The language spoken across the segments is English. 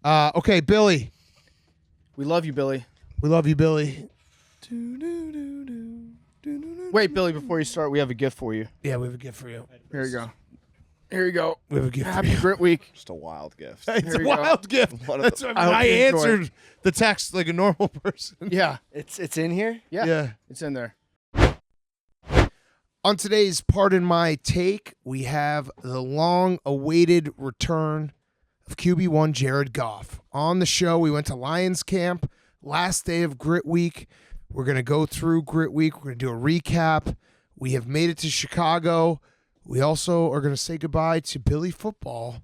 Okay, Billy. We love you, Billy. We love you, Billy. Wait, Billy, before you start, we have a gift for you. Yeah, we have a gift for you. Here you go. Here you go. We have a gift Happy for you. Grit Week. Just a wild gift. It's Here a you go. wild gift. That's what I you enjoy answered the text like a normal person. Yeah. It's in here? Yeah. It's in there. On today's Pardon My Take, we have the long-awaited return of QB1 Jared Goff. On the show, we went to Lions camp, last day of Grit Week. We're going to go through Grit Week. We're going to do a recap. We have made it to Chicago. We also are going to say goodbye to Billy Football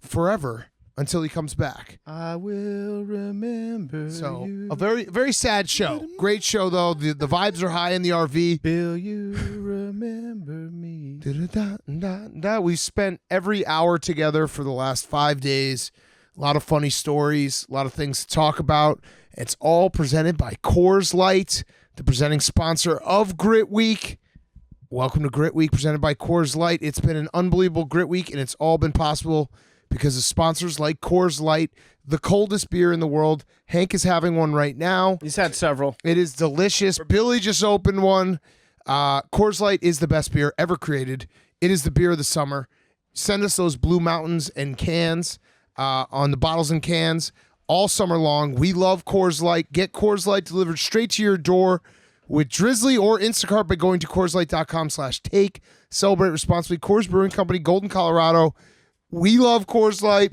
forever until he comes back. I will remember So you. a very, very sad show. Great show, though. The vibes are high in the RV. Bill, you remember me. We spent every hour together for the last 5 days. A lot of funny stories, a lot of things to talk about. It's all presented by Coors Light, the presenting sponsor of Grit Week. Welcome to Grit Week, presented by Coors Light. It's been an unbelievable Grit Week, and it's all been possible because of sponsors like Coors Light, the coldest beer in the world. Hank is having one right now. He's had several. It is delicious. Billy just opened one. Coors Light is the best beer ever created. It is the beer of the summer. Send us those Blue Mountains and cans on the bottles and cans all summer long. We love Coors Light. Get Coors Light delivered straight to your door with Drizly or Instacart by going to CoorsLight.com/take. Celebrate responsibly. Coors Brewing Company, Golden, Colorado. We love Coors Light.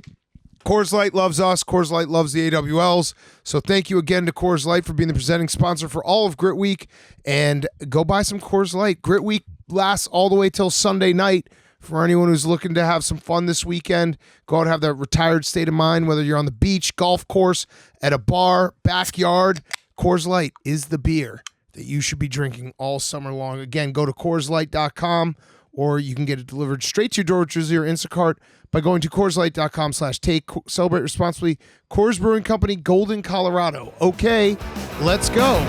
Coors Light loves us. Coors Light loves the AWLs. So thank you again to Coors Light for being the presenting sponsor for all of Grit Week. And go buy some Coors Light. Grit Week lasts all the way till Sunday night. For anyone who's looking to have some fun this weekend, go out and have that retired state of mind, whether you're on the beach, golf course, at a bar, backyard. Coors Light is the beer that you should be drinking all summer long. Again, go to CoorsLight.com, or you can get it delivered straight to your door with Drizly or Instacart by going to CoorsLight.com/take. Celebrate responsibly. Coors Brewing Company, Golden, Colorado. Okay, let's go.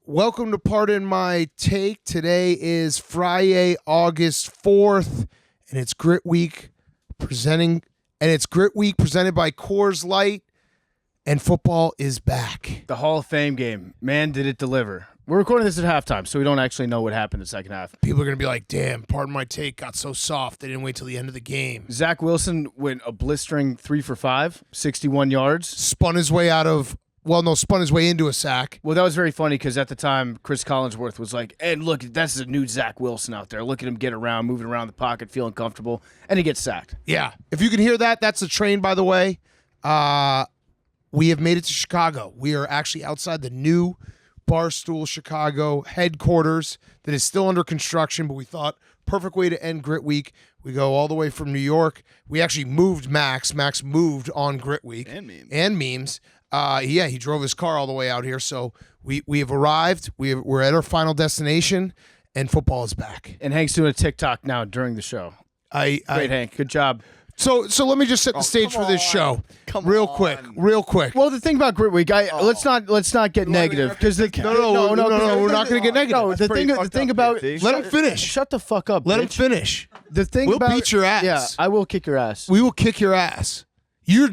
Welcome to Pardon My Take. Today is Friday, August 4th, and it's Grit Week presented by Coors Light, and football is back. The Hall of Fame game. Man, did it deliver. We're recording this at halftime, so we don't actually know what happened in the second half. People are going to be like, damn, Pardon My Take got so soft. They didn't wait till the end of the game. Zach Wilson went a blistering 3 for 5, 61 yards. Spun his way into a sack. Well, that was very funny because at the time, Chris Collinsworth was like, and look, that's a new Zach Wilson out there. Look at him get around, moving around the pocket, feeling comfortable, and he gets sacked. Yeah. If you can hear that, that's the train, by the way. We have made it to Chicago. We are actually outside the new Barstool Chicago Headquarters that is still under construction, but we thought perfect way to end Grit Week. We go all the way from New York. We actually moved Max. Max moved on Grit Week. And memes. He drove his car all the way out here. So we have arrived. We're at our final destination, and football is back. And Hank's doing a TikTok now during the show. Great, Hank. Good job. So let me just set the stage for this show real quick. Well, the thing about Grit Week, let's not get negative because No, we're not going to get negative. No, the thing about let him finish. Shut the fuck up. Let him bitch. finish. The thing We'll about beat your ass. Yeah, I will kick your ass. We will kick your ass. You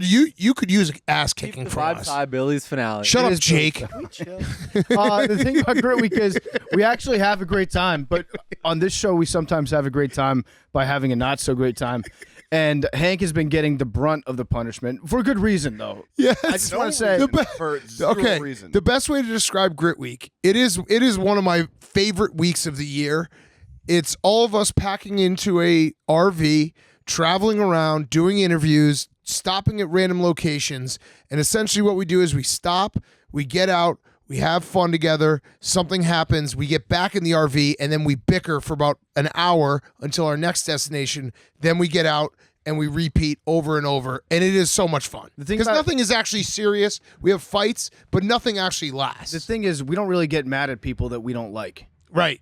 could use ass kicking from us. Five Billy's finale. Shut up, Jake. The thing about Grit Week is we actually have a great time, but on this show we sometimes have a great time by having a not so great time. And Hank has been getting the brunt of the punishment for good reason, though. Yes. I just want to say the best way to describe Grit Week. It is one of my favorite weeks of the year. It's all of us packing into a RV, traveling around, doing interviews, stopping at random locations, and essentially what we do is we stop, we get out, we have fun together, something happens, we get back in the RV, and then we bicker for about an hour until our next destination, then we get out and we repeat over and over, and it is so much fun. Because nothing is actually serious. We have fights, but nothing actually lasts. The thing is, we don't really get mad at people that we don't like. Right.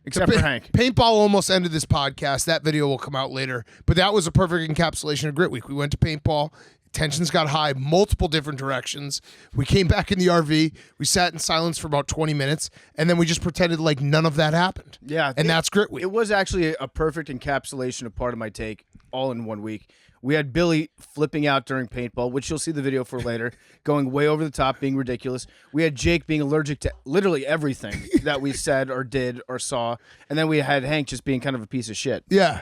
Except for Hank. Paintball almost ended this podcast. That video will come out later. But that was a perfect encapsulation of Grit Week. We went to paintball. Tensions got high, multiple different directions. We came back in the RV. We sat in silence for about 20 minutes, and then we just pretended like none of that happened. Yeah. And that's Grit Week. It was actually a perfect encapsulation of part of my take all in 1 week. We had Billy flipping out during paintball, which you'll see the video for later, going way over the top, being ridiculous. We had Jake being allergic to literally everything that we said or did or saw. And then we had Hank just being kind of a piece of shit. Yeah.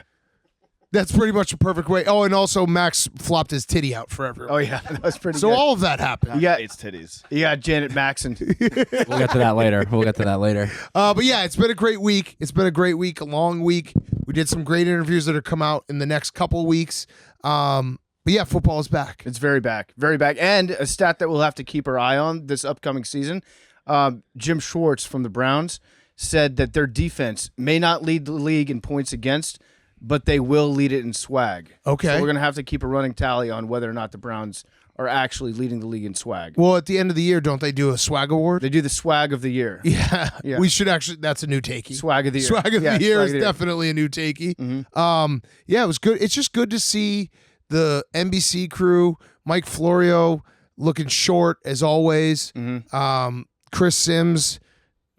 That's pretty much a perfect way. Oh, and also Max flopped his titty out for everyone. Oh, yeah. That was pretty So good. all of that happened. Yeah. Hates titties. You got Janet Maxon. We'll get to that later. But yeah, it's been a great week. It's been a great week, a long week. We did some great interviews that are come out in the next couple weeks. But yeah, football is back. It's very back. Very back. And a stat that we'll have to keep our eye on this upcoming season, Jim Schwartz from the Browns said that their defense may not lead the league in points against, but they will lead it in swag. Okay. So we're going to have to keep a running tally on whether or not the Browns are actually leading the league in swag. Well, at the end of the year, don't they do a swag award? They do the swag of the year. Yeah. Yeah. We should actually, that's a new takey. Swag of the year. Swag of Yeah, the year swag is of the year. definitely a new takey. Mm-hmm. Yeah, it was good. It's just good to see the NBC crew, Mike Florio looking short as always. Mm-hmm. Chris Sims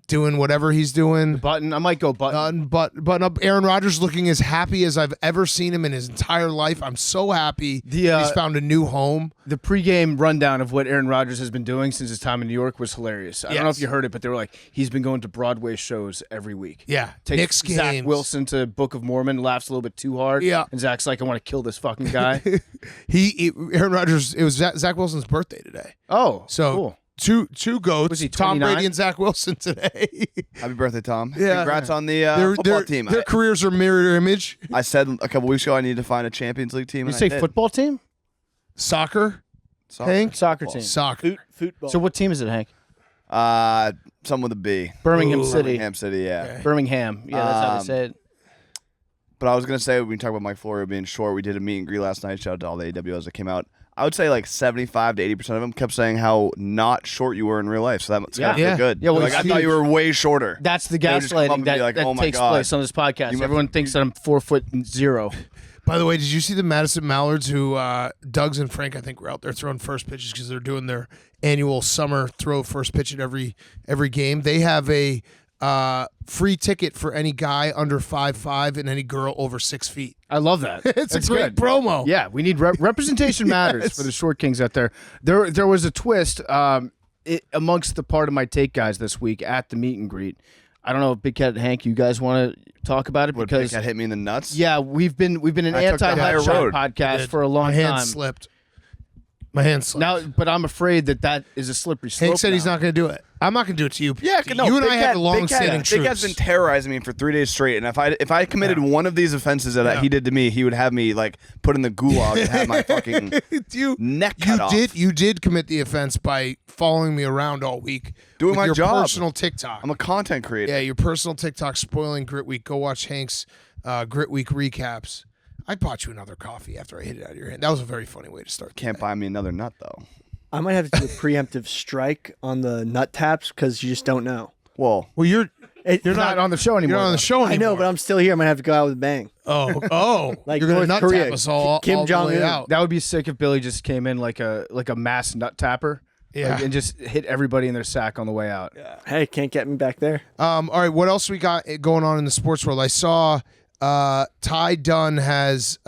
doing whatever he's doing. Button. I might go button. Button up. Aaron Rodgers looking as happy as I've ever seen him in his entire life. I'm so happy he's found a new home. The pregame rundown of what Aaron Rodgers has been doing since his time in New York was hilarious. I don't know if you heard it, but they were like, he's been going to Broadway shows every week. Yeah. Takes Knicks Zach games. Wilson to Book of Mormon, laughs a little bit too hard. Yeah. And Zach's like, I want to kill this fucking guy. Aaron Rodgers, it was Zach Wilson's birthday today. Oh, So cool. Two goats. Was he Tom 29? Brady and Zach Wilson today. Happy birthday, Tom. Yeah. Congrats on the football team. Their careers are mirror image. I said a couple weeks ago I need to find a Champions League team. You and say I did. football team? Soccer, Soccer. Hank? Soccer team. Soccer. Football. So what team is it, Hank? Some with a B. Birmingham City. Birmingham City, yeah. Birmingham. Yeah, that's how they say it. But I was going to say, when we talk about Mike Florio being short, we did a meet and greet last night. Shout out to all the AWS that came out. I would say like 75 to 80% of them kept saying how not short you were in real life. So that's kind of Yeah. good. Yeah, well, like, it's I thought you were way shorter. That's the They would just come up gaslighting and be that, like, that "Oh my takes God. place on this podcast. You must Everyone thinks that I'm 4'0". By the way, did you see the Madison Mallards who Doug's and Frank, I think, were out there throwing first pitches because they're doing their annual summer throw first pitch at every game. They have a free ticket for any guy under 5'5" and any girl over 6 feet. I love that. It's That's a great good. promo. Yeah, we need representation matters for the short kings out there. There was a twist amongst the part of my take guys this week at the meet and greet. I don't know if Big Cat Hank, you guys want to talk about it Would because that hit me in the nuts? yeah, we've been an I took the higher anti-headshot road. podcast for a long My hand time. slipped. My hand slipped. Now, but I'm afraid that is a slippery slope. Hank said now. he's not going to do it. I'm not going to do it to you. Yeah, no. You and Big I have Cat- a long-standing Big Cat's truce. been terrorizing me for 3 days straight, and if I committed one of these offenses that he did to me, he would have me like put in the gulag and have my fucking neck cut off. You did commit the offense by following me around all week. Doing with my your job. personal TikTok. I'm a content creator. Yeah, your personal TikTok spoiling Grit Week. Go watch Hank's Grit Week recaps. I bought you another coffee after I hit it out of your hand. That was a very funny way to start. Can't buy me another nut though. I might have to do a preemptive strike on the nut taps because you just don't know. Well, Well, You're not on the show anymore. You're not on the though. show anymore. I know, but I'm still here. I might have to go out with a bang. Oh, Like you're gonna North nut Korea. tap us all Kim all the way Jong-un. out. That would be sick if Billy just came in like a mass nut tapper. Yeah. And just hit everybody in their sack on the way out. Hey, can't get me back there. All right, what else we got going on in the sports world? I saw Ty Dunn has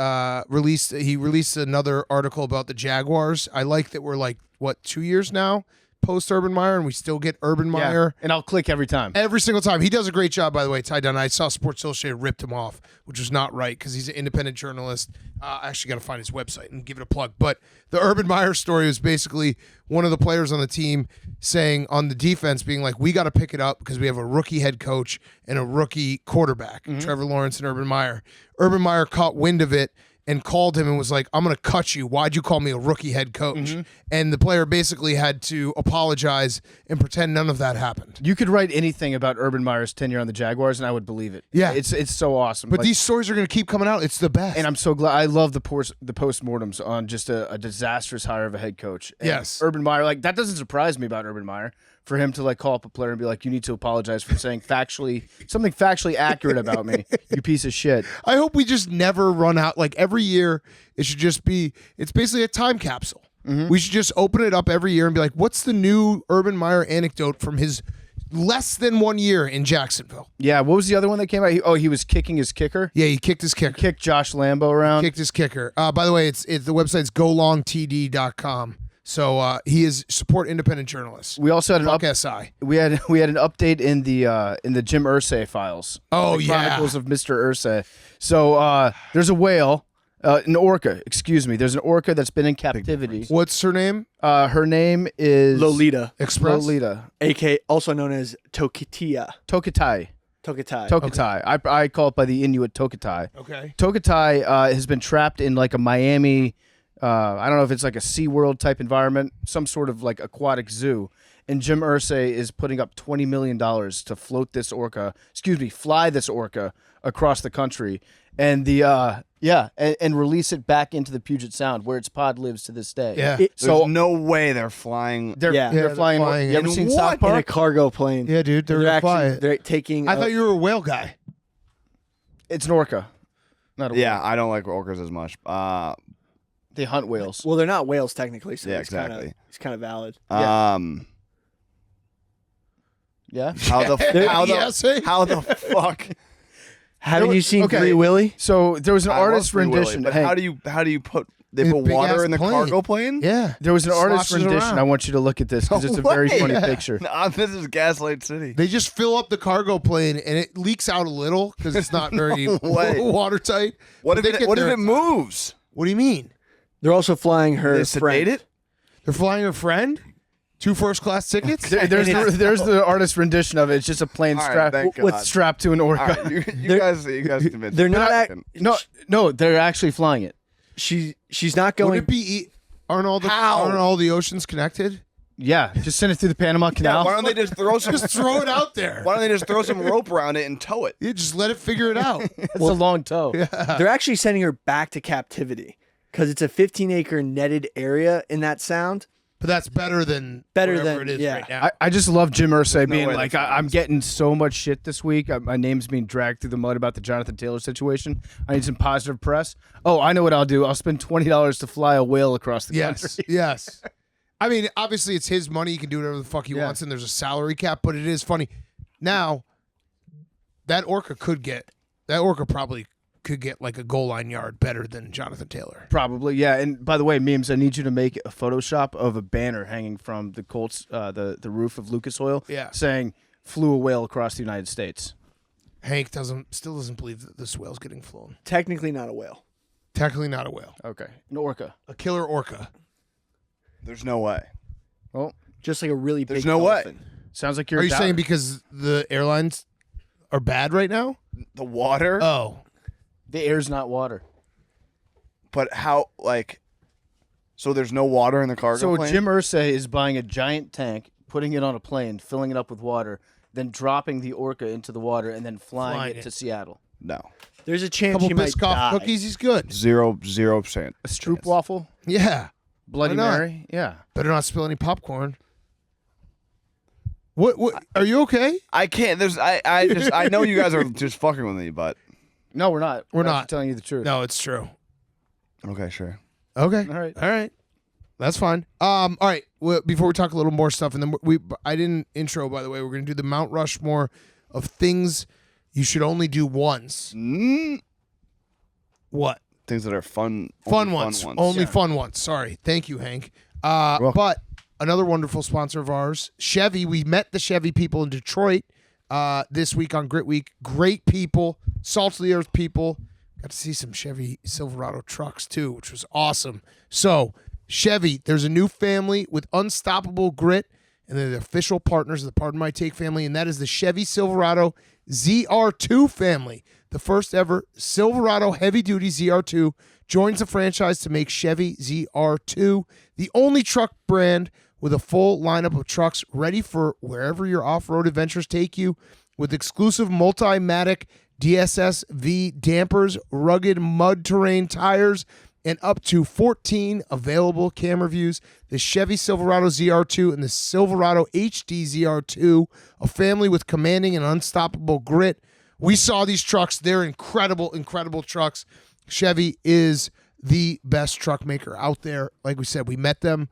released another article about the Jaguars. I like that we're like 2 years now post Urban Meyer, and we still get Urban Meyer. And I'll click every time. Every single time. He does a great job, by the way, Ty Dunn. I saw Sports Illustrated ripped him off, which was not right because he's an independent journalist. I actually got to find his website and give it a plug. But the Urban Meyer story was basically one of the players on the team saying on the defense, being like, we got to pick it up because we have a rookie head coach and a rookie quarterback, Trevor Lawrence and Urban Meyer. Urban Meyer caught wind of it and called him and was like, I'm going to cut you. Why'd you call me a rookie head coach? And the player basically had to apologize and pretend none of that happened. You could write anything about Urban Meyer's tenure on the Jaguars, and I would believe it. Yeah. It's so awesome. But Like, these stories are going to keep coming out. It's the best. and I'm so glad. I love the postmortems on just a disastrous hire of a head coach. And Yes. Urban Meyer, like that doesn't surprise me about Urban Meyer. for him to like call up a player and be like, "You need to apologize for saying something factually accurate about me, you piece of shit." I hope we just never run out. Like every year, it should just be. It's basically a time capsule. We should just open it up every year and be like, "What's the new Urban Meyer anecdote from his less than 1 year in Jacksonville?" Yeah, what was the other one that came out? He was kicking his kicker. Yeah, he kicked his kicker. Kicked Josh Lambo around. Kicked his kicker. By the way, it's the website's golongtd.com. So he is support independent journalists. We also had an Fuck SI. we had an update in the Jim Irsay files. Oh, the yeah. Chronicles of Mr. Irsay. So there's a whale, an orca. Excuse me. There's an orca that's been in captivity. What's her name? Her name is Lolita, Express. Lolita aka also known as Tokitia. Tokatai. Tokitai. Tokatai. I call it by the Inuit Tokatai. Okay. Tokatai has been trapped in like a Miami. I don't know if it's like a SeaWorld type environment, some sort of like aquatic zoo. And Jim Irsay is putting up $20 million to fly this orca across the country and and release it back into the Puget Sound where its pod lives to this day. Yeah. There's no way they're flying. They're they're flying. flying You ever in seen what? South in a Park? cargo plane. Yeah, dude. They're They're quiet. they're taking. I thought you were a whale guy. It's an orca. Not a Yeah, whale. I don't like orcas as much. They hunt whales. Well, they're not whales technically, so Yeah, it's kinda- exactly. it's kind of valid. Yeah. How Yes, hey? the fuck? Haven't you seen okay. Free Willy? So there was an I love artist Free Willy, rendition. but Hey, how do you put? They In a put big water ass in the plane. cargo plane? Yeah. there was an artist Sloshes rendition. around. I want you to look at this because No it's a very way. funny Yeah. picture. No, this is Gaslight City. They just fill up the cargo plane and it leaks out a little because it's not very way. watertight. What But if they get what if their- it moves? What do you mean? They're also flying her They friend. sedate it? They're flying a friend? 2 first-class tickets? There's the artist rendition of it. It's just a plane All right, strapped thank with God. strapped to an All orca. right, you guys convinced They're me. not. No, they're actually flying it. She's not Wouldn't going. it be? Aren't all the oceans connected? Yeah, just send it through the Panama Yeah, Canal. why don't they just throw some? Just throw it out there. Why don't they just throw some rope around it and tow it? Yeah, just let it figure it out. It's a long tow. They're actually sending her back to captivity because it's a 15-acre netted area in that sound. But that's better than Better wherever than- it is yeah. right now. I just love Jim Irsay being way like, that's I'm getting so much shit this week. My name's being dragged through the mud about the Jonathan Taylor situation. I need some positive press. Oh, I know what I'll do. I'll spend $20 to fly a whale across the Yes, country. yes. I mean, obviously, it's his money. He can do whatever the fuck he wants, and there's a salary cap. But it is funny. Now, that orca probably could get like a goal line yard better than Jonathan Taylor. Probably, yeah. And by the way, memes, I need you to make a Photoshop of a banner hanging from the Colts, the roof of Lucas Oil, Yeah. saying "flew a whale across the United States." Hank still doesn't believe that this whale's getting flown. Technically not a whale. Technically not a whale. Okay, an orca. A killer orca. There's no way. Well, Just like a really big There's no way. dolphin. sounds like you're. Are a you doubter. saying because the airlines are bad right now? The water, Oh. the air's not water? but how like? So there's no water in the cargo So plane. Jim Irsay is buying a giant tank, putting it on a plane, filling it up with water, then dropping the orca into the water, and then flying it to Seattle. No, There's a chance Couple she might Biscoff die. cookies, he's good. 0%. A stroop waffle, Yeah. Bloody Why not? Mary, yeah. Better not spill any popcorn. What are you okay? I can't. I know you guys are just fucking with me, but No, we're not. We're actually not. telling you the truth. No, it's true. okay, sure. Okay. All right. All right. That's fine. All right. Well, before we talk a little more stuff, and then I didn't intro, by the way. We're gonna do the Mount Rushmore of things you should only do once. What? Things that are fun. Fun only ones. Only fun ones. Sorry. Thank you, Hank. But another wonderful sponsor of ours, Chevy. We met the Chevy people in Detroit this week on Grit Week. Great people, salt of the earth people. Got to see some Chevy Silverado trucks too, which was awesome. So Chevy, there's a new family with unstoppable grit, and they're the official partners of the Pardon My Take family, and that is the Chevy Silverado ZR2 family. The first ever Silverado heavy-duty ZR2 joins the franchise to make Chevy ZR2 the only truck brand with a full lineup of trucks ready for wherever your off-road adventures take you, with exclusive multi-matic DSS-V dampers, rugged mud terrain tires, and up to 14 available camera views. The Chevy Silverado ZR2 and the Silverado HD ZR2, a family with commanding and unstoppable grit. We saw these trucks. They're incredible, incredible trucks. Chevy is the best truck maker out there. Like we said, we met them.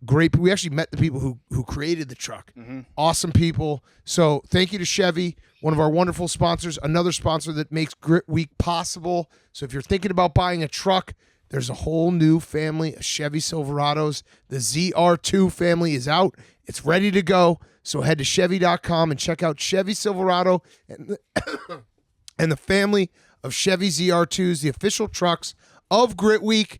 Great. We actually met the people who created the truck. Awesome people. So thank you to Chevy, one of our wonderful sponsors, another sponsor that makes Grit Week possible. So if you're thinking about buying a truck, there's a whole new family of Chevy Silverados. The ZR2 family is out. It's ready to go. So head to Chevy.com and check out Chevy Silverado and the family of Chevy ZR2s, the official trucks of Grit Week.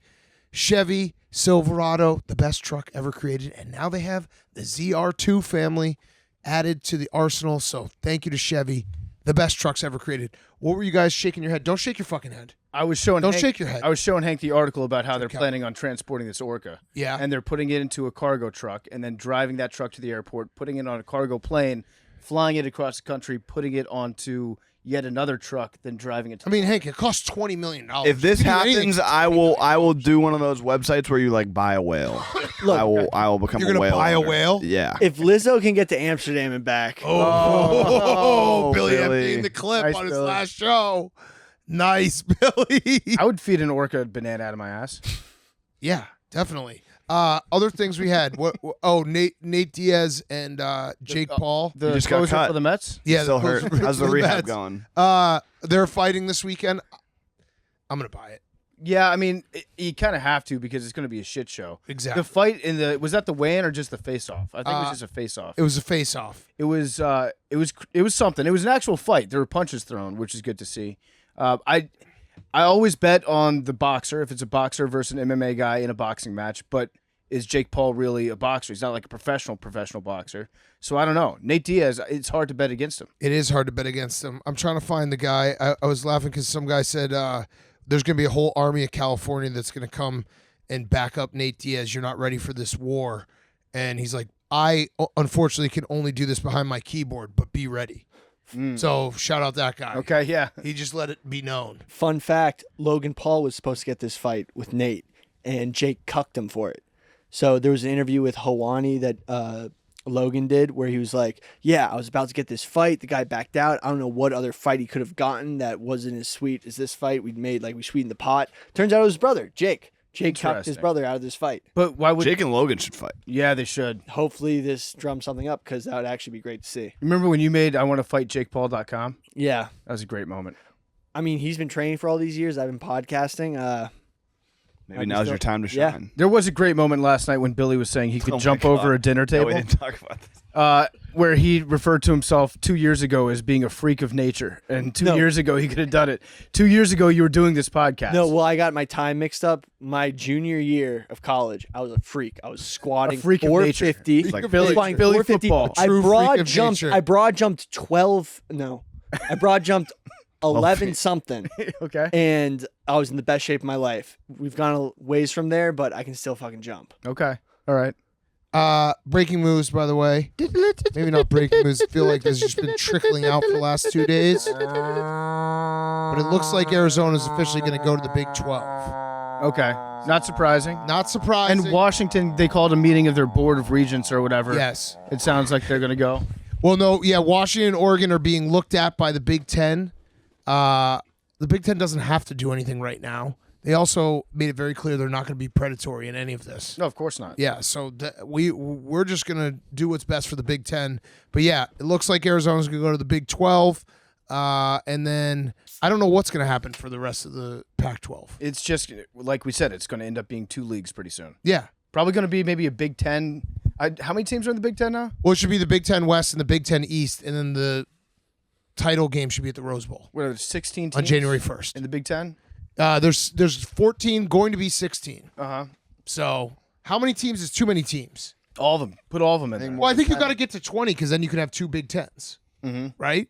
Chevy Silverado, the best truck ever created. And now they have the ZR2 family added to the arsenal. So thank you to Chevy, the best trucks ever created. What were you guys shaking your head? Don't shake your fucking head. I was showing. Don't Hank, shake your head. I was showing Hank the article about how they're planning on transporting this Orca. Yeah. And they're putting it into a cargo truck and then driving that truck to the airport, putting it on a cargo plane, flying it across the country, putting it onto yet another truck, then driving it to I mean, Hank, it costs $20 million. If this You can do happens, anything. I will do one of those websites where you like buy a whale. I will become You're a gonna whale. buy a owner. whale? Yeah. If Lizzo can get to Amsterdam and back, Oh, Billy Billy. emptying the clip Nice, on his Billy. last show. Nice, Billy. I would feed an Orca a banana out of my ass. Yeah, definitely. Other things we had. Nate Diaz and Jake Paul. The just got closer cut. for the Mets? Yeah, Still the hurt. closer How's for the rehab Mets. going? They're fighting this weekend. I'm gonna buy it. Yeah, I mean, you kind of have to because it's going to be a shit show. Exactly. The fight was that the weigh-in or just the face-off? I think it was just a face-off. It was a face-off. It was something. It was an actual fight. There were punches thrown, which is good to see. I always bet on the boxer if it's a boxer versus an MMA guy in a boxing match. But is Jake Paul really a boxer? He's not like a professional boxer. So I don't know. Nate Diaz, it's hard to bet against him. It is hard to bet against him. I'm trying to find the guy. I was laughing because some guy said there's going to be a whole army of California that's going to come and back up Nate Diaz. You're not ready for this war. And he's like, I unfortunately can only do this behind my keyboard, but be ready. So shout out that guy. Okay, yeah. He just let it be known. fun fact, Logan Paul was supposed to get this fight with Nate, and Jake cucked him for it. So there was an interview with Hawani that Logan did where he was like, yeah, I was about to get this fight. The guy backed out. I don't know what other fight he could have gotten that wasn't as sweet as this fight. We sweetened the pot. Turns out it was his brother, Jake. Jake cucked his Interesting. brother out of this fight. But why would Jake and Logan should fight. Yeah, they should. Hopefully this drums something up because that would actually be great to see. Remember when you made I want to fight JakePaul.com? Yeah. That was a great moment. I mean, he's been training for all these years. I've been podcasting. Maybe Might be now's still- your time to Yeah. shine. There was a great moment last night when Billy was saying he could Oh my jump God. over a dinner No, table. we didn't talk about this. Where he referred to himself 2 years ago as being a freak of nature. And 2 No. years ago, he could have done it. 2 years ago, you were doing this podcast. No, well, I got my time mixed up. My junior year of college, I was a freak. I was squatting A freak of nature. 450. It's like Billy, Flying Billy 450. football. I True freak broad of jumped. nature. I broad jumped 12. No, I broad jumped 11 something, Okay. and I was in the best shape of my life. We've gone a ways from there, but I can still fucking jump. Okay. All right. Breaking moves, by the way. Maybe not breaking moves. I feel like this has just been trickling out for the last 2 days. But it looks like Arizona's officially going to go to the Big 12. Okay. Not surprising. Not surprising. And Washington, they called a meeting of their board of regents or whatever. Yes. It sounds like they're going to go. Well, no, yeah, Washington and Oregon are being looked at by the Big Ten. The Big Ten doesn't have to do anything right now. They also made it very clear they're not going to be predatory in any of this. No, of course not. Yeah, so we're just going to do what's best for the Big Ten. But yeah, it looks like Arizona's going to go to the Big 12. And then I don't know what's going to happen for the rest of the Pac-12. It's just, like we said, it's going to end up being 2 leagues pretty soon. Yeah. Probably going to be maybe a Big Ten. How many teams are in the Big Ten now? Well, it should be the Big Ten West and the Big Ten East, and then the title game should be at the Rose Bowl What are there, 16 teams? on January 1st. In the Big Ten? There's 14, going to be 16. Uh-huh. So how many teams is too many teams? All of them. Put all of them in there. Well, I think you got to get to 20 because then you can have 2 Big Tens, Mhm. right?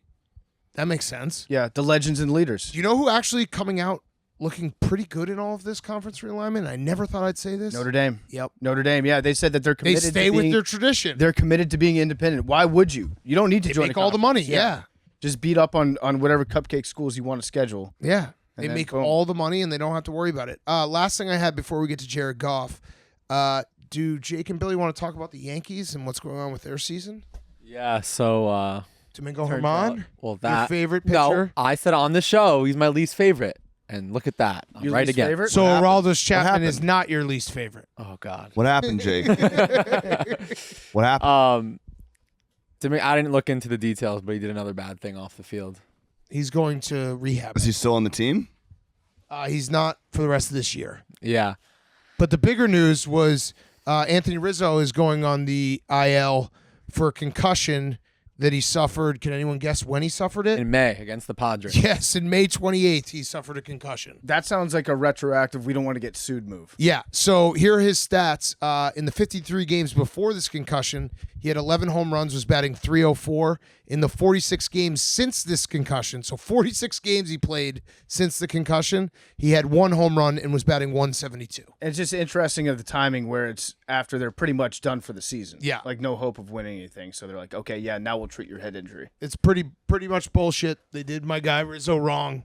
That makes sense. Yeah, the legends and leaders. Do you know who actually coming out looking pretty good in all of this conference realignment? I never thought I'd say this. Notre Dame. Yep. Notre Dame. Yeah, they said that they're They committed stay to with being, their tradition. they're committed to being independent. Why would you? You don't need to They join make a all the conference. money. Yeah. Just beat up on whatever cupcake schools you want to schedule. Yeah. They then make boom. all the money, and they don't have to worry about it. Last thing I had before we get to Jared Goff, do Jake and Billy want to talk about the Yankees and what's going on with their season? Yeah, so Domingo Turns Germán, well your that favorite no, pitcher? I said on the show he's my least favorite. And look at that. I'm Your right least again. favorite? So What happened? Aroldis Chapman happened? is not your least favorite. Oh god. What happened, Jake? What happened? To me, I didn't look into the details, but he did another bad thing off the field. He's going to rehab. Is he still on the team? He's not for the rest of this year. Yeah. But the bigger news was Anthony Rizzo is going on the IL for a concussion that he suffered. Can anyone guess when he suffered it? In May against the Padres. Yes, in May 28th, he suffered a concussion. That sounds like a retroactive. We don't want to get sued move. Yeah, so here are his stats. In the 53 games before this concussion, he had 11 home runs, was batting .304. In the 46 games since this concussion, so 46 games he played since the concussion, he had 1 home run and was batting .172. And it's just interesting of the timing where it's after they're pretty much done for the season. Yeah. Like no hope of winning anything. So they're like, okay, yeah, now we'll treat your head injury. It's pretty much bullshit. They did my guy Rizzo wrong.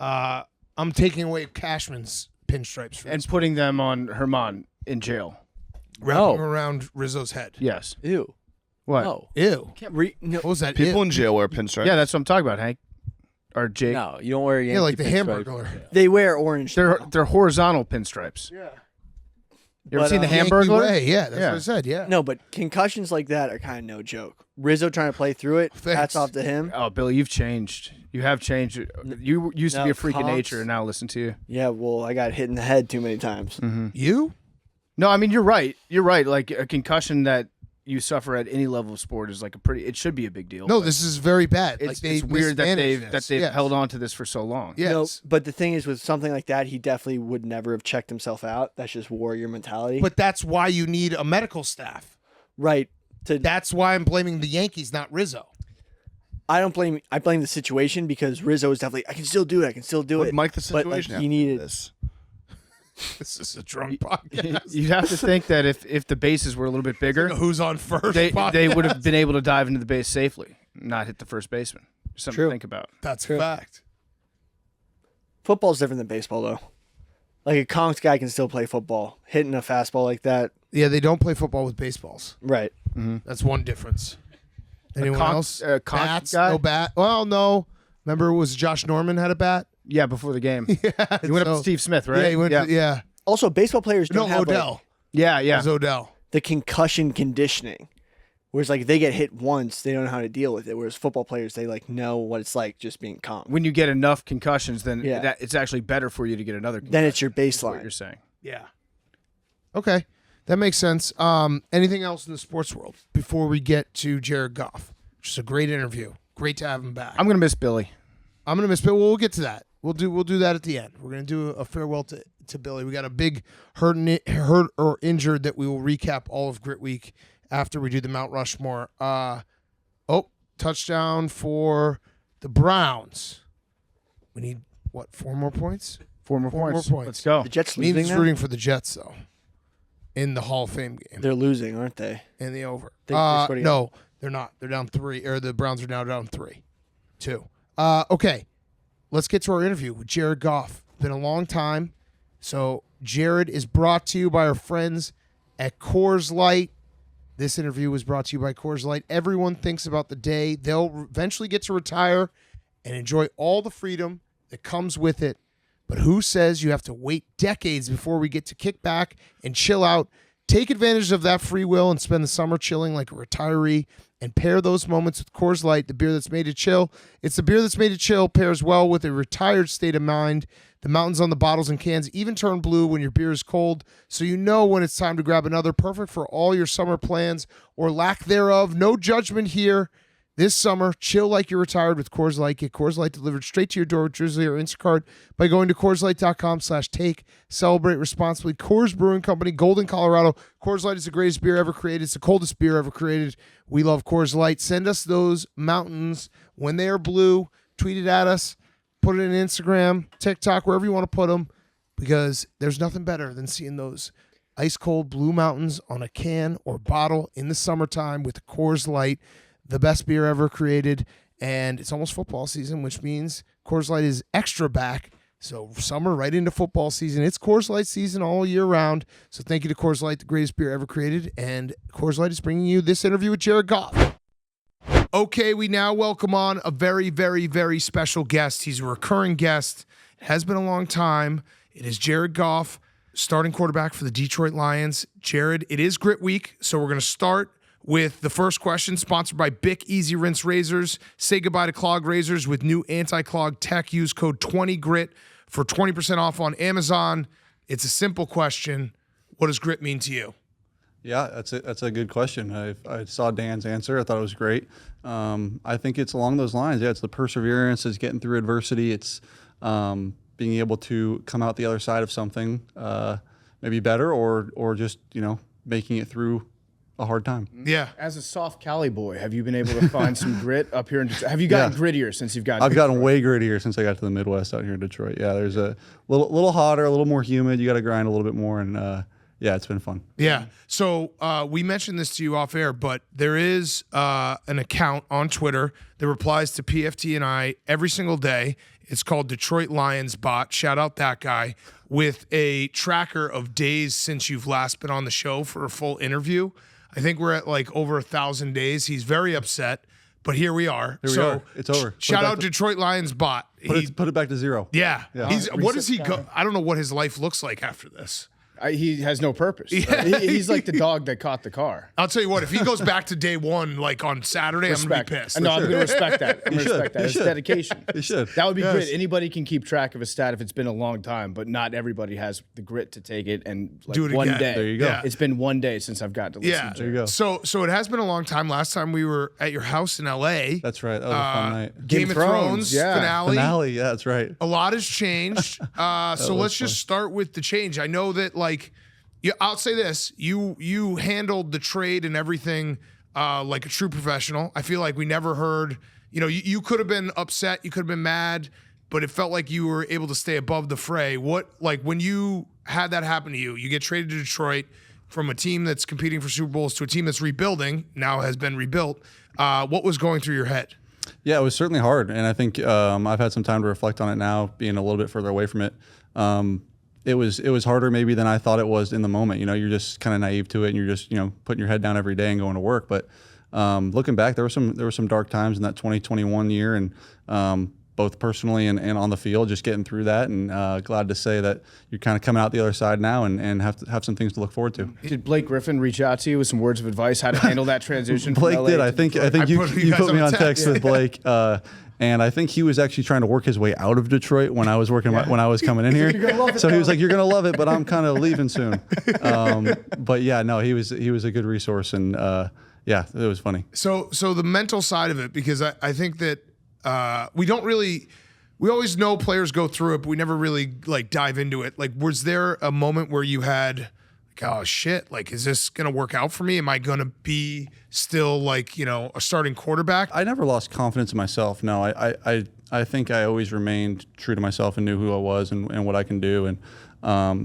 I'm taking away Cashman's pinstripes for And this. putting them on Germán in jail. Wrapping them around Rizzo's head. Yes. Ew. What? No. Ew. No, What was that? People Ew. in jail wear pinstripes. Yeah, that's what I'm talking about, Hank. Or Jake. No, you don't wear a Yankee Yeah, like the pinstripe. Hamburglar. they wear orange. They're horizontal pinstripes. Yeah. You ever But, seen the Yankee Hamburglar? way. Yeah, that's Yeah. what I said. Yeah. No, but concussions like that are kind of no joke. Rizzo trying to play through it. Thanks. Hats off to him. Oh, Billy, you've changed. You have changed. You used to No, be a freak of comps. nature, and now listen to you. Yeah, well, I got hit in the head too many times. You? No, I mean you're right. You're right. Like a concussion that you suffer at any level of sport is like it should be a big deal. No, but this is very bad. it's, they it's weird that mismanaged this. they've Yes. held on to this for so long. Yes. No, but the thing is, with something like that, he definitely would never have checked himself out. That's just warrior mentality. But that's why you need a medical staff. right. That's why I'm blaming the Yankees, not Rizzo. I blame the situation because Rizzo is definitely, I can still do it. I can still do But it. Mike, the But, like, situation he needed this. This is a drunk podcast. You'd have to think that if the bases were a little bit bigger, Who's on first? they podcast. would have been able to dive into the base safely, not hit the first baseman. Something True. to think about. That's True. a fact. Football's different than baseball, though. Like a conked guy can still play football. Hitting a fastball like that. Yeah, they don't play football with baseballs. Right. That's one difference. Anyone conch- else? a conch Bats? guy? No bat. Well, no. Remember, it was Josh Norman had a bat. Yeah, before the game. Yeah, You went up to so- Steve Smith, right? Yeah, he went. yeah. Yeah, Also, baseball players no don't have like, Odell. yeah, It yeah. was Odell. the concussion conditioning. Whereas like they get hit once, they don't know how to deal with it. Whereas football players, they like know what it's like just being conked. When you get enough concussions, then Yeah. it's actually better for you to get another concussion. Then it's your is what baseline. you're saying. Yeah. Okay, that makes sense. Anything else in the sports world before we get to Jared Goff? Just a great interview. Great to have him back. I'm going to miss Billy. I'm gonna miss Bill. We'll get to that. We'll do that at the end. We're gonna do a farewell to Billy. We got a big hurt or injured that we will recap all of Grit Week after we do the Mount Rushmore. Touchdown for the Browns. We need what? 4 more points. 4 more Four more points. points. Let's go. The Jets Means losing now? rooting for the Jets though. In the Hall of Fame game They're losing, aren't they? in the over. They scored again. No, they're not. They're down 3. Or the Browns are now down 3-2. Okay. Let's get to our interview with Jared Goff. Been a long time. So Jared is brought to you by our friends at Coors Light. This interview was brought to you by Coors Light. Everyone thinks about the day they'll eventually get to retire and enjoy all the freedom that comes with it. But who says you have to wait decades before we get to kick back and chill out? Take advantage of that free will and spend the summer chilling like a retiree and pair those moments with Coors Light, the beer that's made to chill. It's the beer that's made to chill, pairs well with a retired state of mind. The mountains on the bottles and cans even turn blue when your beer is cold, so you know when it's time to grab another. Perfect for all your summer plans or lack thereof. No judgment here. This summer, chill like you're retired with Coors Light. Get Coors Light delivered straight to your door with Drizly or Instacart by going to CoorsLight.com/take. Celebrate responsibly. Coors Brewing Company, Golden, Colorado. Coors Light is the greatest beer ever created. It's the coldest beer ever created. We love Coors Light. Send us those mountains when they are blue. Tweet it at us. Put it in Instagram, TikTok, wherever you want to put them, because there's nothing better than seeing those ice cold blue mountains on a can or bottle in the summertime with Coors Light. The best beer ever created, and it's almost football season, which means Coors Light is extra back So summer right into football season. It's Coors Light season all year round. So thank you to Coors Light, the greatest beer ever created. And Coors Light is bringing you this interview with Jared Goff. Okay, we now welcome on a very, very, very special guest. He's a recurring guest. It has been a long time. It is Jared Goff, starting quarterback for the Detroit Lions. Jared, it is Grit Week, so we're going to start with the first question, sponsored by Bic Easy Rinse Razors. Say goodbye to clog razors with new anti-clog tech. Use code 20GRIT for 20% off on Amazon. It's a simple question. What does grit mean to you? Yeah, that's a good question. I saw Dan's answer. I thought it was great. I think it's along those lines. Yeah, it's the perseverance. It's getting through adversity. It's being able to come out the other side of something maybe better or just, making it through a hard time. Yeah. As a soft Cali boy, have you been able to find some grit up here in Detroit? Have you gotten grittier since you've gotten? I've gotten way grittier since I got to the Midwest out here in Detroit. Yeah, there's a little hotter, a little more humid. You got to grind a little bit more, and yeah, it's been fun. Yeah. So we mentioned this to you off air, but there is an account on Twitter that replies to PFT and I every single day. It's called Detroit Lions Bot. Shout out that guy, with a tracker of days since you've last been on the show for a full interview. I think we're at like over 1,000 days. He's very upset, but here we are. Here we are. It's over. Shout out Detroit Lions Bot. Put it back to zero. Yeah. Yeah. What does he go? I don't know what his life looks like after this. He has no purpose. Yeah. He's like the dog that caught the car. I'll tell you what, if he goes back to day one, like on Saturday, I'm going to be pissed. No, I'm going to respect that. I'm going to respect that. It's dedication. You should. That would be grit. Anybody can keep track of a stat if it's been a long time, but not everybody has the grit to take it and do it one again. day. There you go. Yeah. It's been one day since I've got to listen to There you go. So it has been a long time. Last time we were at your house in L.A. That's right. That was a fun night. Game of Thrones finale. Yeah, that's right. A lot has changed. So let's just start with the change. I know that, like, I'll say this: you handled the trade and everything like a true professional. I feel like we never heard. You could have been upset, you could have been mad, but it felt like you were able to stay above the fray. When you had that happen to you, you get traded to Detroit from a team that's competing for Super Bowls to a team that's rebuilding, now has been rebuilt. What was going through your head? Yeah, it was certainly hard, and I think I've had some time to reflect on it now, being a little bit further away from it. It was harder maybe than I thought it was in the moment. You're just kind of naive to it, and you're just putting your head down every day and going to work. But looking back, there were some dark times in that 2021 year, and both personally and on the field, just getting through that. And glad to say that you're kind of coming out the other side now, and have some things to look forward to. Did Blake Griffin reach out to you with some words of advice how to handle that transition? Blake from LA did. I think you put me on text with Blake. And I think he was actually trying to work his way out of Detroit when I was when I was coming in here. So he was like, "You're gonna love it, but I'm kind of leaving soon." But yeah, no, he was a good resource, and yeah, it was funny. So the mental side of it, because I think that we always know players go through it, but we never really like dive into it. Like, was there a moment where you had, like, oh shit, like, is this gonna work out for me? Am I gonna be still like, a starting quarterback? I never lost confidence in myself. No, I think I always remained true to myself and knew who I was and what I can do. And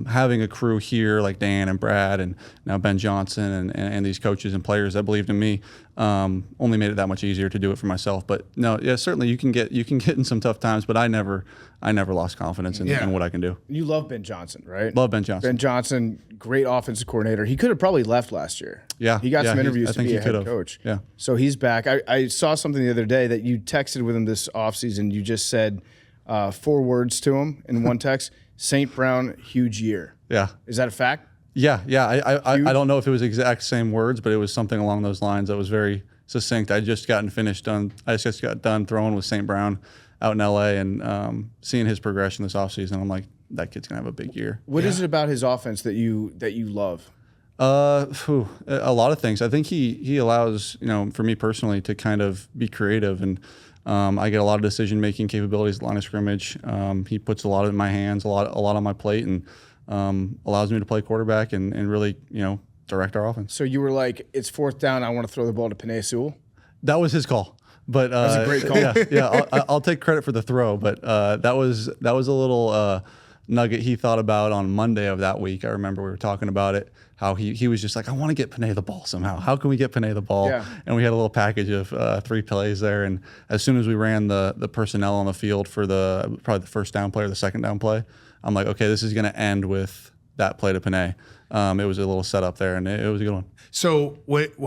having a crew here like Dan and Brad and now Ben Johnson and these coaches and players that believed in me only made it that much easier to do it for myself. But no, yeah, certainly you can get in some tough times, but I never lost confidence in what I can do. You love Ben Johnson, right? Love Ben Johnson. Ben Johnson, great offensive coordinator. He could have probably left last year. Yeah. He got some interviews to be a head could've. coach. Yeah. So he's back. I saw something the other day that you texted with him this offseason. You just said 4 words to him in one text. St. Brown, huge year. Yeah. Is that a fact? Yeah. I don't know if it was exact same words, but it was something along those lines that was very succinct. I just got done throwing with St. Brown out in LA and seeing his progression this offseason. I'm like, that kid's gonna have a big year. What is it about his offense that you love? A lot of things. I think he allows, for me personally, to kind of be creative, and I get a lot of decision-making capabilities at line of scrimmage. He puts a lot in my hands, a lot on my plate, and allows me to play quarterback and really, direct our offense. So you were like, it's 4th down, I want to throw the ball to Penei Sewell? That was his call. But that's a great call. Yeah, I'll take credit for the throw, but that was a little nugget he thought about on Monday of that week. I remember we were talking about it, how he was just like, I want to get Panay the ball somehow. How can we get Panay the ball? Yeah. And we had a little package of 3 plays there. And as soon as we ran the personnel on the field for probably the first down play or the second down play, I'm like, okay, this is going to end with that play to Panay. It was a little setup there, and it was a good one. So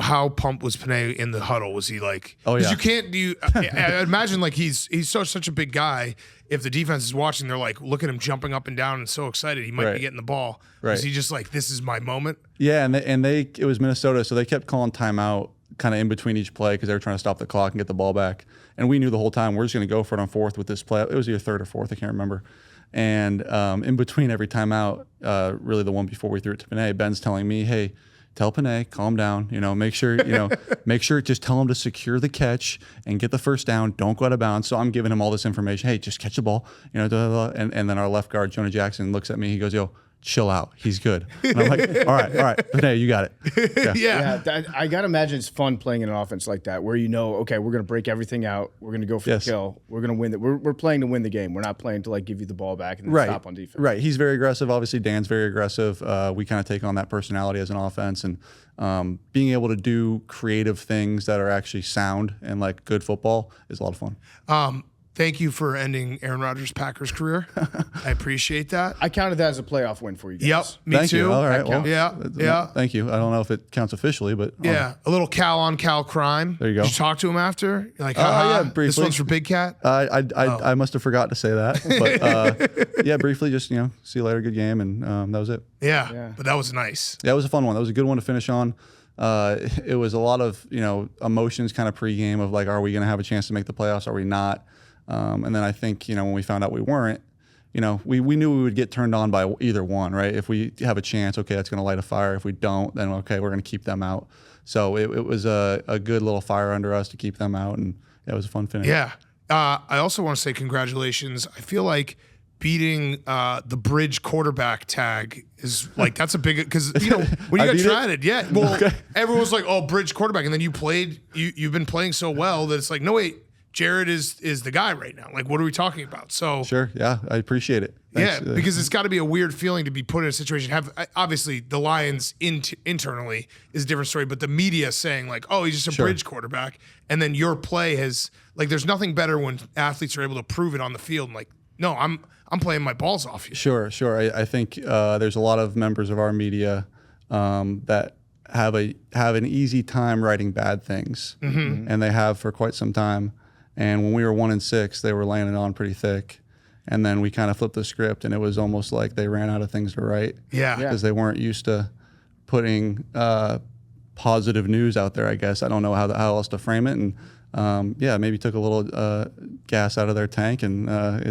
how pumped was Panay in the huddle? Was he like? Oh, yeah. You can't do. I imagine like he's such a big guy. If the defense is watching, they're like, look at him jumping up and down and so excited he might Right. be getting the ball. Right. Was he just like, this is my moment? Yeah, and they it was Minnesota, so they kept calling timeout kind of in between each play because they were trying to stop the clock and get the ball back. And we knew the whole time we're just going to go for it on fourth with this play. It was either third or fourth, I can't remember. And in between every timeout, really the one before we threw it to Panay, Ben's telling me, hey, tell Panay, calm down, make sure, just tell him to secure the catch and get the first down. Don't go out of bounds. So I'm giving him all this information. Hey, just catch the ball, and then our left guard, Jonah Jackson, looks at me. He goes, yo, chill out. He's good. And I'm like, all right, Panay, you got it. Yeah. I got to imagine it's fun playing in an offense like that where okay, we're going to break everything out. We're going to go for the kill. We're going to win. We're playing to win the game. We're not playing to like give you the ball back and then stop on defense. Right. He's very aggressive. Obviously, Dan's very aggressive. We kind of take on that personality as an offense, and being able to do creative things that are actually sound and like good football is a lot of fun. Thank you for ending Aaron Rodgers' Packers career. I appreciate that. I counted that as a playoff win for you guys. Yep, me Thank too. you. All right. Well, Yeah. Thank you. I don't know if it counts officially, but Yeah, a little Cal on Cal crime. There you go. Did you talk to him after? You're like, yeah, this briefly. one's for Big Cat. I must have forgot to say that. But yeah, briefly, just see you later, good game, and that was it. Yeah, but that was nice. Yeah, it was a fun one. That was a good one to finish on. It was a lot of emotions kind of pregame of like, are we going to have a chance to make the playoffs? Are we not? And then I think when we found out we weren't, we knew we would get turned on by either one, right? If we have a chance, okay, that's going to light a fire. If we don't, then okay, we're going to keep them out. So it was a good little fire under us to keep them out, and it was a fun finish. Yeah. I also want to say congratulations. I feel like beating the bridge quarterback tag is like, that's a big, because when you got traded, everyone was like, oh, bridge quarterback, and then you've been playing so well that it's like, no wait, Jared is the guy right now. Like, what are we talking about? So Sure, yeah, I appreciate it. Thanks. Yeah, because it's got to be a weird feeling to be put in a situation. Obviously the Lions internally is a different story, but the media saying like, oh, he's just a bridge quarterback, and then your play has like, there's nothing better when athletes are able to prove it on the field. And like, no, I'm playing my balls off you. Sure. I think there's a lot of members of our media that have an easy time writing bad things, and they have for quite some time. And when we were 1-6, they were laying it on pretty thick. And then we kind of flipped the script, and it was almost like they ran out of things to write. Yeah. Because they weren't used to putting positive news out there, I guess. I don't know how else to frame it. And maybe took a little gas out of their tank, and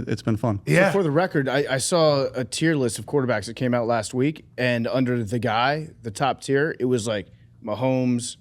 it's been fun. Yeah. For the record, I saw a tier list of quarterbacks that came out last week, and under the top tier, it was like Mahomes,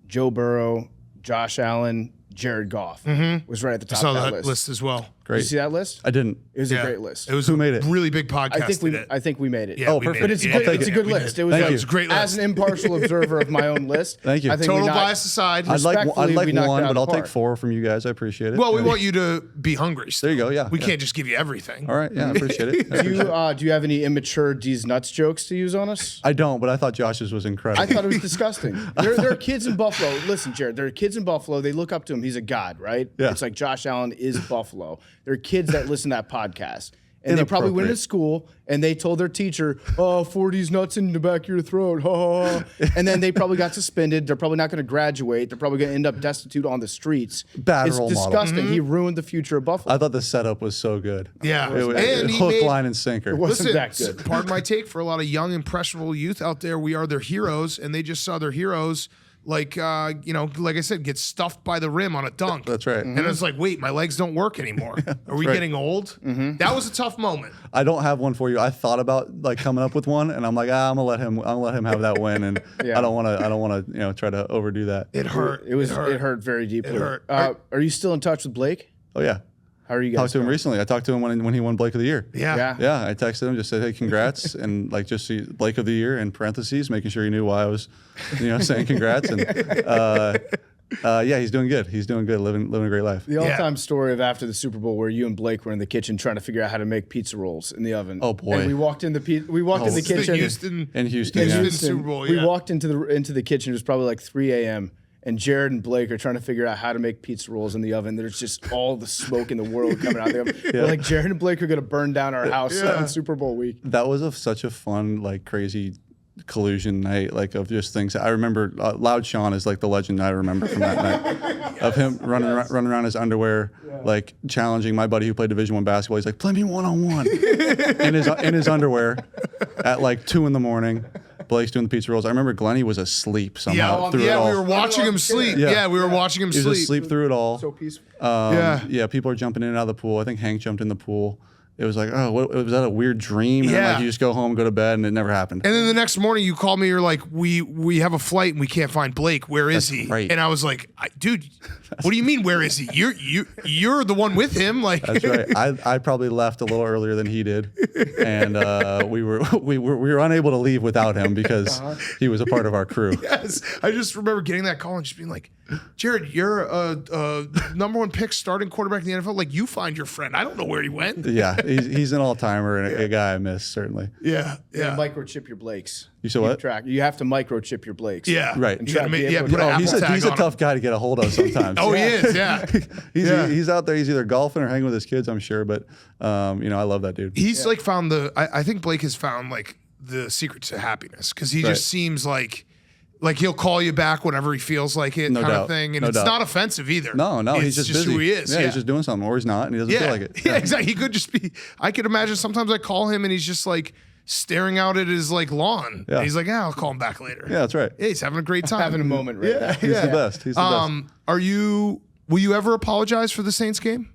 Joe Burrow, Josh Allen, Jared Goff was right at the top I saw of that that list as well. Great. Did you see that list? I didn't. It was a great list. It was Who made it? a really big podcast. I think we made it. Yeah, Oh, we made perfect. But it's it. a good list. It was, Thank you. It's a great list. As an impartial observer of my own list, Thank you. I think Total we knocked- bias aside. I'd like Respectfully, we knocked one, it out but I'll of the take park. 4 from you guys. I appreciate it. Well, we want you to be hungry still. There you go, yeah, We yeah. can't just give you everything. All right. Yeah, I appreciate it. Do you have any immature D's nuts jokes to use on us? I don't, but I thought Josh's was incredible. I thought it was disgusting. There are kids in Buffalo. Listen, Jared, there are kids in Buffalo. They look up to him. He's a god, right? Yeah. It's like Josh Allen is Buffalo. There are kids that listen to that podcast. And they probably went to Inappropriate. school and they told their teacher, oh, 40's nuts in the back of your throat. Ha, ha, ha. And then they probably got suspended. They're probably not going to graduate. They're probably going to end up destitute on the streets. Bad it's role model. disgusting. He ruined the future of Buffalo. I thought the setup was so good. Yeah. It was And he hook, made- line, and sinker. wasn't Listen, that good. pardon my take, for a lot of young, impressionable youth out there, we are their heroes, and they just saw their heroes, like like I said, get stuffed by the rim on a dunk. That's right. And it's like, wait, my legs don't work anymore. Are we right. getting old? That was a tough moment. I don't have one for you. I thought about like coming up with one, and I'm like, I'm gonna let him have that win, and Yeah. I don't want to try to overdo that. It hurt. It hurt very deeply. It hurt. Are you still in touch with Blake? Oh yeah, How are you guys? talked to him doing? recently. I talked to him when he won Blake of the Year. Yeah. Yeah, I texted him, just said, hey, congrats, and like just see Blake of the Year in parentheses, making sure he knew why I was, saying congrats. And Yeah, he's doing good. He's doing good, living a great life. The all-time story of after the Super Bowl where you and Blake were in the kitchen trying to figure out how to make pizza rolls in the oven. Oh, boy. And we walked in the kitchen. Houston. In Houston, In yeah. Houston, Super Bowl, we yeah. walked into the kitchen. It was probably like 3 a.m. And Jared and Blake are trying to figure out how to make pizza rolls in the oven. There's just all the smoke in the world coming out of the oven. We're like, Jared and Blake are going to burn down our house on Super Bowl week. That was such a fun, like, crazy collusion night, like, of just things. I remember Loud Sean is like the legend I remember from that night of him running around in his underwear, like challenging my buddy who played Division I basketball. He's like, play me one-on-one in his underwear at like 2 a.m. Blake's doing the pizza rolls. I remember Glennie was asleep somehow through it all. we were watching him sleep. Yeah. Yeah, we were watching him He was sleep. asleep through it all. So peaceful. Yeah, people are jumping in and out of the pool. I think Hank jumped in the pool. It was like, oh, was that a weird dream? And then, like, you just go home, go to bed, and it never happened. And then the next morning, you call me. You're like, "We have a flight and we can't find Blake. Where is he?" right. And I was like, "Dude, what do you mean? Where is he? You're the one with him." Like, That's right. I probably left a little earlier than he did, and we were unable to leave without him because he was a part of our crew. yes, I just remember getting that call and just being like, "Jared, you're a #1 pick, starting quarterback in the NFL. Like, you find your friend. I don't know where he went." Yeah, he's an all-timer and a guy I miss, certainly. Yeah, yeah, Microchip your Blakes. You said Keep what? track. You have to microchip your Blakes. yeah. Right. And You try gotta to be make, yeah, able put to- an Apple He's tag a on tough him. guy to get a hold of sometimes. Oh, he is. Yeah, He's out there. He's either golfing or hanging with his kids, I'm sure. But I love that dude. he's like found I think Blake has found like the secret to happiness because he Right. just seems like he'll call you back whenever he feels like it, No kind doubt. of thing, and No it's doubt. not offensive either. No, it's he's just busy. who he is. Yeah, Yeah, he's just doing something, or he's not, and he doesn't feel like it. Yeah, exactly. He could just be. I could imagine sometimes I call him and he's just like staring out at his like lawn. Yeah. And he's like, "Yeah, I'll call him back later." Yeah, that's right. Yeah, he's having a great time. Having a moment right now. He's the best. He's the best. Will you ever apologize for the Saints game?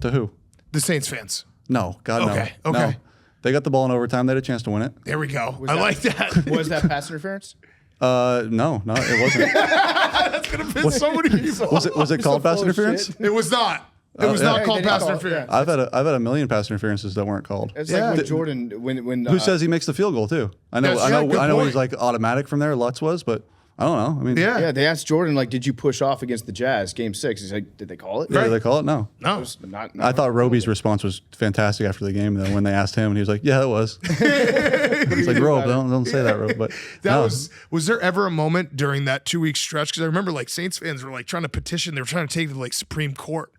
To who? The Saints fans. No, God, Okay, no. okay. No. They got the ball in overtime. They had a chance to win it. There we go. I like that. Was that pass interference? No, it wasn't. That's gonna piss so many people. Was it called pass full of interference? shit. It was not. It was yeah. not Hey, called they didn't pass call it, interference. I've had a million pass interferences that weren't called. It's Yeah. like when Jordan when Who says he makes the field goal too? I know. That's I know. right, good I know. point. He's like automatic from there. Lutz was, but I don't know. I mean, Yeah. Yeah, they asked Jordan, like, did you push off against the Jazz, game 6? He's like, did they call it? Yeah, Right. they call it no. No. Not I thought Roby's response was fantastic after the game, though, when they asked him, and he was like, "Yeah, it was." It's like, Rob, don't say that, Rob. But That no. was there ever a moment during that 2-week stretch? Because I remember like Saints fans were like trying to petition. They were trying to take it to like Supreme Court.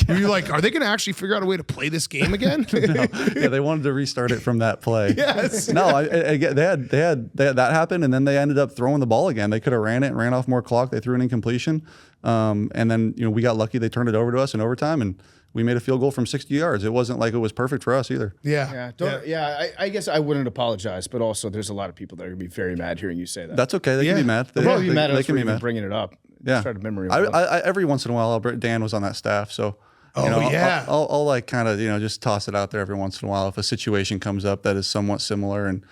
Were you like, are they going to actually figure out a way to play this game again? Yeah, they wanted to restart it from that play. Yes. No, they had that happen, and then they ended up throwing the ball again. They could have ran it and ran off more clock. They threw an incompletion, and then we got lucky. They turned it over to us in overtime, and we made a field goal from 60 yards. It wasn't like it was perfect for us either. Yeah. I guess I wouldn't apologize, but also there's a lot of people that are going to be very mad hearing you say that. That's okay. They can be mad. They'll probably be mad at they us for can be even mad. bringing it up. Yeah. Try to memory. I every once in a while, Dan was on that staff, so. yeah. I'll like kind of just toss it out there every once in a while if a situation comes up that is somewhat similar, and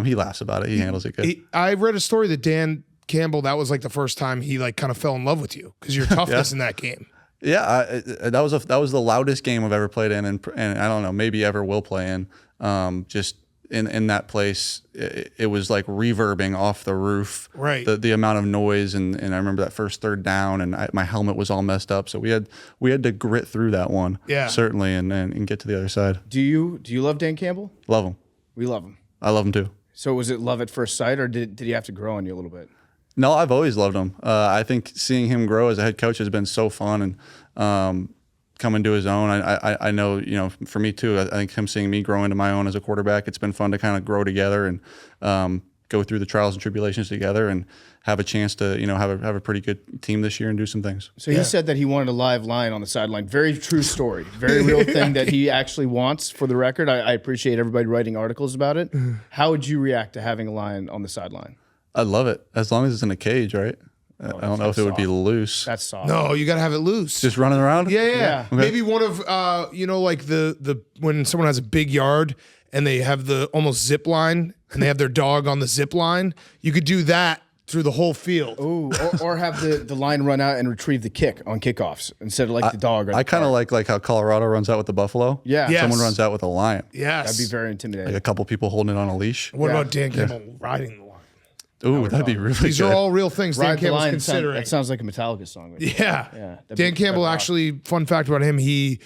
he laughs about it. He handles it good. I read a story that Dan Campbell, that was like the first time he like kind of fell in love with you because your toughness in that game. Yeah, that was the loudest game I've ever played in, and I don't know, maybe ever will play in. Just in that place, it was like reverbing off the roof. Right. The amount of noise, and I remember that first third down, and my helmet was all messed up, so we had to grit through that one. Yeah. Certainly, and get to the other side. Do you love Dan Campbell? Love him. We love him. I love him too. So was it love at first sight, or did he have to grow on you a little bit? No, I've always loved him. I think seeing him grow as a head coach has been so fun, and coming to his own. I know, for me too. I think him seeing me grow into my own as a quarterback, it's been fun to kind of grow together and go through the trials and tribulations together, and have a chance to have a pretty good team this year and do some things. So he said that he wanted a live lion on the sideline. Very true story. Very real thing that he actually wants. For the record, I appreciate everybody writing articles about it. How would you react to having a lion on the sideline? I love it as long as it's in a cage, right? I don't know if it would be loose. That's soft. No, you got to have it loose. Just running around. Yeah. Okay. Maybe one of like the when someone has a big yard and they have the almost zip line and they have their dog on the zip line, you could do that through the whole field. Ooh, or have the line run out and retrieve the kick on kickoffs instead of like the dog. Or I kind of like how Colorado runs out with the buffalo. Yeah. Yes. Someone runs out with a lion. Yes. That'd be very intimidating. Like a couple people holding it on a leash. What Yeah. about Dan Campbell riding the line? Ooh, that'd be really These good. are all real things Dan Ride the Campbell's Line considering. that sounds like a Metallica song. Right? Yeah. that'd Dan be- Campbell that'd rock. actually, fun fact about him, he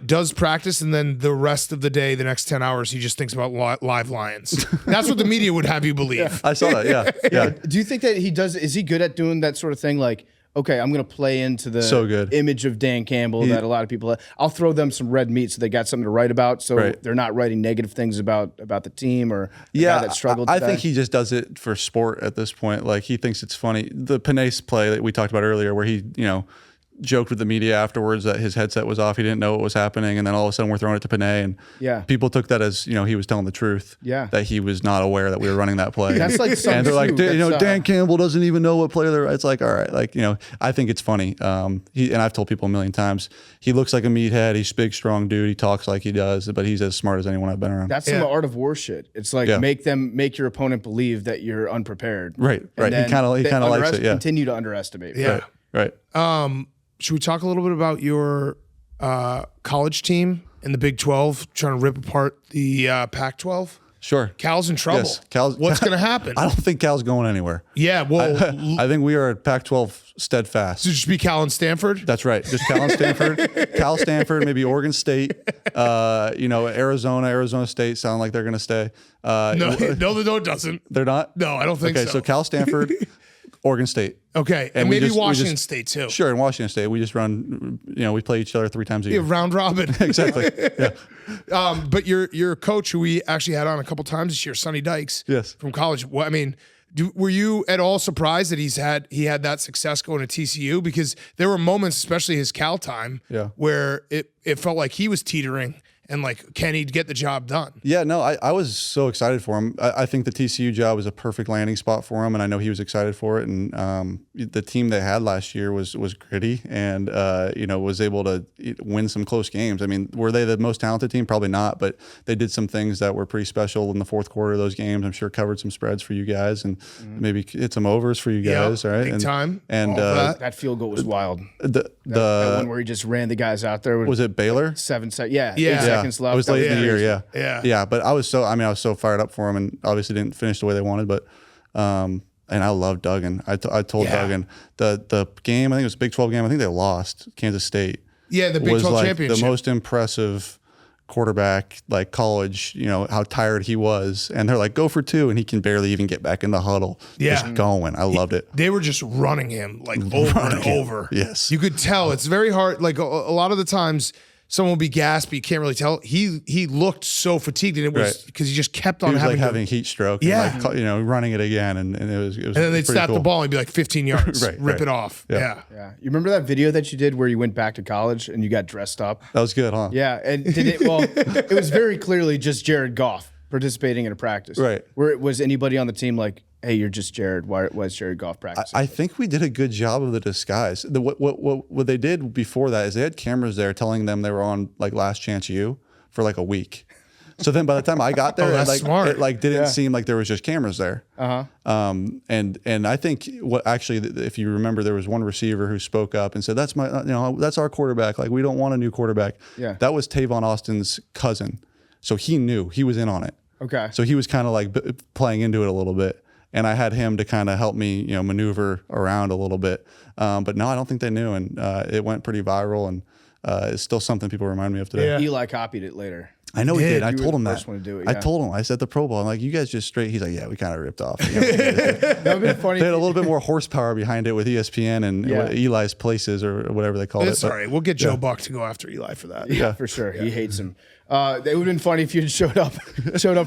does practice and then the rest of the day, the next 10 hours, he just thinks about live lions. That's what the media would have you believe. I saw that. Yeah, yeah. Do you think that he does? Is he good at doing that sort of thing? Like, okay, I'm going to play into the So good. image of Dan Campbell that a lot of people have. I'll throw them some red meat so they got something to write about. So Right. they're not writing negative things about the team or the Yeah, guy that struggled I today. think he just does it for sport at this point. Like he thinks it's funny. The Panay play that we talked about earlier, where he, joked with the media afterwards that his headset was off. He didn't know what was happening, and then all of a sudden we're throwing it to Panay, and Yeah. people took that as he was telling the truth. Yeah. that he was not aware that we were running that play. That's like Sun and they're like, Tzu. That's, Dan Campbell doesn't even know what player they're. It's like, all right, like I think it's funny. And I've told people a million times, he looks like a meathead. He's a big, strong dude. He talks like he does, but he's as smart as anyone I've been around. That's some art of war shit. It's like Yeah. make your opponent believe that you're unprepared. Right, right. And He kinda then likes it, yeah. Continue to underestimate. Yeah. right. Should we talk a little bit about your college team in the Big 12 trying to rip apart the Pac-12? Sure. Cal's in trouble. Yes, Cal's- What's going to happen? I don't think Cal's going anywhere. Yeah, well, I think we are at Pac-12 steadfast. should it just be Cal and Stanford? That's right. Just Cal and Stanford, Cal, Stanford, maybe Oregon State, Arizona State sound like they're going to stay. No, it doesn't. They're not? No, I don't think okay, so. so Cal, Stanford, Oregon State. Okay, and we maybe just- we Washington just- State too. Sure, in Washington State, we just run, we play each other 3 times a year. Round robin. Exactly. Yeah. But your coach, who we actually had on a couple times this year, Sonny Dykes, Yes. from college. Well, I mean, were you at all surprised that he had that success going to TCU? Because there were moments, especially his Cal time, Yeah. where it felt like he was teetering and like, can he get the job done? Yeah, no, I was so excited for him. I think the TCU job was a perfect landing spot for him, and I know he was excited for it. And the team they had last year was gritty and, was able to win some close games. I mean, were they the most talented team? Probably not, but they did some things that were pretty special in the fourth quarter of those games. I'm sure covered some spreads for you guys and maybe hit some overs for you guys, all right? Big time. And All that. That field goal was wild. the That one where he just ran the guys out there. With was it Baylor? 7 seconds. Yeah. Yeah. 8 seconds left. It was late in the year, Yeah. yeah. But I was so fired up for him, and obviously didn't finish the way they wanted. But and I love Duggan. I told Yeah. Duggan the game. I think it was a Big 12 game. I think they lost Kansas State. Yeah, the Big was 12 like championship. the most impressive quarterback, like college. How tired he was, and they're like, go for 2, and he can barely even get back in the huddle. Yeah. Just going. I loved it. They were just running him like over and over. Yes. You could tell. It's very hard. Like a lot of the times someone will be gassed, but you can't really tell. He looked so fatigued, and it was Right. because he just kept He on was like having having a heat stroke. Yeah. And like, running it again, and it was. and then they'd pretty snap cool. the ball and be like 15 yards, Right, rip right. it off. Yeah. Yeah. Yeah. You remember that video that you did where you went back to college and you got dressed up? That was good, huh? Yeah. And did it, well, it was very clearly just Jared Goff participating in a practice. Right. Where was anybody on the team like, hey, you're just Jared. Why is Jared Goff practicing? I think we did a good job of the disguise. What they did before that is they had cameras there telling them they were on like Last Chance U for like a week. So then by the time I got there, that's smart. it like didn't seem like there was just cameras there. And I think if you remember, there was one receiver who spoke up and said, "That's that's our quarterback. Like we don't want a new quarterback." Yeah. That was Tavon Austin's cousin, so he knew he was in on it. Okay. So he was kind of like playing into it a little bit. And I had him to kind of help me, maneuver around a little bit. But no, I don't think they knew. And it went pretty viral. And it's still something people remind me of today. Yeah. Eli copied it later. I know he did. I You were told him the that. first one to do it, I yeah. told him. I said the Pro Bowl. I'm like, you guys just straight. He's like, yeah, we kind of ripped off. That would have been funny. They had a little bit more horsepower behind it with ESPN and Yeah. what Eli's Places or whatever they called It's it. all right. We'll get Joe Buck to go after Eli for that. Yeah, for sure. He hates him. It would have been funny if you had showed up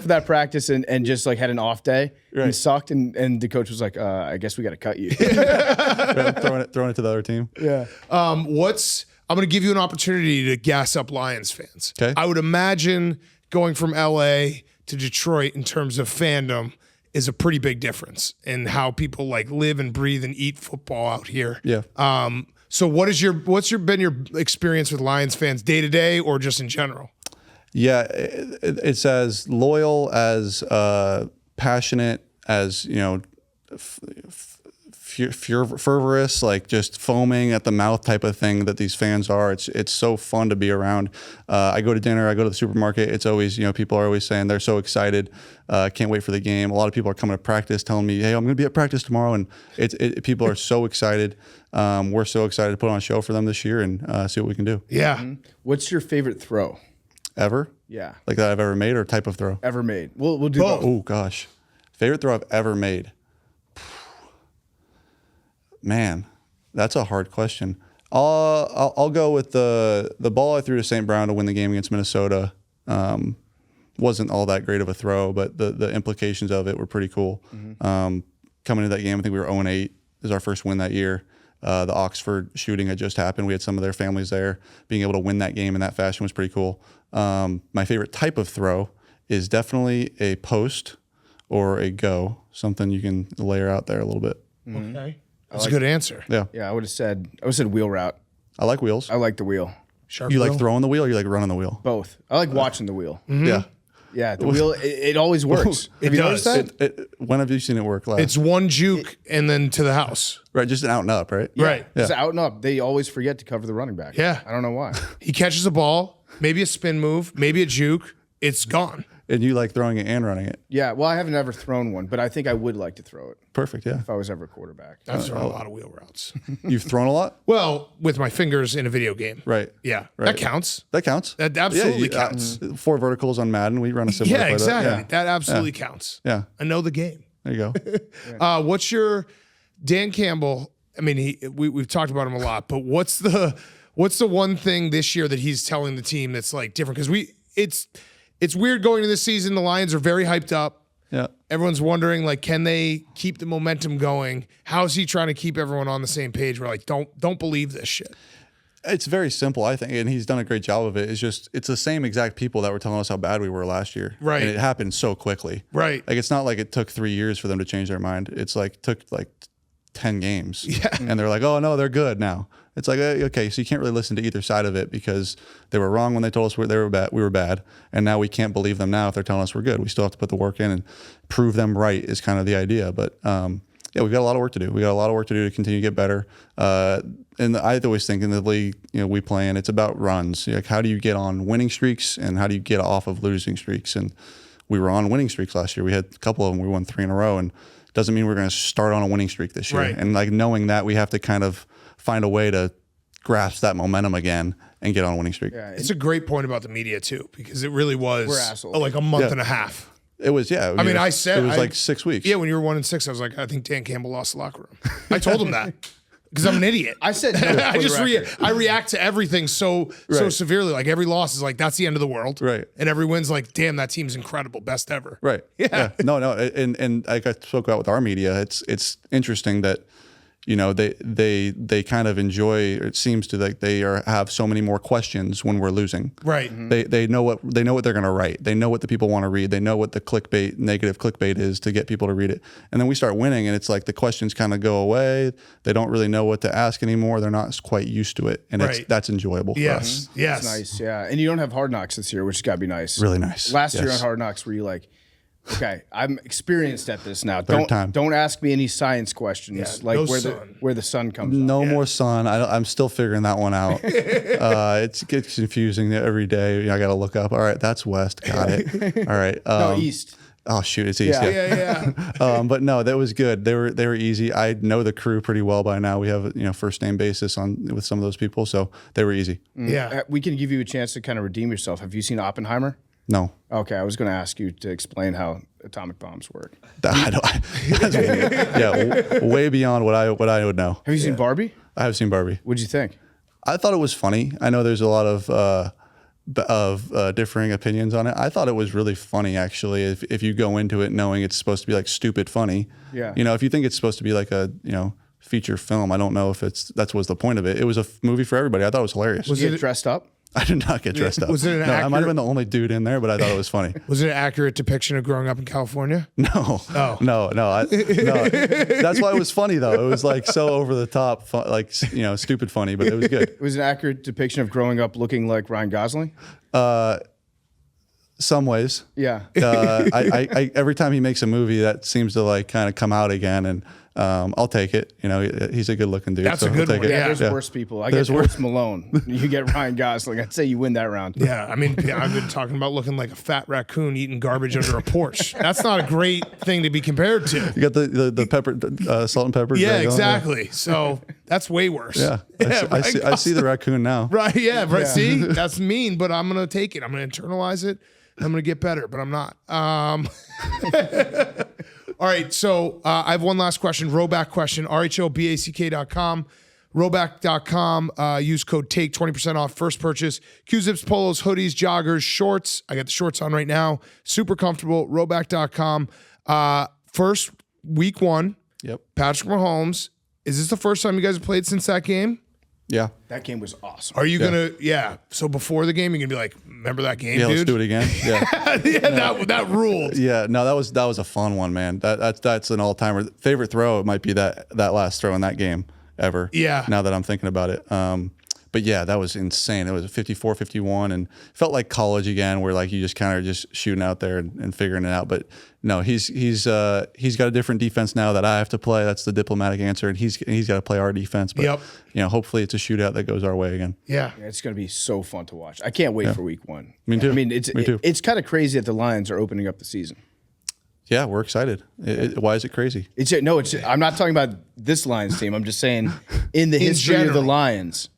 for that practice and just like had an off day and Right. sucked, and the coach was like, I guess we got to cut you. throwing it to the other team. Yeah. I'm going to give you an opportunity to gas up Lions fans. Okay. I would imagine going from LA to Detroit in terms of fandom is a pretty big difference in how people like live and breathe and eat football out here. Yeah. So what's been your experience with Lions fans day to day or just in general? Yeah, it's as loyal, as passionate, as fervorous, like just foaming at the mouth type of thing that these fans are. It's so fun to be around. I go to dinner, I go to the supermarket. It's always, people are always saying they're so excited. Can't wait for the game. A lot of people are coming to practice telling me, hey, I'm going to be at practice tomorrow. And people are so excited. We're so excited to put on a show for them this year and see what we can do. Yeah. What's your favorite throw? Ever? Yeah. Like that I've ever made or type of throw? Ever made. We'll do both. Oh, gosh. Favorite throw I've ever made? Man, that's a hard question. I'll go with the ball I threw to St. Brown to win the game against Minnesota. Wasn't all that great of a throw, but the implications of it were pretty cool. Coming into that game, I think we were 0-8. It was our first win that year. The Oxford shooting had just happened. We had some of their families there. Being able to win that game in that fashion was pretty cool. My favorite type of throw is definitely a post or a go, something you can layer out there a little bit. Okay. That's a good answer. Yeah. Yeah, I would have said wheel route. I like wheels. I like the wheel. Sharp You like bill? throwing the wheel or you like running the wheel? Both. I like watching the wheel. Yeah. Yeah, the wheel, it always works. It Have you does. noticed that? When have you seen it work last? It's one juke and then to the house. right, just an out and up, right? Right. It's out and up. They always forget to cover the running back. Yeah. I don't know why. He catches a ball, maybe a spin move, maybe a juke. It's gone. And you like throwing it and running it. Yeah, well, I haven't ever thrown one, but I think I would like to throw it Perfect, yeah. if I was ever a quarterback. I've thrown a lot of wheel routes. You've thrown a lot? Well, with my fingers in a video game. Right. Yeah. Right. That counts. That counts. That absolutely Yeah, counts. 4 verticals on Madden. We run a similar Yeah, play to exactly. that. That absolutely counts. Yeah. I know the game. There you go. What's your Dan Campbell? I mean, we've talked about him a lot, but what's the one thing this year that he's telling the team that's like different? Because it's weird going into this season. The Lions are very hyped up. Yeah. Everyone's wondering, like, can they keep the momentum going? How's he trying to keep everyone on the same page? We're like, don't believe this shit. It's very simple, I think, and he's done a great job of it. It's the same exact people that were telling us how bad we were last year. Right. And it happened so quickly. Right. Like, it's not like it took 3 years for them to change their mind. It's like took 10 games. Yeah. And they're like, oh, no, they're good now. It's like, okay, so you can't really listen to either side of it because they were wrong when they told us we were bad, and now we can't believe them now if they're telling us we're good. We still have to put the work in and prove them right is kind of the idea. But yeah, we've got a lot of work to do. We got a lot of work to do to continue to get better. And I always think in the league, we play in, it's about runs. Like, how do you get on winning streaks and how do you get off of losing streaks? And we were on winning streaks last year. We had a couple of them. We won 3 in a row, and doesn't mean we're going to start on a winning streak this year. Right. And like knowing that, we have to kind of find a way to grasp that momentum again and get on a winning streak. Yeah, It's a great point about the media too, because it really was We're assholes. like a month and a half. It was, yeah. I mean, I said it was like 6 weeks. Yeah, when you were 1-6, I was like, I think Dan Campbell lost the locker room. I told him that because I'm an idiot. I said no, I for the just record. I react to everything so severely. Like every loss is like that's the end of the world, Right. And every win's like, damn, that team's incredible, best ever. Right. Yeah. No. And like I spoke about with our media, it's interesting that they kind of enjoy. It seems to like they have so many more questions when we're losing. Right. They know what they're going to write. They know what the people want to read. They know what the negative clickbait is to get people to read it. And then we start winning, and it's like the questions kind of go away. They don't really know what to ask anymore. They're not quite used to it, and Right. that's enjoyable for us. Yes. It's nice, yeah. And you don't have Hard Knocks this year, which has got to be nice. Really nice. Last year Yes. on Hard Knocks, were you like, okay, I'm experienced at this now. Third time. Don't ask me any science questions, Yeah, like no where sun. the sun comes up. No more sun. I'm still figuring that one out. It gets confusing every day. I got to look up. All right, that's west. Got it. All right. No, east. Oh shoot, it's east. Yeah. Yeah. But no, that was good. They were easy. I know the crew pretty well by now. We have first name basis with some of those people, so they were easy. Yeah. We can give you a chance to kind of redeem yourself. Have you seen Oppenheimer? No, Okay, I was going to ask you to explain how atomic bombs work. way beyond what I would know. Have you seen Barbie? I have seen Barbie. What'd you think? I thought it was funny. I know there's a lot of differing opinions on it. I thought it was really funny, actually. If you go into it knowing it's supposed to be like stupid funny, Yeah. If you think it's supposed to be like a feature film, I don't know if that was the point of it. It was a movie for everybody. I thought it was hilarious. Did you get dressed up? I did not get dressed up. Was it an No, I might accurate- have been the only dude in there, but I thought it was funny. Was it an accurate depiction of growing up in California? No. Oh. No. No. That's why it was funny though. It was like so over the top, stupid funny, but it was good. It was an accurate depiction of growing up looking like Ryan Gosling? Some ways. Yeah. I every time he makes a movie, that seems to like kind of come out again, and I'll take it. You know, he's a good looking dude. That's so a good I'll take one. it. Yeah, there's worse people. I There's get Post Malone. You get Ryan Gosling. I'd say you win that round. Yeah, I mean, I've been talking about looking like a fat raccoon eating garbage under a porch. That's not a great thing to be compared to. You got the pepper, salt and pepper. Yeah, drag on exactly. So that's way worse. there. Yeah, Ryan I see the raccoon now. Right, yeah, right. See, that's mean, but I'm going to take it. I'm going to internalize it. I'm going to get better, but I'm not. All right, so I have one last question, Roback question, rhoback.com. Roback.com, use code TAKE, 20% off first purchase. Q-Zips, polos, hoodies, joggers, shorts. I got the shorts on right now. Super comfortable. Roback.com. First, week 1, Yep. Patrick Mahomes. Is this the first time you guys have played since that game? Yeah. That game was awesome. Are you going to, so before the game, you're going to be like, remember that game, Yeah. dude? Let's do it again. Yeah. Yeah, that ruled. Yeah. No, that was a fun one, man. That's an all timer. Favorite throw. It might be that last throw in that game ever. Yeah. Now that I'm thinking about it. But yeah, that was insane. It was a 54-51 and felt like college again, where like you just kind of just shooting out there and figuring it out. But no, he's got a different defense now that I have to play. That's the diplomatic answer, and he's got to play our defense. But hopefully it's a shootout that goes our way again. Yeah. It's going to be so fun to watch. I can't wait for week 1. Me too. I mean, Me too. it's kind of crazy that the Lions are opening up the season. Yeah, we're excited. Why is it crazy? I'm not talking about this Lions team. I'm just saying in the history of the general. Lions.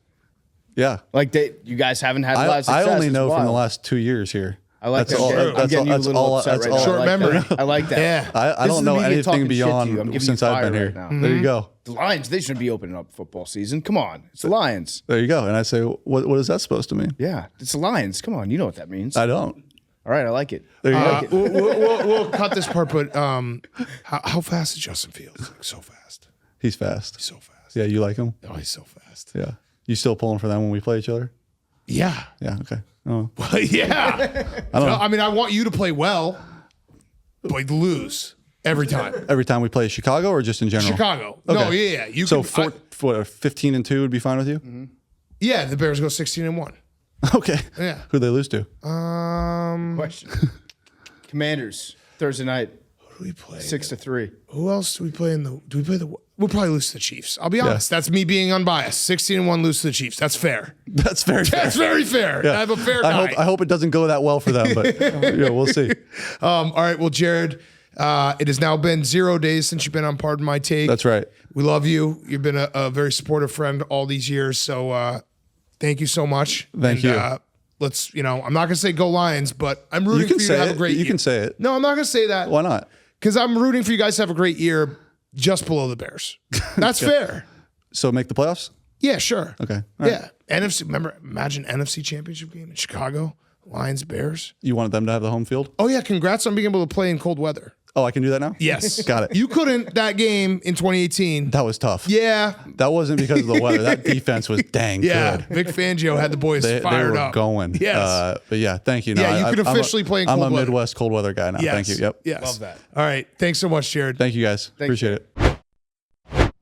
Yeah. Like you guys haven't had a lot of I success. only It's know from the wild. last 2 years here. I like That's that. all- I'm that's getting you a all- little that's upset right all- now. Short I like memory. that. I like that. Yeah. I This don't is the know media anything talking shit to beyond you. I'm giving since you I've been fire here. right now. There you go. The Lions, they shouldn't be opening up football season. Come on. It's the Lions. There you go. And I say, what is that supposed to mean? Yeah. It's the Lions. Come on. You know what that means. I don't. All right. I like it. There you go. We'll cut this part, but how fast is Justin Fields? Like, so fast. He's fast. So fast. Yeah, you like him? Oh, he's so fast. Yeah. You still pulling for them when we play each other? Yeah. Yeah. Okay. Oh. Yeah. I mean, I want you to play well, but lose every time. Every time we play Chicago or just in general? Chicago. Okay. No, yeah. You So can, 15-2 would be fine with you? yeah, the Bears go 16-1. Okay. Yeah. Who'd they lose to? Question. Commanders, Thursday night, Who do we play? 6-3. Who else do we play do we play we'll probably lose to the Chiefs. I'll be honest. That's me being unbiased. 16-1 lose to the Chiefs. That's fair. That's very fair. That's very fair. I have a fair guy. I hope it doesn't go that well for them, but yeah, we'll see. All right. Well, Jared, it has now been 0 days since you've been on Pardon My Take. That's right. We love you. You've been a very supportive friend all these years. So thank you so much. Thank you. Let's, I'm not going to say go Lions, but I'm rooting You can for you to say have it. a great year. You can say it. No, I'm not going to say that. Why not? Because I'm rooting for you guys to have a great year just below the Bears. That's fair. So make the playoffs? Yeah, sure. Okay. All right. Yeah. Imagine NFC Championship Game in Chicago, Lions, Bears. You wanted them to have the home field? Oh, yeah. Congrats on being able to play in cold weather. Oh, I can do that now? Yes. Got it. You couldn't that game in 2018. That was tough. Yeah. That wasn't because of the weather. That defense was dang Yeah. good. Vic Fangio had the boys They fired were up. going. Yes. But yeah, thank you. No, Yeah, you could officially play in I'm cold a weather. Midwest cold weather guy now. Yes. Thank you. Yep. Yes. Love that. All right. Thanks so much, Jared. Thank you guys. Appreciate it.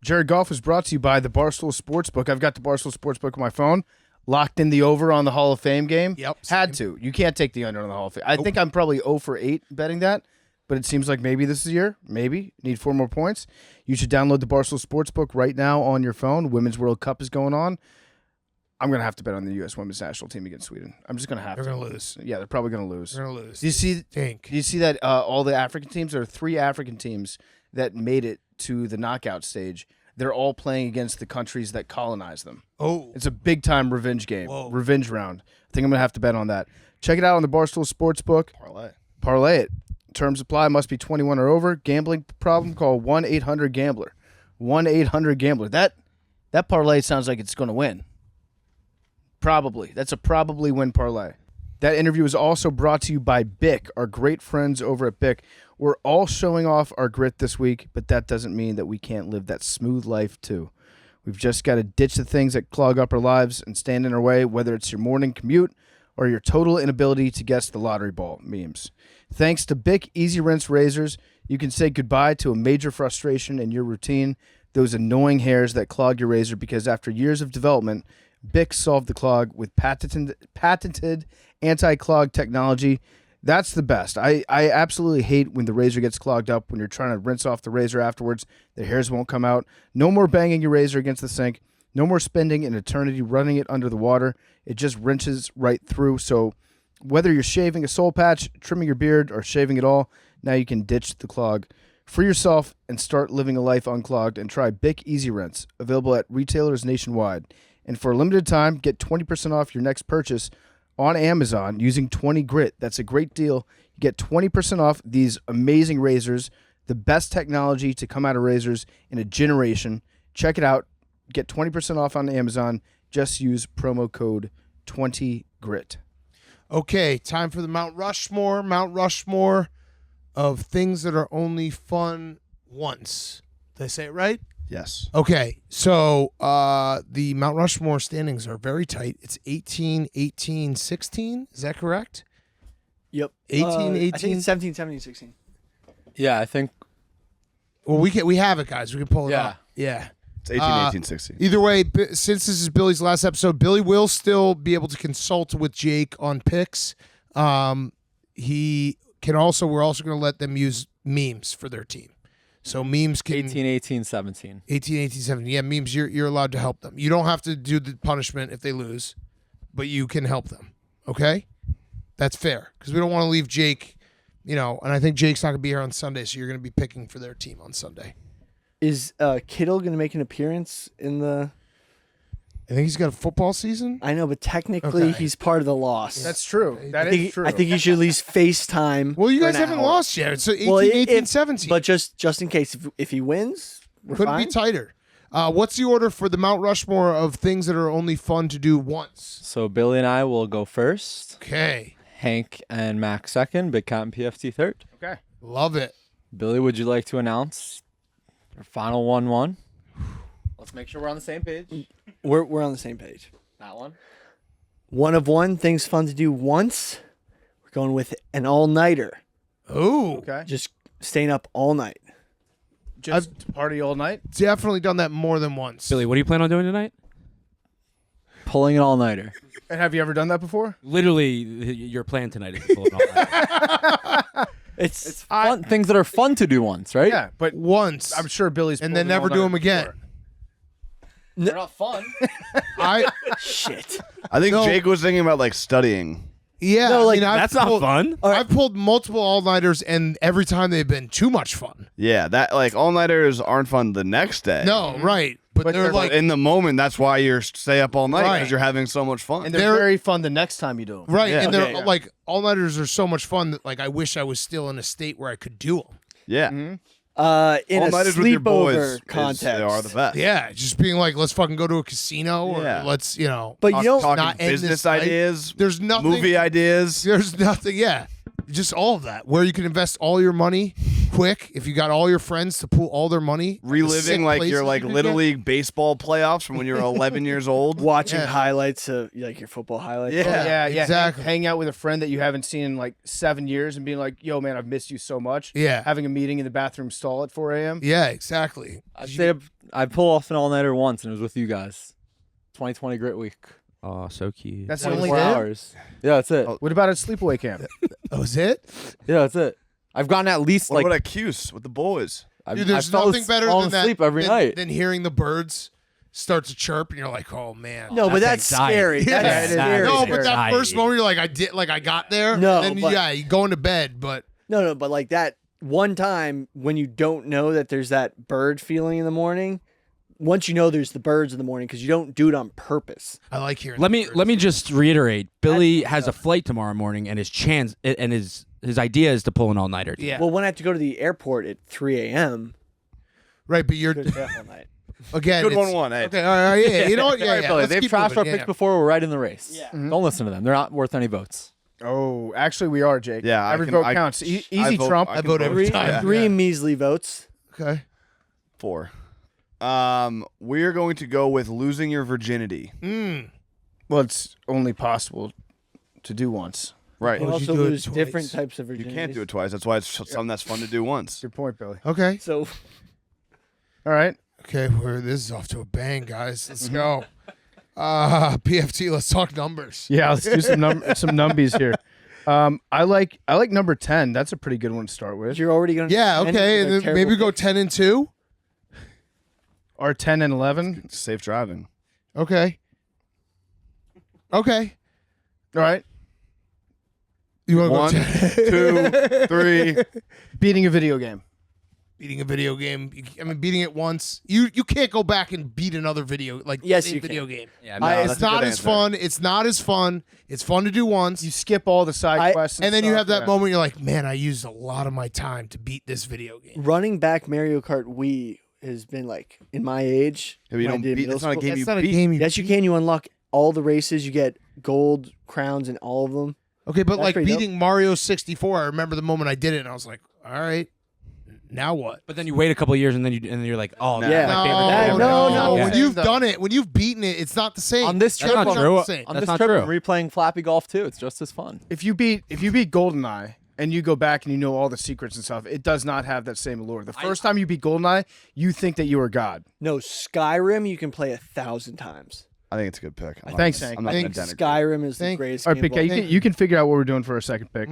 Jared Goff was brought to you by the Barstool Sportsbook. I've got the Barstool Sportsbook on my phone. Locked in the over on the Hall of Fame game. Yep. Had to. You can't take the under on the Hall of Fame. I think I'm probably 0 for 8 betting that, but it seems like maybe this is the year. Maybe. Need 4 more points. You should download the Barstool Sportsbook right now on your phone. Women's World Cup is going on. I'm going to have to bet on the U.S. women's national team against Sweden. I'm just going to have They're to. going to lose. Yeah, they're probably going to lose. They're going to lose. Do you see? Think. Do you see that all the African teams? There are 3 African teams that made it to the knockout stage. They're all playing against the countries that colonized them. Oh. It's a big time revenge game. Whoa. Revenge round. I think I'm going to have to bet on that. Check it out on the Barstool Sportsbook. Parlay it. Terms apply. Must be 21 or over. Gambling problem? Call 1-800-GAMBLER. 1-800-GAMBLER. That parlay sounds like it's going to win. Probably. That's a probably win parlay. That interview is also brought to you by BIC, our great friends over at BIC. We're all showing off our grit this week, but that doesn't mean that we can't live that smooth life too. We've just got to ditch the things that clog up our lives and stand in our way, whether it's your morning commute or your total inability to guess the lottery ball memes. Thanks to BIC Easy Rinse Razors, you can say goodbye to a major frustration in your routine, those annoying hairs that clog your razor, because after years of development, BIC solved the clog with patented anti-clog technology. That's the best. I absolutely hate when the razor gets clogged up, when you're trying to rinse off the razor afterwards, the hairs won't come out. No more banging your razor against the sink. No more spending an eternity running it under the water. It just rinses right through. So whether you're shaving a soul patch, trimming your beard, or shaving it all, now you can ditch the clog. Free yourself and start living a life unclogged and try Bic Easy Rinse, available at retailers nationwide. And for a limited time, get 20% off your next purchase on Amazon using 20GRIT. That's a great deal. You get 20% off these amazing razors, the best technology to come out of razors in a generation. Check it out. Get 20% off on Amazon. Just use promo code 20GRIT. Okay, time for the Mount Rushmore. Mount Rushmore of things that are only fun once. Did I say it right? Yes. Okay, so the Mount Rushmore standings are very tight. It's 18, 18, 16. Is that correct? Yep. 18, I 18. think it's 17, 17, 16. Yeah, I think. Well, we have it, guys. We can pull it Yeah. up. Yeah. It's 18, 18, 16. Either way, since this is Billy's last episode, Billy will still be able to consult with Jake on picks. He can also. We're also going to let them use memes for their team. So memes can 18, 18, 17. 18, 18, 17. Yeah, memes. You're allowed to help them. You don't have to do the punishment if they lose, but you can help them. Okay, that's fair because we don't want to leave Jake. And I think Jake's not going to be here on Sunday, so you're going to be picking for their team on Sunday. Is Kittle going to make an appearance in the... I think he's got a football season. I know, but technically Okay. he's part of the loss. That's true. That is true. I think he should at least FaceTime. Well, you for guys an haven't hour. lost yet. So 18, Well, 18, 17. But just in case, if he wins, we're Couldn't fine. be tighter. What's the order for the Mount Rushmore of things that are only fun to do once? So Billy and I will go first. Okay. Hank and Mac second. Big Cat and PFT third. Okay. Love it. Billy, would you like to announce our final 1-1? Let's make sure we're on the same page. We're on the same page. That one. One of one, things fun to do once. We're going with an all-nighter. Oh, Okay. Just staying up all night. Just party all night. definitely done that more than once. Billy, what do you plan on doing tonight? Pulling an all-nighter. And have you ever done that before? Literally, your plan tonight is to pull it all night. It's Fun, things that are fun to do once, right? Yeah, but Once. I'm sure Billy's And pulled then an never do all-nighter them again. before. They're not fun. I shit. I think No. Jake was thinking about like studying. yeah. No, like, I've That's not pulled, fun. I've pulled multiple all-nighters, and every time they've been too much fun. Yeah, that like all nighters aren't fun the next day. No, right. But, they're they're like, But in the moment, that's why you're stay up all night because Right. you're having so much fun. And they're very fun the next time you do them. right. Yeah. And they're Okay, yeah. like, all-nighters are so much fun that like I wish I was still in a state where I could do them. yeah, In all a nighters with your boys sleepover context. they are the best. Yeah, just being like, let's fucking go to a casino or Yeah. let's, But Talk- you don't. talking not end this business night. ideas, There's nothing. movie ideas. There's nothing. Yeah, just all of that where you can invest all your money quick if you got all your friends to pool all their money. The sick Reliving like places your like you could little get. league baseball playoffs from when you were 11 years old. Watching Yeah. highlights of like your football highlights. Yeah. Yeah, exactly. Hang out with a friend that you haven't seen in like 7 years and being like, yo, man, I've missed you so much. Yeah. Having a meeting in the bathroom stall at 4 a.m. Yeah, exactly. I'd say I pull off an all-nighter once, and it was with you guys. 2020 Grit Week. Oh, so cute. That's the only 24 day? hours. Yeah, that's it. What about a sleepaway camp? Oh, is it? Yeah, that's it. I've gotten at least What like about a Cuse with the boys? Dude, there's I fell nothing better falling than that. asleep every than, night. than hearing the birds start to chirp, and you're like, oh man. No, but That's that's scary. anxiety. That's Yeah, it is. scary. No, Very but that anxiety. first moment, you're like, I got there. No, then but- yeah, you go into bed, but No, but like that one time when you don't know that there's that bird feeling in the morning. Once you know there's the birds in the morning because you don't do it on purpose. I like hearing. Let the me birds. let me just reiterate. Billy has a flight tomorrow morning, and his idea is to pull an all nighter. Yeah. Well, when I have to go to the airport at 3 a.m., right, but you're good for that all night. again. Good it's- 1-1. Hey. Okay, all right, yeah. You know what? Yeah, All right, yeah. Billy, Let's they've keep trashed moving, our yeah. picks before. We're right in the race. Yeah. Don't listen to them. They're not worth any votes. Oh, actually, we are, Jake. Yeah, Every vote counts. Easy vote- Trump. I I can vote every vote. time. Yeah. Three Yeah. measly votes. Okay. 4. We're going to go with losing your virginity. Well, it's only possible to do once. Right. You Would you also do it lose twice? different types of You virginities. can't do it twice. That's why it's something that's fun to do once. Good point, Billy. Okay. So All right. Okay. This is off to a bang, guys. Let's go. PFT. Let's talk numbers. Yeah, let's do some numbies here. I like number 10. That's a pretty good one to start with. You're already going to. Yeah, okay. And then maybe go 10 and 2. Or 10 and 11. Safe driving. Okay. Okay. All right. You want One, to go 2, 3. Beating a video game. beating a video game? Beating it once. You can't go back and beat another video Yes, same you video can. game. Yeah, It's that's a not good as answer. fun. It's not as fun. It's fun to do once. You skip all the side quests. And then you stuff, have that yeah. moment you're like, man, I used a lot of my time to beat this video game. Running back Mario Kart Wii has been like in my age. Yeah, but you when I don't did beat. middle That's not a school. game That's you not a beat. game you Yes, you can. You unlock all the races. You get gold crowns in all of them. Okay, but That's like pretty dope. beating Mario 64, I remember the moment I did it and I was like, all right, now what? But then you wait a couple of years and then you're like, oh, No. that's Yeah. my favorite No, game ever. no. When Yeah. you've done it, when you've beaten it, it's not the same. On this It's trip, not true. the same. On That's this not trip, true. I'm replaying Flappy Golf too. It's just as fun. If you beat GoldenEye and you go back and you know all the secrets and stuff, it does not have that same allure. The first time you beat GoldenEye, you think that you are God. No, Skyrim you can play 1,000 times. I think it's a good pick. I'm not Thanks, gonna- Hank. I'm not I gonna think denigrate. Skyrim is the Thank- greatest All right, game. PK, of all- you can figure out what we're doing for our second pick.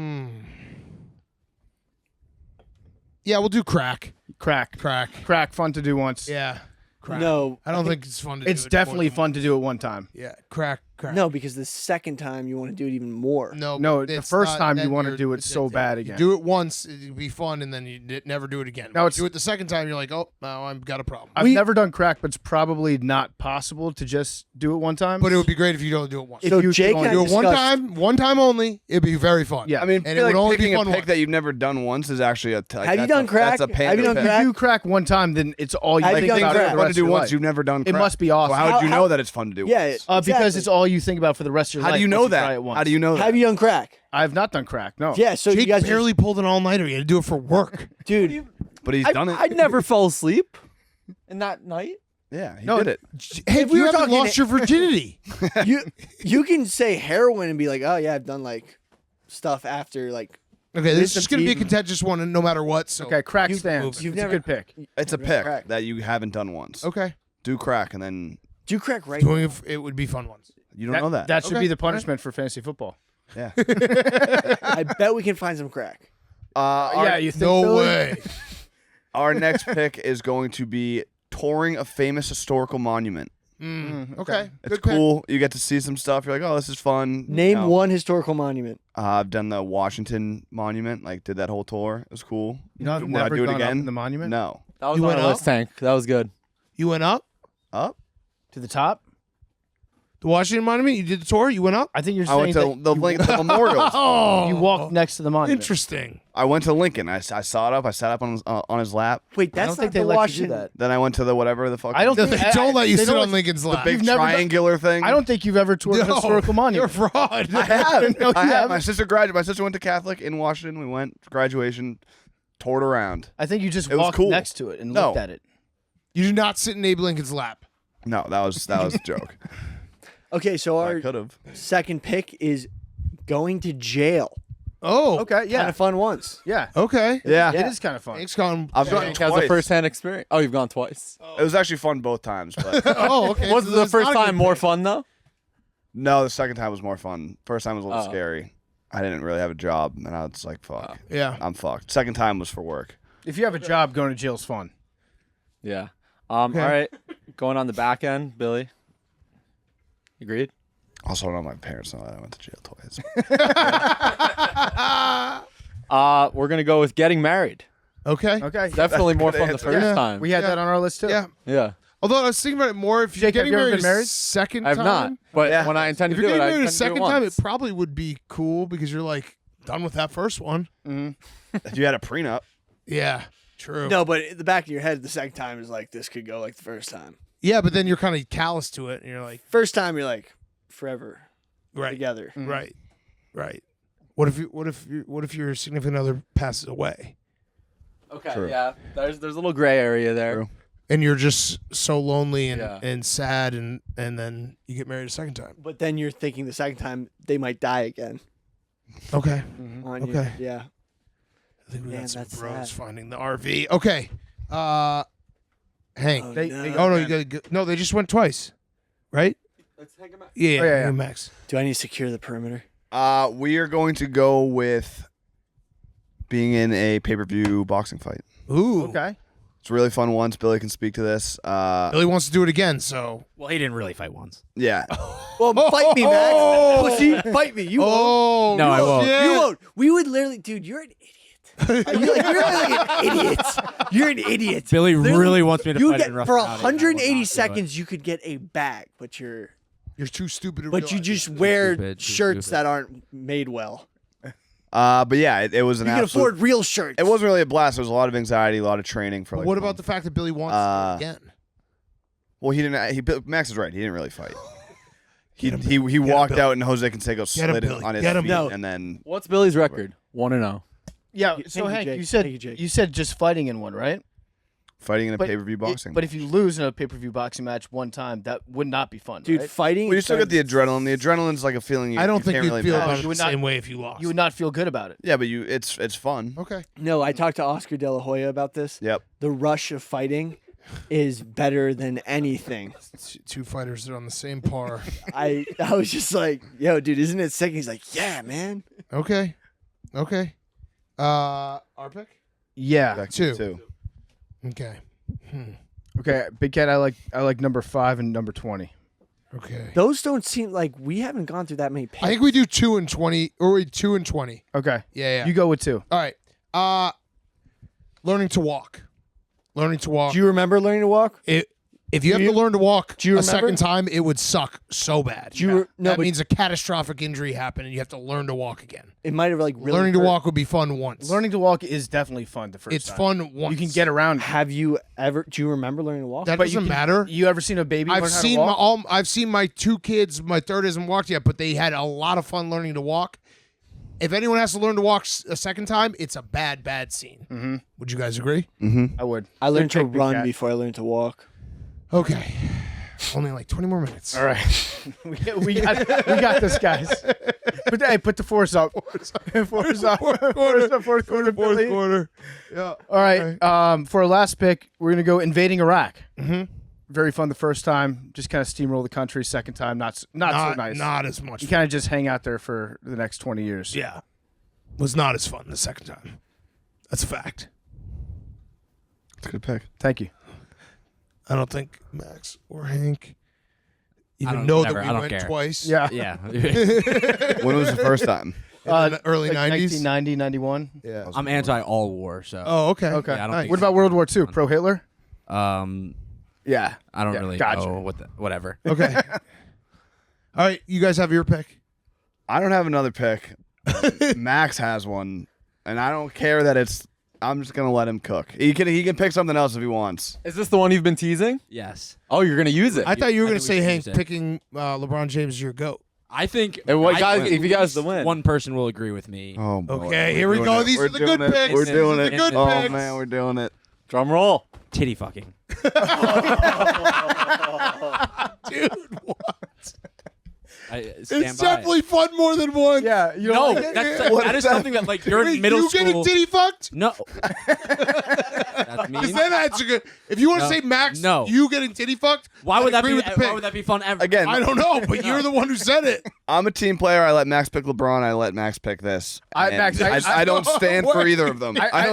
Yeah, we'll do crack. Crack, fun to do once. Yeah. Crack. No, I don't think it's fun to do It's it definitely more than fun to do it one time. once. Yeah, crack. No, because the second time you want to do it even more. No, No, the it's first not- time you then want to you're do it so addicted. bad You again. do it once, it'd be fun, and then you never do it again. No, it's- do it the second time, you're like, oh, now I've got a problem. I've never done crack, but it's probably not possible to just do it one time. But it would be great if you don't do it once. If So you Jake could and I Do it discussed- one time only. It'd be very fun. Yeah. I mean, And I it feel would like only be picking fun a pick once. that you've never done once is actually a. Have you done crack? That's a Have you done panda if pick. crack? you crack one time, then it's all you Have think you done about crack? for the Want rest to do of your once life. you've never done. It Crack. must be awesome. So how would you How- know that it's fun to do? Yeah, once? Because exactly. it's all you think about for the rest of your life. How do you know once try that? it once. How do you know that? Have you done crack? I have not done crack. No. Yeah, so you Jake guys barely pulled an all-nighter. You had to do it for work. dude. But he's done it. I never fell asleep in that night. Yeah, he No, did it. Hey, we you were haven't talking- lost your virginity. you can say heroin and be like, oh yeah, I've done like stuff after like. Okay, this is Wisdom just going to be a teeth. contentious one, no matter what. So Okay, crack You- stands. you've It's never- a good pick. It's a Yeah, pick crack. that you haven't done once. okay, Do crack and then Do crack right. doing it would be fun once. you don't know that. That should Okay. be the punishment for fantasy football. Yeah. I bet we can find some crack. Yeah, you think No Billy? way. Our next pick is going to be touring a famous historical monument. Okay, It's good pick. cool. You get to see some stuff. You're like, oh, this is fun. Name No. one historical monument. I've done the Washington Monument. Like, did that whole tour. It was cool. You know, I've Would I never do it gone up again? in the monument. No. That was You on went our up? list, Tank. That was good. You went up Up? To the top. the Washington Monument. You did the tour. You went up. I think you're I went saying to the memorials. Oh, you walked next to the monument. Interesting. I went to Lincoln. I saw it up. I sat up on his lap. Wait, that's I don't think not they the let you do Washington. that. Then I went to the whatever the fuck. I don't They think don't let you they sit don't- on Lincoln's lap. big You've never done- triangular thing. I don't think you've ever toured a No, historical monument. You're a fraud. I have. No, you I have. haven't. My sister graduated. My sister went to Catholic in Washington. We went for graduation, toured around. I think you just It was walked cool. next to it and No. looked at it. You do not sit in Abe Lincoln's lap. No, that was a joke. Okay, so I our could have. second pick is going to jail. Oh, Okay, Kind yeah, of fun once. yeah. Okay. Yeah. It is kind of fun. Thanks, Con. I've gone Tank has a twice. first-hand experience. Oh, you've gone twice. It was actually fun both times, but Oh, okay. Was So the that's first not a good time more pick. fun though? no, the second time was more fun. First time was a little Oh. scary. I didn't really have a job, and I was like, "Fuck, Yeah. I'm fucked." Second time was for work. If you have a job, going to jail's fun. Yeah. All right. Going on the back end, Billy. Agreed. Also, I don't know my parents know that I went to jail twice. We're gonna go with getting married. Okay. Okay, Definitely more fun the answer. first Yeah. time. we had Yeah. that on our list too. Yeah. yeah. Although I was thinking about it more, if you're Jake, have getting you ever married been a married? second I have time, not. But Yeah. when I intend if to you're do it, getting I married a intend to do second it time, once. it probably would be cool because you're like done with that first one. If you had a prenup, Yeah. True. No, but in the back of your head, the second time is like this could go like the first time. Yeah, but then you're kind of callous to it, and you're like, First time, you're like forever right, together. right, right. What if your significant other passes away, Okay. True. Yeah. There's a little gray area there. True. and you're just so lonely and, Yeah. and sad, and then you get married a second time? But then you're thinking the second time they might die again. Okay. On you. Okay. Yeah. I think we Man, got some that's bros sad. finding the RV. Okay. Hank. Oh, They- no. they- Oh no, you gotta go. No, they just went twice, right? Let's take him out. Yeah, Oh, yeah, yeah. Max. Do I need to secure the perimeter? We are going to go with being in a pay-per-view boxing fight. Ooh. Okay. It's a really fun once. Billy can speak to this. Billy wants to do it again, so. Well, he didn't really fight once. Yeah. Well, fight me, Max. Pussy, fight me. You won't. Oh, No, I won't. shit. You won't. We would literally, dude. You're an idiot. You're like an idiot. You're an idiot. Billy really wants me to You fight get in rough for and rowdy, and I will not 180 do it. seconds. You could get a bag, but you're You're too stupid to but you realize just it. wear stupid, too shirts stupid. that aren't made well. But yeah, it was an You can absolute. afford real shirts. It wasn't really a blast. There was a lot of anxiety, a lot of training for. But Like, what a about month. the fact that Billy wants to do it again? Well, he didn't. Max is right. He didn't really fight. He walked out and Jose Canseco slid it Billy. on his Get him. feet, No. and then What's Billy's record? 1-0. Yeah. Thank So you, Hank, Jake. you said Thank you, Jake. you said just fighting in one, right? fighting in a But pay-per-view boxing. But if you lose in a pay-per-view boxing match one time, that would not be fun, Dude, right? fighting. well, you is still get the better- adrenaline. The adrenaline's like a feeling. I don't think can't you'd really feel match. about it You would the not- same way if you lost. You would not feel good about it. Yeah, but it's fun. Okay. No, I talked to Oscar De La Hoya about this. Yep. The rush of fighting is better than anything. Two fighters that are on the same par. I was just like, yo, dude, isn't it sick? He's like, yeah, man. Okay. Okay. Our pick? Yeah. Back Two. to Okay. Okay, Big Cat. I like number 5 and number 20. Okay. Those don't seem like we haven't gone through that many picks. I think we do 2 and 20, or we 2 and 20. Okay. Yeah. You go with 2. All right. Learning to walk. Learning to walk. Do you remember learning to walk? If you have to learn to walk do you a remember? second time, it would suck so bad. Do you no, that but means a catastrophic injury happened, and you have to learn to walk again. it might have like really Learning to hurt. walk would be fun once. Learning to walk is definitely fun the first it's time. fun once. You can get around. Have you ever? Do you remember learning to walk? That But you doesn't can- matter. You ever seen a baby learn I've how seen to walk? I've seen my 2 kids. My third hasn't walked yet, but they had a lot of fun learning to walk. If anyone has to learn to walk a second time, it's a bad scene. Mm-hmm. Would you guys agree? I would. I learned to Good pick, Big run Cat. before I learned to walk. Okay. Only like 20 more minutes. All right. we got this, guys. Put the force up. Force up. Fourth quarter. Billy. quarter. Yeah. All right. For our last pick, we're gonna go invading Iraq. Mm-hmm. Very fun the first time. Just kind of steamroll the country. Second time, not so nice. Not as much You fun. kind of just hang out there for the next 20 years. Yeah. Was not as fun the second time. That's a fact. It's a good pick. Thank you. I don't think Max or Hank even don't- know whatever, that I we don't went care. twice. Yeah. Yeah. When was the first time? In the early Like 90s. 1990, 91. Yeah. I'm anti all war, so Oh, okay. Okay. Yeah, I don't Nice. think What about World War II? Pro Hitler? yeah, I don't Yeah, really gotcha. know whatever. Okay. All right. You guys have your pick. I don't have another pick. Max has one, and I don't care that it's. I'm just gonna let him cook. He can pick something else if he wants. Is this the one you've been teasing? Yes. Oh, you're gonna use it. I thought you were I going to think we say should Hank use it. picking LeBron James as your GOAT. I think And what I- guys- at if you guys least to win. one person will agree with me. Oh boy. Okay, here we We're go. doing it. These We're are the doing good it. picks. We're These doing are it. the good Oh picks. man, we're doing it. Drum roll. Titty fucking. Dude, what? I It's stand by it. definitely fun more than one. Yeah. You No, know. that is something that like you're Wait, in middle you school. getting titty fucked? No. That's mean. Because then that's a good. If you want to No. say Max, No. you getting titty fucked? Why would I that agree be? with the Why pick. would that be fun ever? Again, I don't know, but you're the one who said it. I'm a team player. I let Max pick LeBron. I let Max pick this. And I don't stand for either of them. I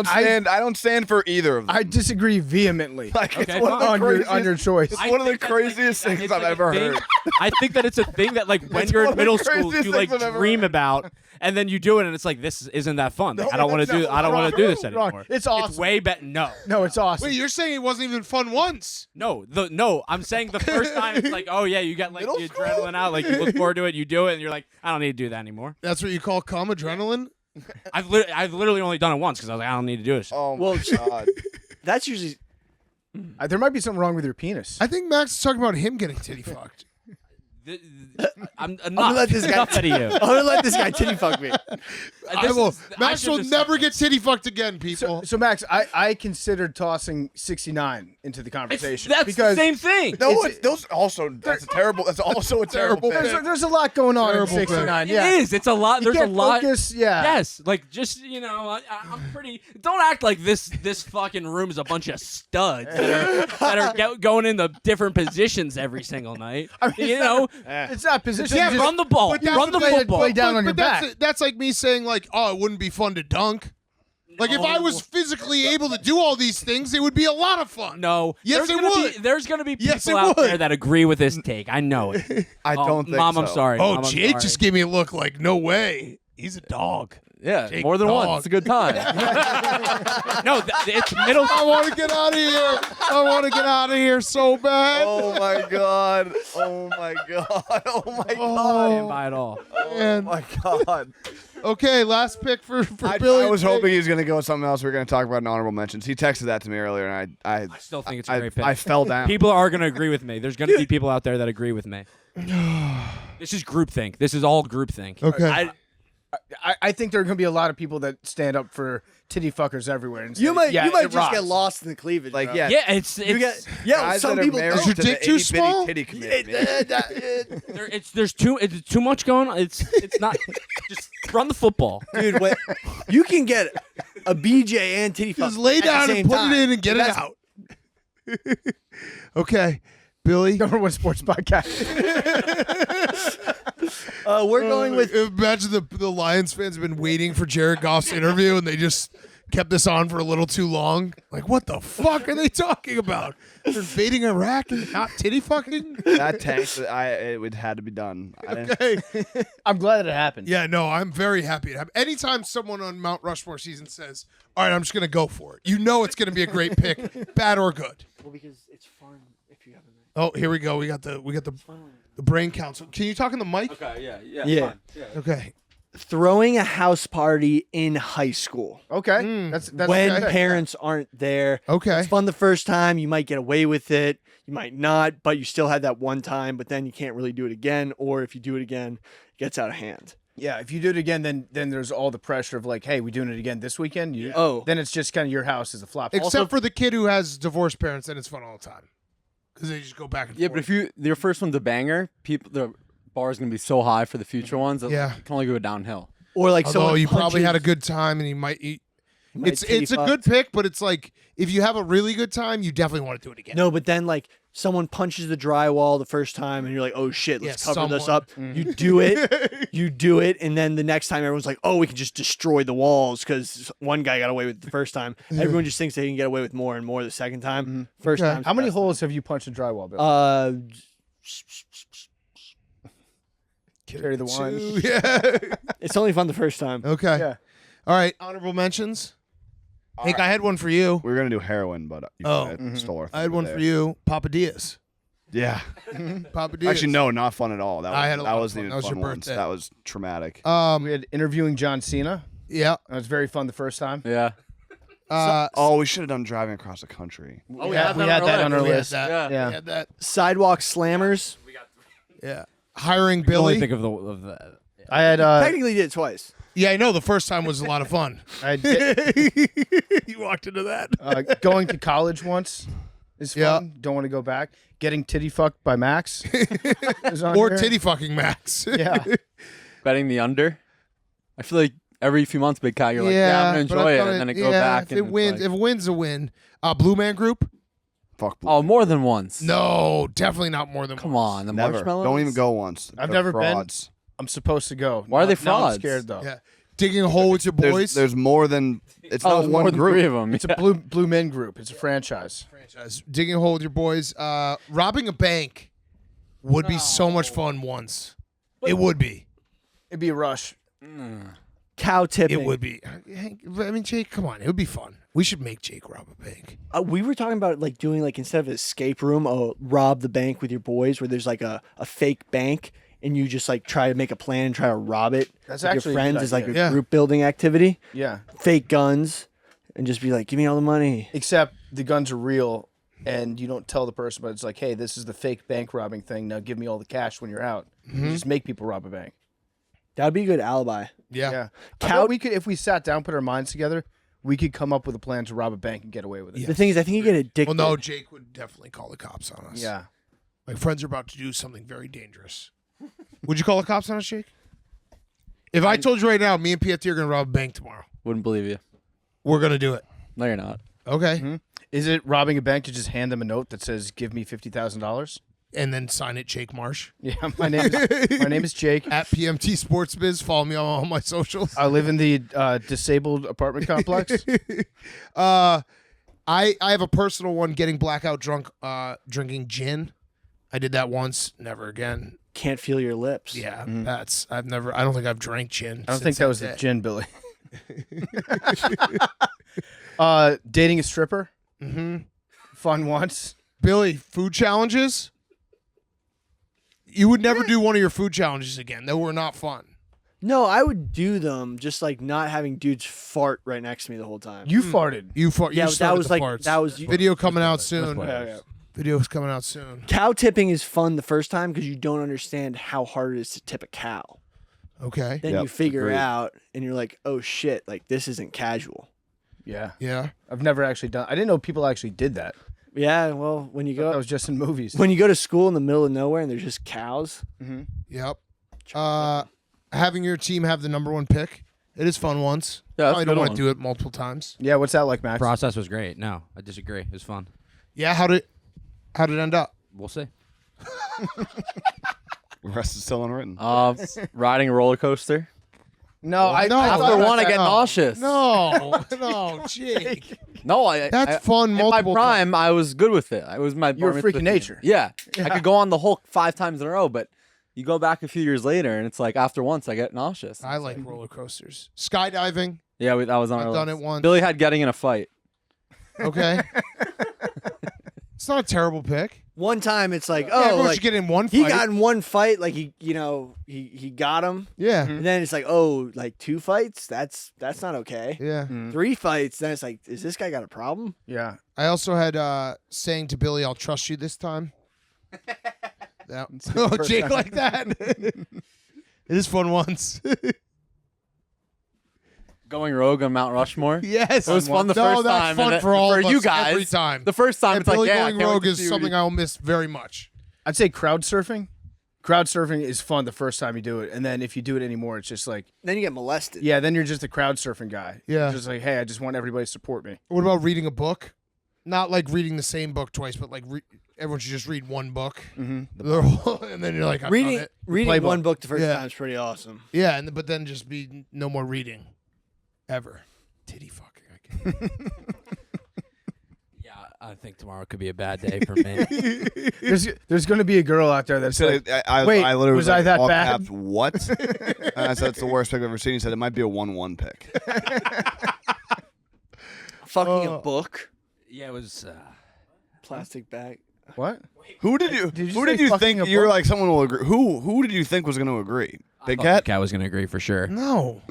don't stand for either of them. I disagree vehemently Like, it's Okay, one of the on craziest- your choice. It's one of the think that, like, craziest things it's I've like a ever thing- heard. I think that it's a thing that like when It's you're one in of the middle school, craziest you like things I've ever dream heard. about, and then you do it, and it's like this isn't that fun. Like, No, I don't want to that's do. not I don't want to do this wrong. anymore. It's awesome. It's way better. No, No, it's awesome. Wait, you're saying it wasn't even fun once? no, I'm saying the first time it's like, oh yeah, you got like Middle the school? adrenaline out, like you look forward to it, you do it, and you're like, I don't need to do that anymore. That's what you call calm adrenaline? I've literally only done it once because I was like, I don't need to do this. Oh Well, my god. That's usually There might be something wrong with your penis. I think Max is talking about him getting titty fucked. I'm gonna enough. let this guy- Enough out of you. I'm gonna let this guy titty fuck me. Max will never get titty fucked again, people. So Max, I considered tossing 69 into the conversation That's because the same thing. No, those also that's also a terrible Terrible. pick. there's a lot going on Terrible in 69. It Yeah, is. It's a lot. You There's a can't lot. Focus, yeah. Yes, like just I'm pretty. Don't act like this fucking room is a bunch of studs that are going in the different positions every single night. I mean, You know, It's not position. Yeah, Just run the ball. But that's Run the the thing, football. Play down on your that's, back. that's like me saying like, oh, it wouldn't be fun to dunk. Like if I was physically able to do all these things, it would be a lot of fun. No. Yes, it would. There's going to be people Yes, it out would. there that agree with this take. I know it. I don't think Mom, so. I'm sorry. Oh, Mom, I'm Jake sorry. just gave me a look like, no way. He's a dog. Yeah, Jake more than dog. once. It's a good time. No, it's middle. I want to get out of here. I want to get out of here so bad. Oh my god. Oh my god. Oh my Stand god. by it all. Man. Oh my god. Okay, last pick for I Billy. was hoping he was going to go with something else. We were going to talk about in honorable mentions. He texted that to me earlier, and I Still think it's a great pick. I fell down. People are going to agree with me. There's going to be people out there that agree with me. This is groupthink. This is all groupthink. Okay. I think there are going to be a lot of people that stand up for titty fuckers everywhere. And say, You might yeah, you might it just get rocks. lost in the cleavage. like, bro. yeah. Yeah, it's Guys some that are people married don't. your to dick the too itty-bitty small? titty committee, man. there's too much going on. It's not just run the football. Dude, what, you can get a BJ and titty fuck Just lay at the down same and put time. it in and get it out. Okay, Billy. Number one sports podcast. We're going with Imagine the Lions fans have been waiting for Jared Goff's interview and they just kept this on for a little too long. Like, what the fuck are they talking about? They're invading Iraq and not titty fucking? That tank, it would had to be done. I didn't- Okay. I'm glad it happened. Yeah, no, I'm very happy to have. Anytime someone on Mount Rushmore season says, "All right, I'm just gonna go for it," you know it's gonna be a great pick, bad or good. well, because it's fun if you haven't. Oh, here we go. We got the brain council. Can you talk in the mic? Okay, yeah. Yeah. fine. Okay. Throwing a house party in high school Okay. That's when okay. parents aren't there. Okay. It's fun the first time. You might get away with it. You might not, but you still had that one time. But then you can't really do it again. Or if you do it again, it gets out of hand. Yeah, if you do it again, then there's all the pressure of like, hey, we doing it again this weekend. Oh. Then it's just kind of your house as a flop. Except for the kid who has divorced parents, then it's fun all the time because they just go back and Yeah, forth. but if your first one's a banger, the bar is gonna be so high for the future ones. That Yeah. it can only go downhill. Or like Although someone you probably punches- had a good time and you might eat. might It's titty a fuck. good pick, but it's like if you have a really good time, you definitely want to do it again. No, but then like someone punches the drywall the first time and you're like, oh shit, let's Yeah, cover this someone. up. You do it, and then the next time everyone's like, oh, we can just destroy the walls because one guy got away with it the first time. Everyone just thinks they can get away with more and more the second time. First Okay. time. how many holes have you punched in drywall, Bill? Carry the one. Two, yeah. It's only fun the first time. Okay. Yeah. All right. Honorable mentions. Hank, I had one for you. We were gonna do heroin, but you Oh. stole our I had thunder one there. for you. Papa Diaz. Yeah. Papa Diaz. Actually, no, not fun at all. That was, I had a lot that of wasn't fun. even That was fun your once. birthday. That was traumatic. We had interviewing John Cena. Yeah. That was very fun the first time. Yeah. Oh, we should have done driving across the country. we had that on our We had list. that. Yeah. Yeah. We had that. Sidewalk slammers. Yeah. Hiring I only Billy. think of the I had Technically did it twice. Yeah, I know. The first time was a lot of fun. I had You walked into that. going to college once is fun. Yeah. Don't want to go back. Getting titty fucked by Max. is on Or here. titty fucking Max. Yeah. Betting the under. I feel like every few months, Big Cat, you're like, yeah, I'm but gonna I enjoy it, thought and then it go yeah, back. If and it it's wins, like- if a win's a win. Blue Man Group? Fuck. oh, more than once. No, definitely not more than Come once. on, the Never. marshmallows. Don't even go once. I've They're never been. frauds. I'm supposed to go. Why are they Now I'm frauds? scared though. Yeah. Digging a hole with your boys. There's more than. It's Oh, not there's one more than group. three of them. It's a blue men group. It's a franchise. franchise. Digging a hole with your boys. Robbing a bank would be so much fun once. It would be. It'd be a rush. Cow tipping. It would be. Hank, I mean, Jake, come on. It would be fun. We should make Jake rob a bank. We were talking about like doing like instead of an escape room, rob the bank with your boys, where there's like a fake bank and you just like try to make a plan and try to rob it. That's with actually a your good friends is like a idea. Yeah. group building activity. Yeah. Fake guns and just be like, give me all the money. Except the guns are real and you don't tell the person, but it's like, hey, this is the fake bank robbing thing. Now give me all the cash when you're out. You just make people rob a bank. That'd be a good alibi. Yeah. Yeah. I Cow- bet we could, if we sat down, put our minds together, we could come up with a plan to rob a bank and get away with it. The thing is, I think you get addicted. Well, no, Jake would definitely call the cops on us. Yeah. My friends are about to do something very dangerous. Would you call the cops on us, Jake? If I told you right now, me and PFT are going to rob a bank tomorrow, Wouldn't believe you. we're going to do it. No, you're not. Okay. Is it robbing a bank to just hand them a note that says, give me $50,000? and then sign it Jake Marsh. Yeah, my name is Jake. At PMT Sports Biz. Follow me on all my socials. I live in the disabled apartment complex. I have a personal one, getting blackout drunk drinking gin. I did that once, never again. Can't feel your lips. Yeah, I don't think I've drank gin. I don't think that was the day. gin, Billy. Dating a stripper. Mm-hmm. Fun once. Billy, food challenges? You would never do one of your food challenges again. They were not fun. No, I would do them just like not having dudes fart right next to me the whole time. You farted. You fart. Yeah, you that started was the like farts. that was Video coming out soon. Yeah. Video's coming out soon. cow tipping is fun the first time because you don't understand how hard it is to tip a cow. Okay. Then Yep, you figure agreed. out, and you're like, oh shit, like this isn't casual. Yeah. Yeah. I've never actually done. I didn't know people actually did that. Yeah, well, when you That go was just in movies. when you go to school in the middle of nowhere and there's just cows. Yep. Having your team have the number one pick. It is fun once. Yeah, that's Probably a don't good want one. to do it multiple times. Yeah, what's that like, Max? Process was great. No, I disagree. It was fun. Yeah. How did it end up? We'll see. The rest is still unwritten. Riding a roller coaster. No, I No, I After thought about one, I that. get nauseous. No, no, Jake. No, That's fun In my multiple prime, I was good with it. I was my. You were bar a freak mitzvah of team. nature. Yeah, I could go on the whole 5 times in a row, but you go back a few years later, and it's like after once, I get nauseous. I like roller coasters. Skydiving. Yeah, that was on. I've our done list. it once. Billy had getting in a fight. Okay. It's not a terrible pick. One time it's like, Oh, oh, like, like you get in one he fight. got in one fight, like he got him. Yeah. And then it's like, oh, like 2 fights? That's not okay. Yeah. 3 fights, then it's like, is this guy got a problem? Yeah. I also had saying to Billy, "I'll trust you this time." Oh, Jake like that. It is fun once. Going rogue on Mount Rushmore. Yes, It was fun the no, first that's time, fun and for all for of you us guys every time. The first time, And it's like, Billy yeah, I going can't wait rogue to is see what something you- I'll miss very much. I'd say crowd surfing. Crowd surfing is fun the first time you do it, and then if you do it anymore, it's just like, Then you get molested. yeah, then you're just a crowd surfing guy. Yeah. You're just like, hey, I just want everybody to support me. What about reading a book? Not like reading the same book twice, but like everyone should just read one book, and then you're like, I've done Reading it. reading playbook. one book the first Yeah. time is pretty awesome. Yeah, but then just be no more reading, ever. Titty fucking. I can't. Yeah, I think tomorrow could be a bad day for me. There's going to be a girl out there that's So like, I wait, literally was I like, that all bad? caps, what? And I said, that's the worst pick I've ever seen. He said, it might be a 1-1 pick. Fucking a book, Yeah, it was. plastic bag. what? Who did you, Did you who say did you fucking think a you were book? like someone will agree? Who did you think was going to agree? Big Cat? Cat was gonna agree for sure. No.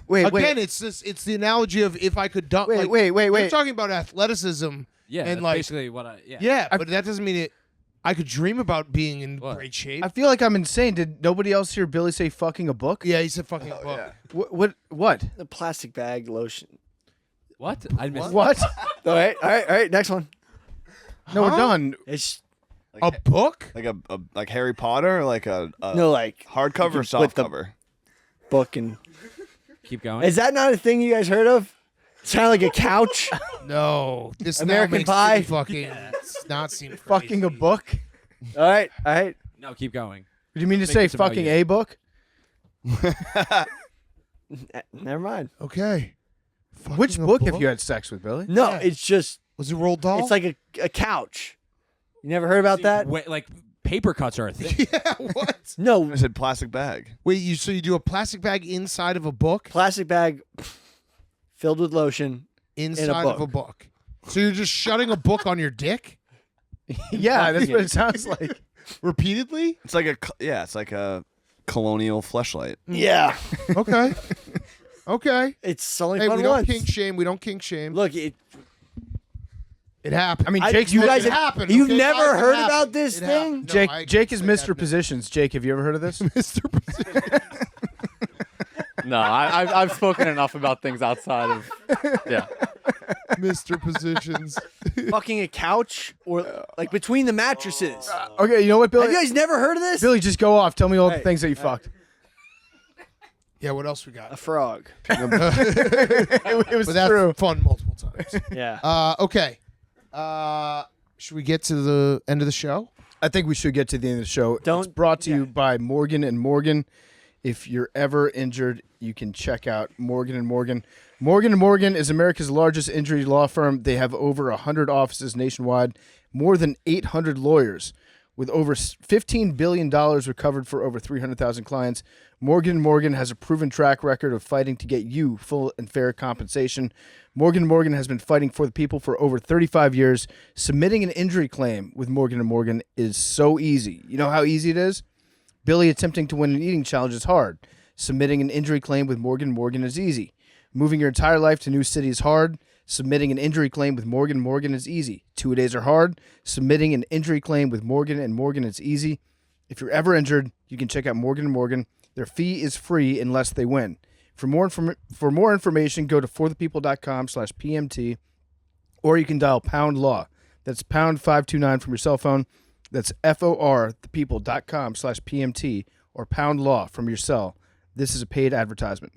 Wait, Again, it's the analogy of if I could dunk. Wait, like, wait. We're talking about athleticism. Yeah, and that's like basically what I. Yeah. yeah, but that doesn't mean it. I could dream about being in What? great shape. I feel like I'm insane. Did nobody else hear Billy say fucking a book? Yeah, he said fucking book. What? The plastic bag lotion. What? I missed. What? All right. Next one. No, we're done. It's A book? Like a like Harry Potter, or like a no like hardcover or with the- softcover? book and. Keep going. Is that not a thing you guys heard of? It's kind of like a couch. No. This now American makes Pie? it fucking it's not seem Fucking a book? All right. No, keep going. Did you mean to Make say this about fucking you. a book? Never mind. Okay. Which Fucking a book have you had sex with, Billy? No, Yeah. it's just Was it Roald Dahl? it's like a couch. You never heard about that? Wait, like paper cuts are a thing. yeah, what? No, I said plastic bag. Wait, you do a plastic bag inside of a book? plastic bag filled with lotion. Inside of a book. So you're just shutting a book on your dick Yeah, that's what it sounds like. repeatedly? It's like it's like a colonial fleshlight. Yeah, Okay. Okay. it's only Hey, fun we don't once. kink shame. We don't kink shame. Look, it. It happened. I mean, I, Jake's you mi- guys, it happened. you've okay, never guys, it heard happened. about this It thing? happened. No, Jake, I Jake is say Mr. that. Positions. Jake, have you ever heard of this? Mr. Position. No, I've spoken enough about things outside of. Yeah. Mr. Positions. Fucking a couch or like between the mattresses. Okay, you know what, Billy? Have you guys never heard of this? Billy, just go off. Tell me all the Hey, things that you fucked. Yeah, what else we A got? frog. It was But that's true. fun multiple times. Yeah. Okay. Should we get to the end of the show? I think we should get to the end of the show. It's Don't- brought to you by Morgan & Morgan. If you're ever injured, you can check out Morgan & Morgan. Morgan & Morgan is America's largest injury law firm. They have over 100 offices nationwide, more than 800 lawyers. With over $15 billion recovered for over 300,000 clients, Morgan & Morgan has a proven track record of fighting to get you full and fair compensation. Morgan & Morgan has been fighting for the people for over 35 years. Submitting an injury claim with Morgan & Morgan is so easy. You know how easy it is? Billy attempting to win an eating challenge is hard. Submitting an injury claim with Morgan & Morgan is easy. Moving your entire life to a new city is hard. Submitting an injury claim with Morgan & Morgan is easy. 2-a-days are hard. Submitting an injury claim with Morgan & Morgan is easy. If you're ever injured, you can check out Morgan & Morgan. Their fee is free unless they win. For more information, go to forthepeople.com/PMT, or you can dial pound law. That's pound 529 from your cell phone. That's forthepeople.com/PMT or pound law from your cell. This is a paid advertisement.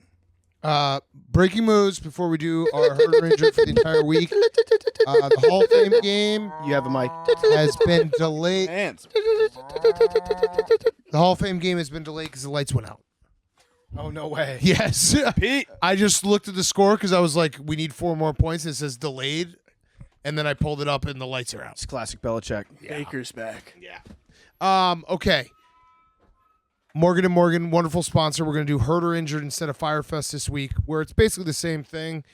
Breaking moves before we do our hurt or injured for the entire week. The Hall of Fame game You have a mic. has been delayed. Hands. The Hall of Fame game has been delayed because the lights went out. Oh, no way. Yes. Pete. I just looked at the score because I was like, we need 4 more points. And it says delayed. And then I pulled it up and the lights are out. It's classic Belichick. Baker's back. Okay. Morgan & Morgan, wonderful sponsor. We're going to do Hurt or Injured instead of Firefest this week, where it's basically the same thing.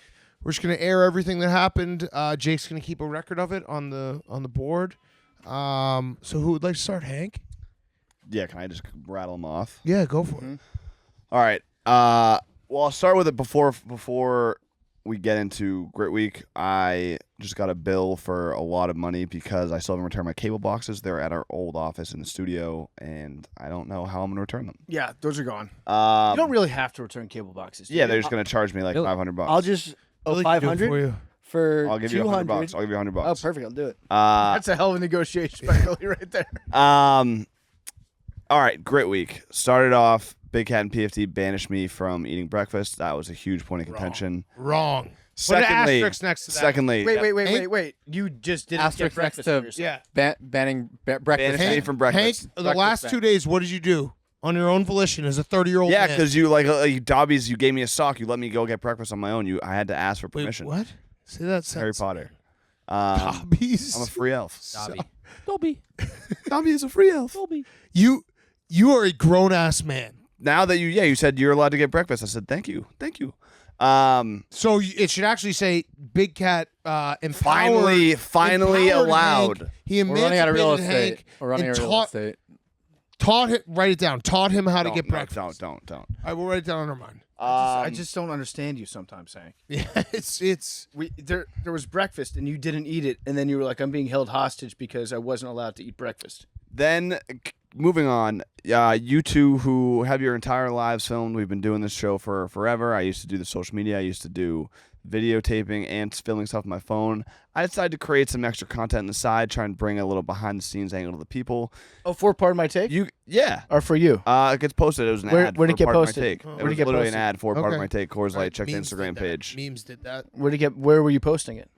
We're just going to air everything that happened. Jake's going to keep a record of it on the board. So who would like to start, Hank? Yeah, can I just rattle them off? Yeah, go for it. All right. Well, I'll start with it before we get into Grit Week. I just got a bill for a lot of money because I still haven't returned my cable boxes. They're at our old office in the studio, and I don't know how I'm going to return them. Yeah, those are gone. You don't really have to return cable boxes. do Yeah, you? they're just going to charge me like Really? $500. I'll just I'll let you do it 500 for you. for I'll give you 200. $100. I'll give you $100. Oh, perfect. I'll do it. That's a hell of a negotiation by Billy right there. All right, Grit Week. Started off, Big Cat and PFT banished me from eating breakfast. That was a huge point of contention. Wrong. Put an Secondly, asterisk next to that. secondly, Wait. You just didn't Asterisk get next breakfast to- for yourself. Yeah. Banning breakfast. banished me Hank- from breakfast. Hank, the last 2 days, what did you do on your own volition as a 30-year-old Yeah, man? because you Dobbies, you gave me a sock. You let me go get breakfast on my own. I had to ask for Wait, permission. what? Say that Harry sentence. Potter. Hobbies. I'm a free elf. Dobby. Dobby is a free elf. Dobby. You are a grown-ass man. Now that you said you're allowed to get breakfast. I said thank you. So it should actually say Big Cat empowered. Finally empowered allowed. Hank. He We're running out of real emancipated estate. Hank We're running and out of real taught, estate. taught him, write it down, taught him how to Don't, get no, breakfast. Don't. All right, we'll write it down on our mind. I just don't understand you sometimes, Hank. Yeah, it's There was breakfast and you didn't eat it, and then you were like, "I'm being held hostage because I wasn't allowed to eat breakfast." Then moving on, you two who have your entire lives filmed, we've been doing this show for forever. I used to do the social media. I used to do videotaping and filming stuff on my phone. I decided to create some extra content on the side, try and bring a little behind the scenes angle to the people. Oh, for part of my take, Yeah. or for you? It gets posted. It was an ad. Where'd it for get part of my posted? take. Where'd It it was get literally posted? an ad for part of Okay. my take. Coors Light. Check the Memes Instagram did that. page. Memes did that. Where were you posting it?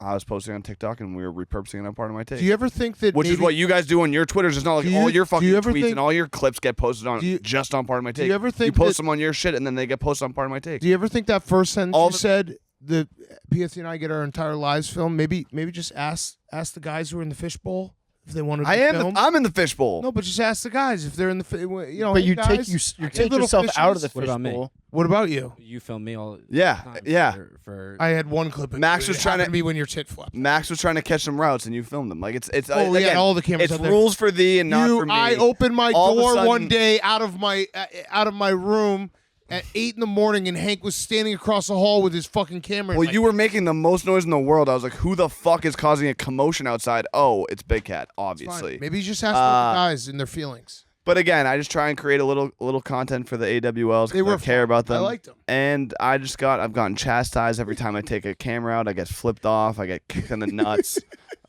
I was posting on TikTok, and we were repurposing it on part of my take. Do you ever think that Which is maybe, what you guys do on your Twitters. It's not like Do you- all your do fucking you ever tweets think- and all your clips get posted on Do you- just on part of my take. you ever think post that- them on your shit and then they get posted on part of my take? Do you ever think that first sentence All you the- said, the PFC and I get our entire lives filmed? Maybe just ask the guys who are in the fishbowl if they want to. I'm in the fishbowl. No, but just ask the guys if they're in the. But hey, you guys, take little yourself out of the fishes. What about me? fishbowl. What about you? You film me all. Yeah, the time yeah. For I had one clip. Of Max you. was It trying to- happened be when your tit flapped. Max was trying to catch some routes and you filmed them. Like it's Oh, yeah, again, all the cameras It's out there. rules for thee and not for me. I opened my All of a door sudden- one day out of my room at 8 a.m, and Hank was standing across the hall with his fucking camera. Well, and you were making the most noise in the world. I was like, who the fuck is causing a commotion outside? Oh, it's Big Cat, obviously. Maybe just ask the guys and their feelings. But again, I just try and create a little content for the AWLs. They were I care fun. about them. I liked them. And I've gotten chastised every time I take a camera out. I get flipped off. I get kicked in the nuts.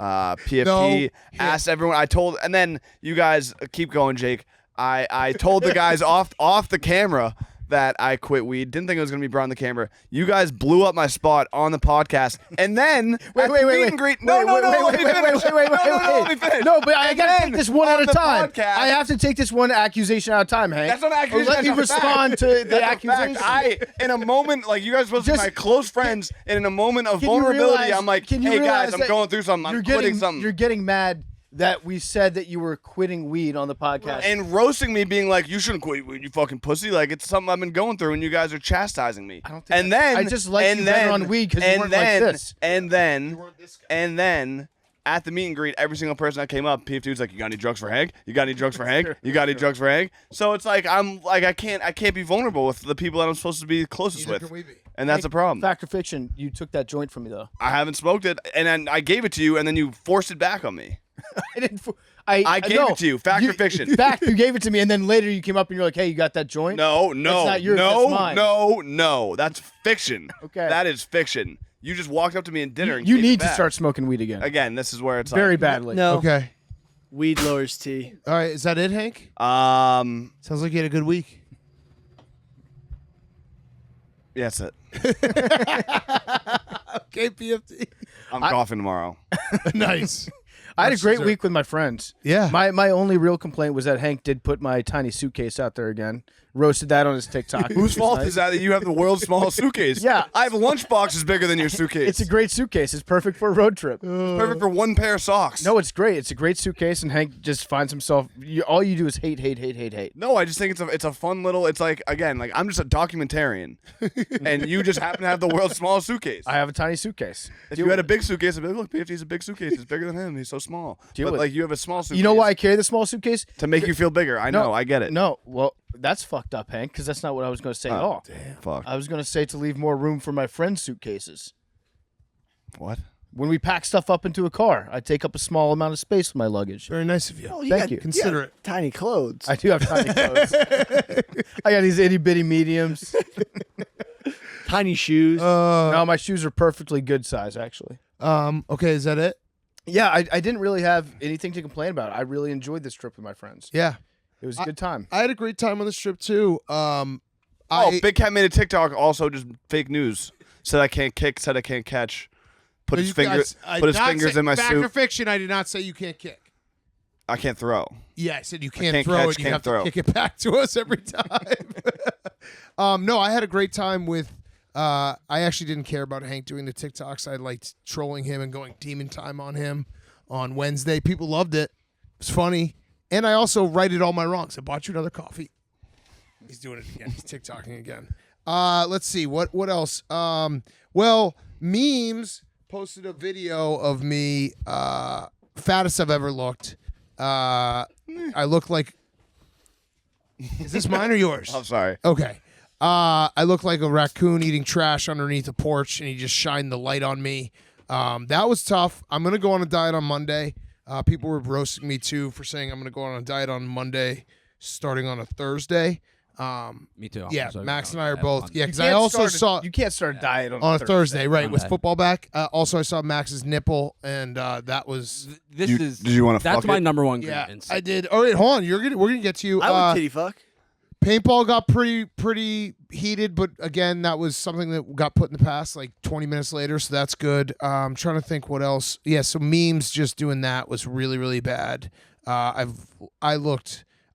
PFP No. asked everyone. And then you guys keep going, Jake. I told the guys off the camera that I quit weed. Didn't think it was going to be brought on the camera. You guys blew up my spot on the podcast. And then Wait, let me finish. No, but I got to take this one at a time. I have to take this one accusation at a time, Hank. That's not an accusation. Let me respond to the That's a accusation. fact. In a moment, like you guys are supposed to be my close friends, and in a moment of Can you vulnerability, realize- I'm like, can you hey guys, realize I'm that going through something. I'm quitting something. You're getting mad that we said that you were quitting weed on the podcast. And roasting me, being like, you shouldn't quit weed, you fucking pussy. Like, it's something I've been going through, and you guys are chastising me. I don't think and then I just like you better on weed because you weren't like this. And then at the meet and greet, every single person that came up, PF2's like, you got any drugs for Hank? You got any drugs for Hank? You got any drugs for Hank? So it's like I can't be vulnerable with the people that I'm supposed to be closest Neither with. can we be. And that's a problem. Fact or fiction, you took that joint from me though. I haven't smoked it, and then I gave it to you, and then you forced it back on me. I didn't. I gave it to you. Fact or fiction? Fact. You gave it to me, and then later you came up and you're like, "Hey, you got that joint?" No, That's not yours, no, that's mine. no. That's fiction. Okay. That is fiction. You just walked up to me in dinner and You gave it need to back. start smoking weed again. Again, this is where it's Very like, badly. No. Okay. Weed lowers T. All right. Is that it, Hank? Um, Sounds like you had a good week. yeah, that's it. Okay, PFT. I'm coughing tomorrow. Nice. I had a Much great deserved. week with my friends. Yeah. My only real complaint was that Hank did put my tiny suitcase out there again. Roasted that on his TikTok. Whose fault is that you have the world's smallest suitcase? Yeah. I have a lunchbox is bigger than your suitcase. It's a great suitcase. It's perfect for a road trip. perfect for one pair of socks. No, it's great. It's a great suitcase, and Hank just finds himself. All you do is hate. No, I just think it's a fun little. It's like again, like I'm just a documentarian, and you just happen to have the world's smallest suitcase. I have a tiny suitcase. If you had a big suitcase, I'd be like, look, PFT's a big suitcase. It's bigger than him. He's so small. Deal But with like it. you have a small suitcase. You know why I carry the small suitcase? To make you feel bigger. I know. I get it. No, well, that's fucked up, Hank, because that's not what I was going to say at all. Fuck. I was going to say to leave more room for my friends' suitcases. What? When we pack stuff up into a car, I take up a small amount of space with my luggage. Very nice of you. Oh, Thank you. Consider it. Tiny clothes. I do have tiny clothes. I got these itty bitty mediums. Tiny shoes. No, my shoes are perfectly good size, actually. Okay, is that it? Yeah, I didn't really have anything to complain about. I really enjoyed this trip with my friends. Yeah. It was a good time. I had a great time on this trip too. Big Cat made a TikTok also just fake news. Said I can't kick, said I can't catch. Put his fingers in my Fact or soup. fiction, I did not say you can't kick. I can't throw. Yeah, I said you can't can't throw catch, it. You can't have throw. to kick it back to us every time. No, I had a great time with. I actually didn't care about Hank doing the TikToks. I liked trolling him and going demon time on him on Wednesday. People loved it. It was funny. And I also righted all my wrongs. I bought you another coffee. He's doing it again. He's TikToking again. Let's see. What else? Well, Memes posted a video of me, fattest I've ever looked. I look like. Is this mine or yours? I'm sorry. Okay. I look like a raccoon eating trash underneath a porch, and he just shined the light on me. That was tough. I'm going to go on a diet on Monday. People were roasting me, too, for saying I'm going to go on a diet on Monday, starting on a Thursday. Me too. Yeah, So, Max and no, I are have both. fun. Yeah, because I also saw You can't start a diet on on a Thursday, right, with Monday. football back. Also, I saw Max's nipple, and that was This Did is. you wanna That's fuck my it? number one yeah. grievance. I did. All right, hold on. We're gonna get to you. I would titty fuck. Paintball got pretty heated, but again, that was something that got put in the past like 20 minutes later, so that's good. I'm trying to think what else. Yeah, so Memes just doing that was really, really bad. I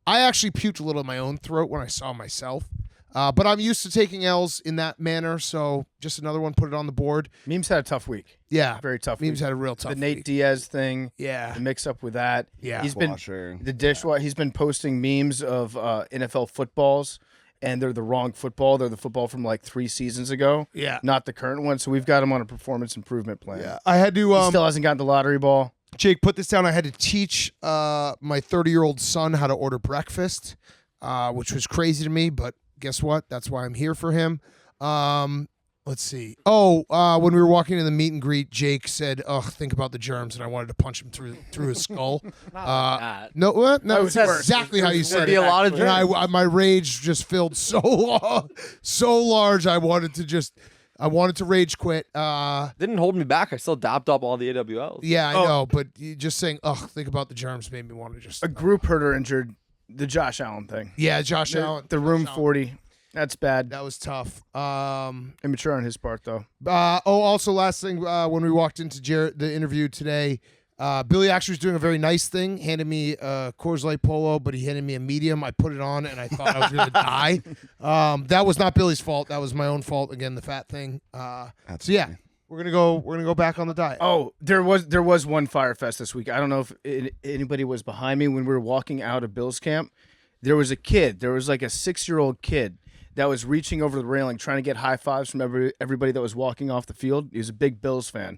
actually puked a little in my own throat when I saw myself. But I'm used to taking L's in that manner, so just another one, put it on the board. Memes had a tough week. Yeah, Very tough Memes week. had a real tough The Nate week. Diaz thing. Yeah. The mix up with that. Yeah. He's been Washer. the dishwasher. He's been posting memes of NFL footballs, and they're the wrong football. They're the football from like 3 seasons ago. Yeah. Not the current one. So we've got him on a performance improvement plan. Yeah. I had to He still hasn't gotten the lottery ball. Jake, put this down. I had to teach my 30-year-old son how to order breakfast, which was crazy to me, but guess what? That's why I'm here for him. Let's see. When we were walking in the meet and greet, Jake said, "Ugh, think about the germs," and I wanted to punch him through his skull. that. No, what? No, was that's worse. exactly how you said There'd be it. a lot of And germs. my rage just filled so large. I wanted to rage quit. Didn't hold me back. I still dapped up all the AWLs. Yeah, I know, but you just saying, "Ugh, think about the germs," made me want to just. A group herder injured the Josh Allen thing. Yeah, Josh Allen. The room Josh Allen. 40. That's bad. That was tough. Immature on his part, though. Also last thing, when we walked into the interview today, Billy actually was doing a very nice thing, handed me a Coors Light polo, but he handed me a medium. I put it on, and I thought I was going to die. That was not Billy's fault. That was my own fault. Again, the fat thing. So yeah, we're gonna go back on the diet. Oh, there was one Firefest this week. I don't know if anybody was behind me when we were walking out of Bill's camp. There was a kid. There was like a 6-year-old kid that was reaching over the railing trying to get high fives from everybody that was walking off the field. He was a big Bills fan.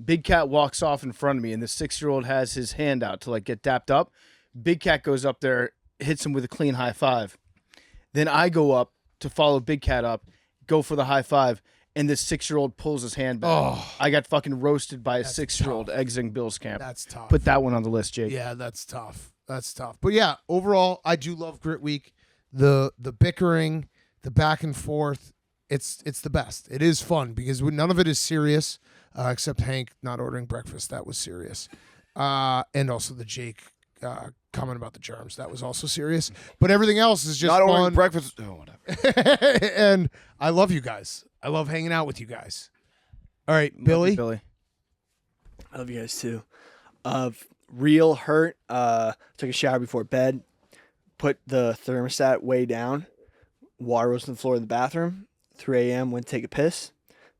Big Cat walks off in front of me, and the 6-year-old has his hand out to like get dapped up. Big Cat goes up there, hits him with a clean high five. Then I go up to follow Big Cat up, go for the high five, and this 6-year-old pulls his hand back. Oh. I got fucking roasted by a 6-year-old exiting Bill's camp. That's tough. Put that one on the list, Jake. Yeah, that's tough. That's tough. But yeah, overall, I do love Grit Week. The bickering, the back and forth, it's the best. It is fun because none of it is serious, except Hank not ordering breakfast. That was serious. And also the Jake comment about the germs. That was also serious. But everything else is just Not ordering fun. breakfast. Oh, whatever. And I love you guys. I love hanging out with you guys. All right, Love you, Billy. I love you guys too. Real hurt. Took a shower before bed. Put the thermostat way down. Water was on the floor of the bathroom. 3 a.m. went to take a piss.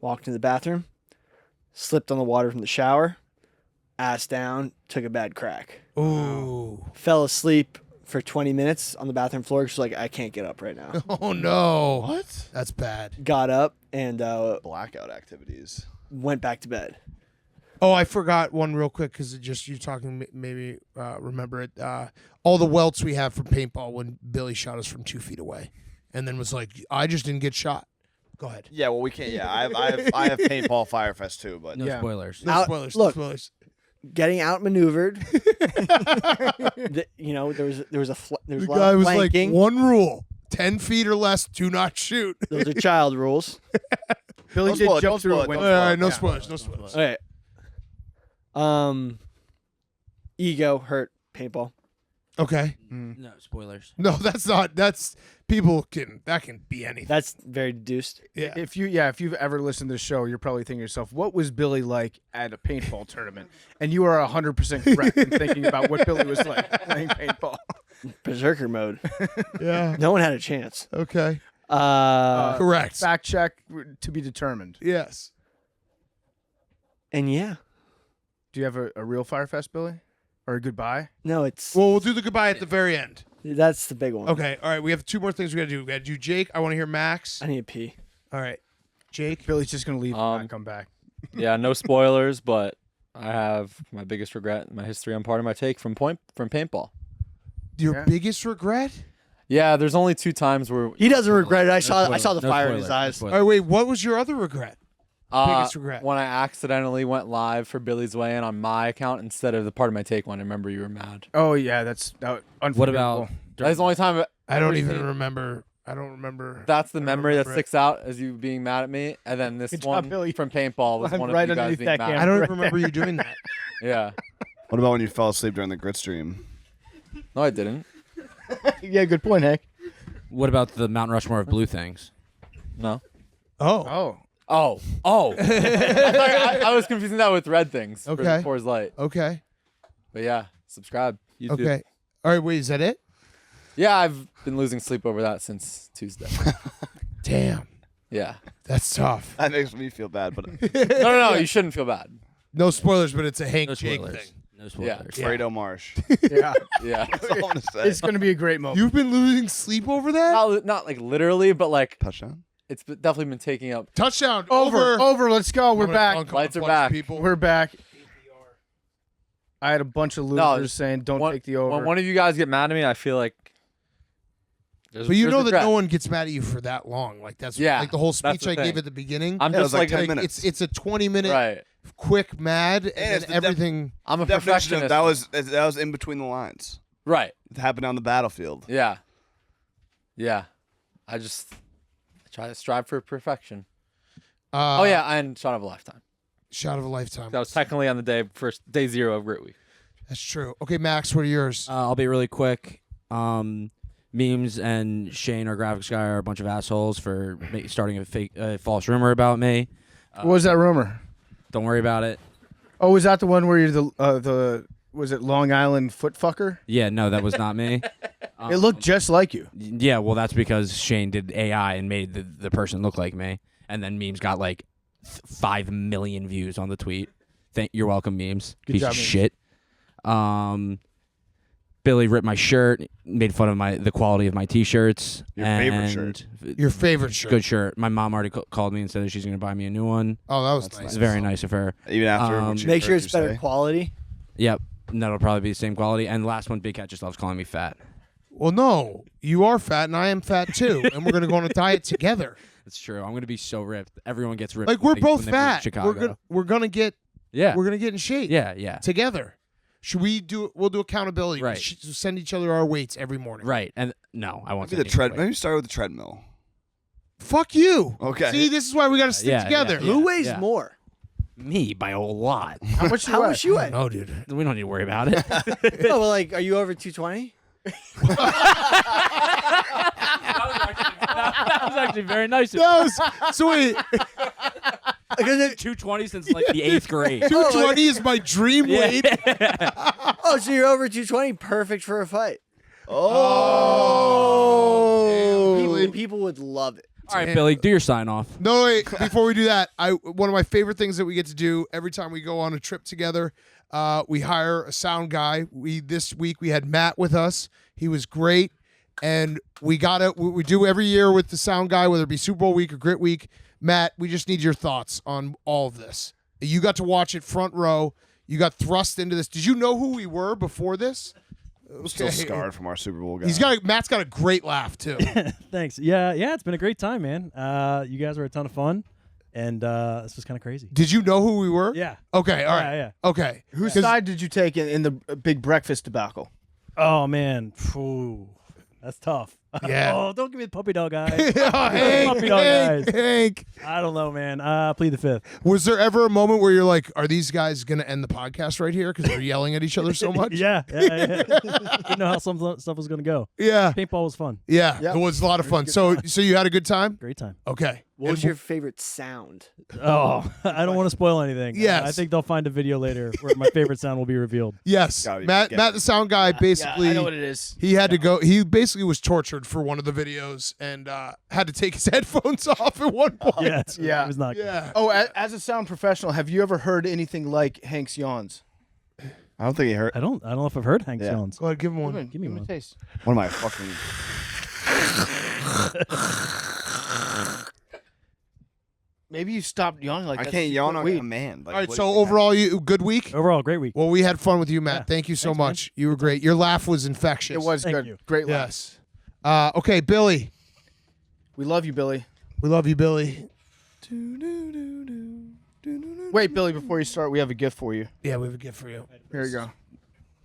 Walked in the bathroom. Slipped on the water from the shower. Ass down. Took a bad crack. Ooh. Fell asleep for 20 minutes on the bathroom floor. She's like, I can't get up right now. Oh no. What? That's bad. Got up and Blackout activities. went back to bed. Oh, I forgot one real quick because just you talking maybe remember it. All the welts we have from paintball when Billy shot us from 2 feet away, and then was like, "I just didn't get shot." Go ahead. Yeah, well, we can't. Yeah, I have paintball Firefest too, but No Yeah. spoilers. No spoilers. look. No spoilers. Getting outmaneuvered. There was a The lot guy of was flanking. like, "One rule: 10 feet or less, do not shoot." Those are child rules. Billy Don't did spoil it, jump don't through spoil a it, window. don't All right, no Yeah. spoilers. No spoilers. Okay. Ego hurt paintball. Okay. No spoilers. No, that's not. That's people can. That can be anything. That's very deduced. Yeah. If you've ever listened to the show, you're probably thinking to yourself, what was Billy like at a paintball tournament? And you are 100% correct in thinking about what Billy was like playing paintball. Berserker mode. Yeah. No one had a chance. Okay. Correct. Correct. Fact check to be determined. Yes. And yeah. Do you have a real Firefest, Billy? Or a goodbye? No, it's Well, we'll do the goodbye at the very end. that's the big one. Okay. All right. We have 2 more things we got to do. We got to do Jake. I want to hear Max. I need to pee. All right. Jake. Billy's just going to leave and Um, not come back. Yeah, no spoilers, but I have my biggest regret in my history on part of my take from paintball. Your Yeah. biggest regret? Yeah, there's only 2 times where He doesn't regret it. I saw the spoilers. No fire in spoilers. his No eyes. spoilers. All right. Wait. What was your other regret? Biggest regret. when I accidentally went live for Billy's Way In on my account instead of the part of my take one. I remember you were mad. Oh, yeah, that's unforgivable. What about? That's the only time I don't ever even seen- remember. I don't remember. That's the memory that remember it. sticks out as you being mad at me, and then this Good job, one Billy. from paintball was I'm one right of you guys underneath being that mad. camera. I don't Right even remember you doing that. Yeah, what about when you fell asleep during the grit stream? no, I didn't. Yeah, good point, Hank. What about the Mount Rushmore of blue things? No. Oh. Oh. I was confusing that with red things. Okay. For Coors Light. Okay. But yeah, subscribe. YouTube. Okay. All right. Wait. Is that it? Yeah, I've been losing sleep over that since Tuesday. Damn. Yeah. That's tough. That makes me feel bad, but No, you shouldn't feel bad. No spoilers, but it's a Hank No Jake spoilers. thing. No spoilers. Yeah. Fredo Marsh. Yeah. Yeah. That's all I'm gonna say. It's going to be a great moment. You've been losing sleep over that? not like literally, but like Touchdown. it's definitely been taking up. Touchdown. Over. Let's go. We're I'm gonna back. dunk on a Lights are bunch of back. People. We're back. I had a bunch of losers saying, don't take the over. When one of you guys get mad at me, I feel like. But you know that regret. no one gets mad at you for that long. Like that's Yeah, like the whole that's speech the I gave thing. at the beginning. I'm Yeah, it just was like like, 10 minutes. It's a 20-minute right. quick mad, and it's then the def- everything. I'm a Definition of perfectionist. that was in between the lines. Right. It happened on the battlefield. Yeah. Yeah. I try to strive for perfection. Oh yeah, and shot of a lifetime. Shot of a lifetime. That was technically on the day 0 of Grit Week. That's true. Okay, Max, what are yours? I'll be really quick. Memes and Shane, our graphics guy, are a bunch of assholes for starting a false rumor about me. What was that rumor? Don't worry about it. Oh, was that the one where you're the was it Long Island foot fucker? Yeah, no, that was not me. It looked just like you. Yeah, well, that's because Shane did AI and made the person look like me. And then Memes got like 5 million views on the tweet. You're welcome, Memes. Good Piece job, of Memes. shit. Billy ripped my shirt, made fun of the quality of my T-shirts. Your favorite shirt. Your favorite shirt. Good shirt. My mom already called me and said that she's going to buy me a new one. Oh, that was That's nice. It's very nice of her. Even after what you Make sure heard it's you better say. quality. Yep. And that'll probably be the same quality. And last one, Big Cat just loves calling me fat. Well, no, you are fat and I am fat too, and we're gonna go on a diet together. That's true. I'm going to be so ripped. Everyone gets ripped. Like we're when they- both when they move to fat. Chicago. We're gonna get Yeah. we're gonna get in shape. Yeah, yeah. Together. Should we do? We'll do accountability. Right. We'll send each other our weights every morning. Right. And no, I won't Maybe say the tread. anything. Maybe start with the treadmill. Fuck you. Okay. See, this is why we got to stick Yeah, together. yeah, Who weighs yeah. more? Me by a lot. How much you How weigh? much you weigh? No, dude. We don't need to worry about it. Oh, well, like, are you over 220? That was actually very nice. No, so wait, Because it, 220 since like the 8th grade. 220 is my dream weight. oh, so you're over 220, perfect for a fight. Oh. People would love it. All right, Billy, do your sign off. No, wait. Before we do that, one of my favorite things that we get to do every time we go on a trip together, we hire a sound guy. This week we had Matt with us. He was great, and we do every year with the sound guy, whether it be Super Bowl week or Grit week. Matt, we just need your thoughts on all of this. You got to watch it front row. You got thrust into this. Did you know who we were before this? I'm still scarred from our Super Bowl guy. Matt's got a great laugh too. Thanks. Yeah, it's been a great time, man. You guys were a ton of fun, and this was kind of crazy. Did you know who we were? Yeah. Okay. All right. Yeah. Okay. Whose 'Cause- side did you take in the big breakfast debacle? Oh man, Phew. That's tough. Yeah. Oh, don't give me the puppy dog eyes. Oh, Hank, Puppy dog Hank, eyes. Hank. I don't know, man. Plead the fifth. Was there ever a moment where you're like, are these guys going to end the podcast right here because they're yelling at each other so much? Yeah. Didn't know how some stuff was gonna go. Yeah. Paintball was fun. Yeah. Yep. It was a lot of fun. So you had a good time? Great time. Okay. What was your favorite sound? Oh, I don't want to spoil anything. Yes. I think they'll find a video later where my favorite sound will be revealed. Yes. Gotta be Matt, good. the sound guy, basically, I know what it is. he had to go. He basically was tortured for one of the videos and had to take his headphones off at one point. Yeah. It was not good. Yeah. Oh, as a sound professional, have you ever heard anything like Hank's yawns? I don't think he heard. I don't know if I've heard Hank Yeah. Jones. Go ahead, give him one. Give me one. a taste. One of my fucking. Maybe you stopped yawning like I that. can't yawn on weed. command. Like, All right. what So do you- overall, you good week? Overall, great week. Well, we had fun with you, Matt. Yeah. Thank you so Thanks, man. much. You were great. Your laugh was infectious. It was Thank good. you. Great laugh. Yes. Okay, Billy. We love you, Billy. We love you, Billy. Wait, Billy, before you start, we have a gift for you. Yeah, we have a gift for you. Here you go.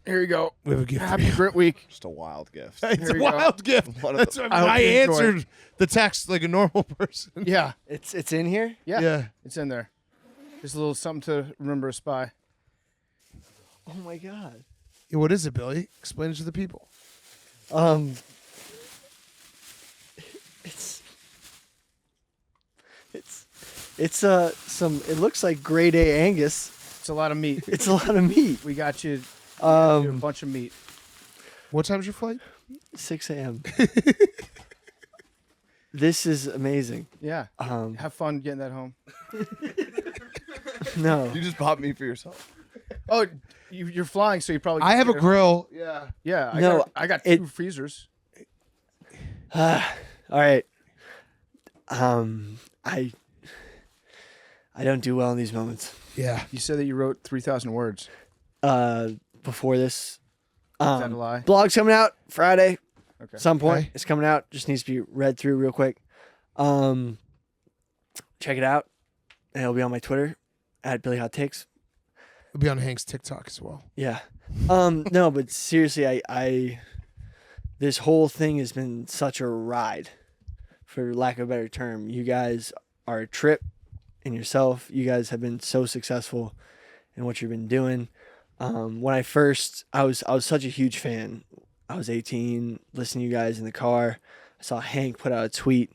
Here you go. We have a gift for Happy you. Grit Week. Just a wild gift. It's Here a you go. wild gift. What a- That's, I hope I you enjoy it. answered the text like a normal person. Yeah. It's in here? Yeah. Yeah. It's in there. Just a little something to remember a spy. Oh, my God. Yeah, what is it, Billy? Explain it to the people. It's some, it looks like grade A Angus. It's a lot of meat. It's a lot of meat. We got you a bunch of meat. What time's your flight? 6 a.m. This is amazing. Yeah. Have fun getting that home. No. You just bought me for yourself. Oh, you're flying, so you probably. I have a get it. grill. Yeah. Yeah. No, I got it- two freezers. All right. I don't do well in these moments. Yeah. You said that you wrote 3,000 words. Before this, Is that a lie? blog's coming out Friday. Okay. Some point. Okay. It's coming out. Just needs to be read through real quick. Check it out. And it'll be on my Twitter at Billy Hot Takes. It'll be on Hank's TikTok as well. Yeah. No, but seriously, I this whole thing has been such a ride, for lack of a better term. You guys are a trip in yourself. You guys have been so successful in what you've been doing. When I was such a huge fan I was 18, listening to you guys in the car. I saw Hank put out a tweet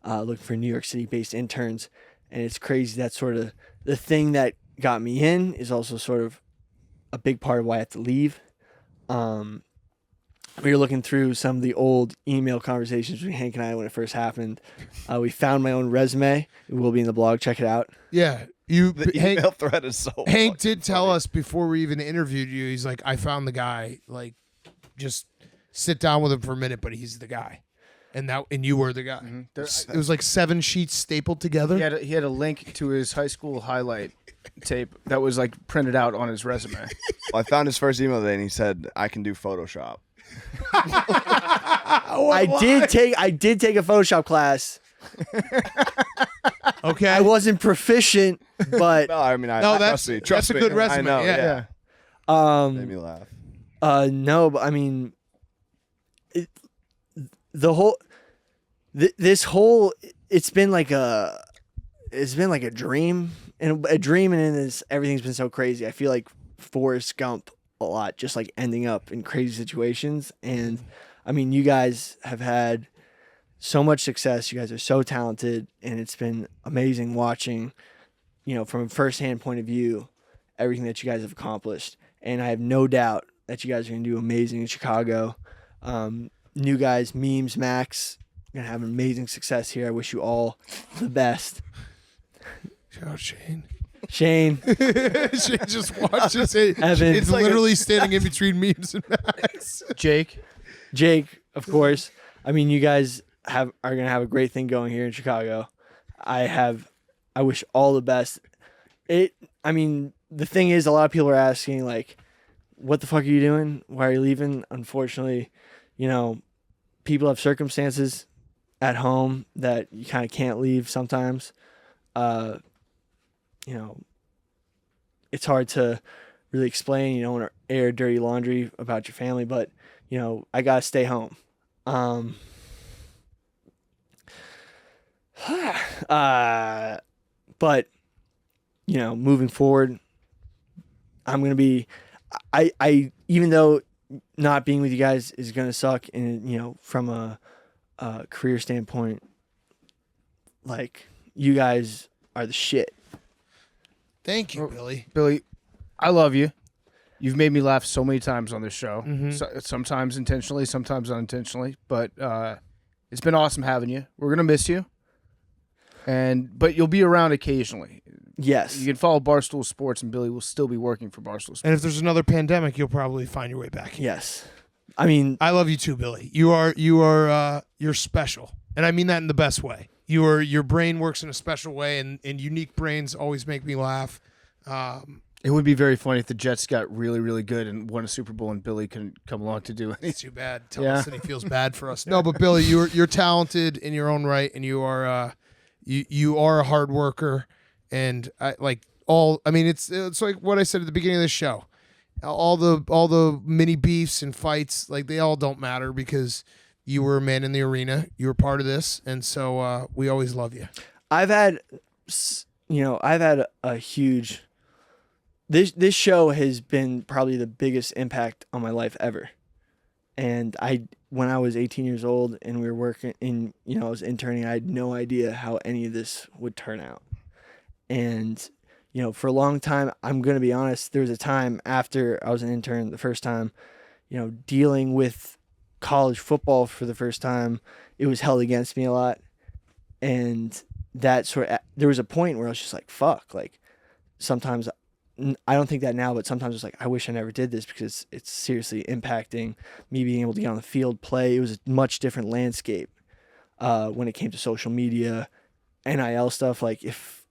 looking for New York City-based interns, and it's crazy that sort of the thing that got me in is also sort of a big part of why I had to leave. We were looking through some of the old email conversations between Hank and I when it first happened. We found my own resume. It will be in the blog. Check it out. Yeah. The Hank, email thread is so. Hank fucking did tell funny. us before we even interviewed you, he's like, I found the guy, like, just sit down with him for a minute, but he's the guy. And you were the guy. It was like 7 sheets stapled together. He had a link to his high school highlight tape that was like printed out on his resume. Well, I found his first email today, and he said, "I can do Photoshop." I did take a Photoshop class. Okay. I wasn't proficient, but No, I mean, No, trust me. that's a good resume. I know, yeah. Made me laugh. no, but I mean, this whole it's been like a dream, and in this everything's been so crazy. I feel like Forrest Gump a lot, just like ending up in crazy situations. And I mean, you guys have had so much success. You guys are so talented, and it's been amazing watching, from a firsthand point of view, everything that you guys have accomplished. And I have no doubt that you guys are going to do amazing in Chicago. New guys, Memes, Max, going to have amazing success here. I wish you all the best. Shout out Shane. Shane. Shane just watches it. Evan. It's literally standing in between Memes and Max. Jake, of course. I mean, you guys are going to have a great thing going here in Chicago. I wish all the best. I mean, the thing is, a lot of people are asking, like, what the fuck are you doing? Why are you leaving? Unfortunately, people have circumstances at home that you kind of can't leave sometimes. It's hard to really explain. You don't want to air dirty laundry about your family, but, I got to stay home. But, moving forward, I'm going to be, I even though not being with you guys is going to suck, and, from a career standpoint, like, you guys are the shit. Thank you, Billy. Billy, I love you. You've made me laugh so many times on this show. Mm-hmm. Sometimes intentionally, sometimes unintentionally. But it's been awesome having you. We're gonna miss you, but you'll be around occasionally. Yes. You can follow Barstool Sports, and Billy will still be working for Barstool Sports. And if there's another pandemic, you'll probably find your way back. Yes. I mean, I love you too, Billy. You're special, and I mean that in the best way. Your brain works in a special way, and unique brains always make me laugh. It would be very funny if the Jets got really, really good and won a Super Bowl, and Billy couldn't come along to do it. It's too bad. Tell us that he feels bad for us. No, but Billy, you're talented in your own right, and you are a hard worker, and it's like what I said at the beginning of the show. All the mini beefs and fights, like, they all don't matter because you were a man in the arena. You were part of this, and so we always love you. I've had a huge. This show has been probably the biggest impact on my life ever. And when I was 18 years old and we were working in, I was interning, I had no idea how any of this would turn out. And, for a long time, I'm going to be honest, there was a time after I was an intern the first time, dealing with college football for the first time, it was held against me a lot. And there was a point where I was just like, fuck, like, sometimes I don't think that now, but sometimes it's like, I wish I never did this because it's seriously impacting me being able to get on the field, play. It was a much different landscape when it came to social media, NIL stuff. Like, if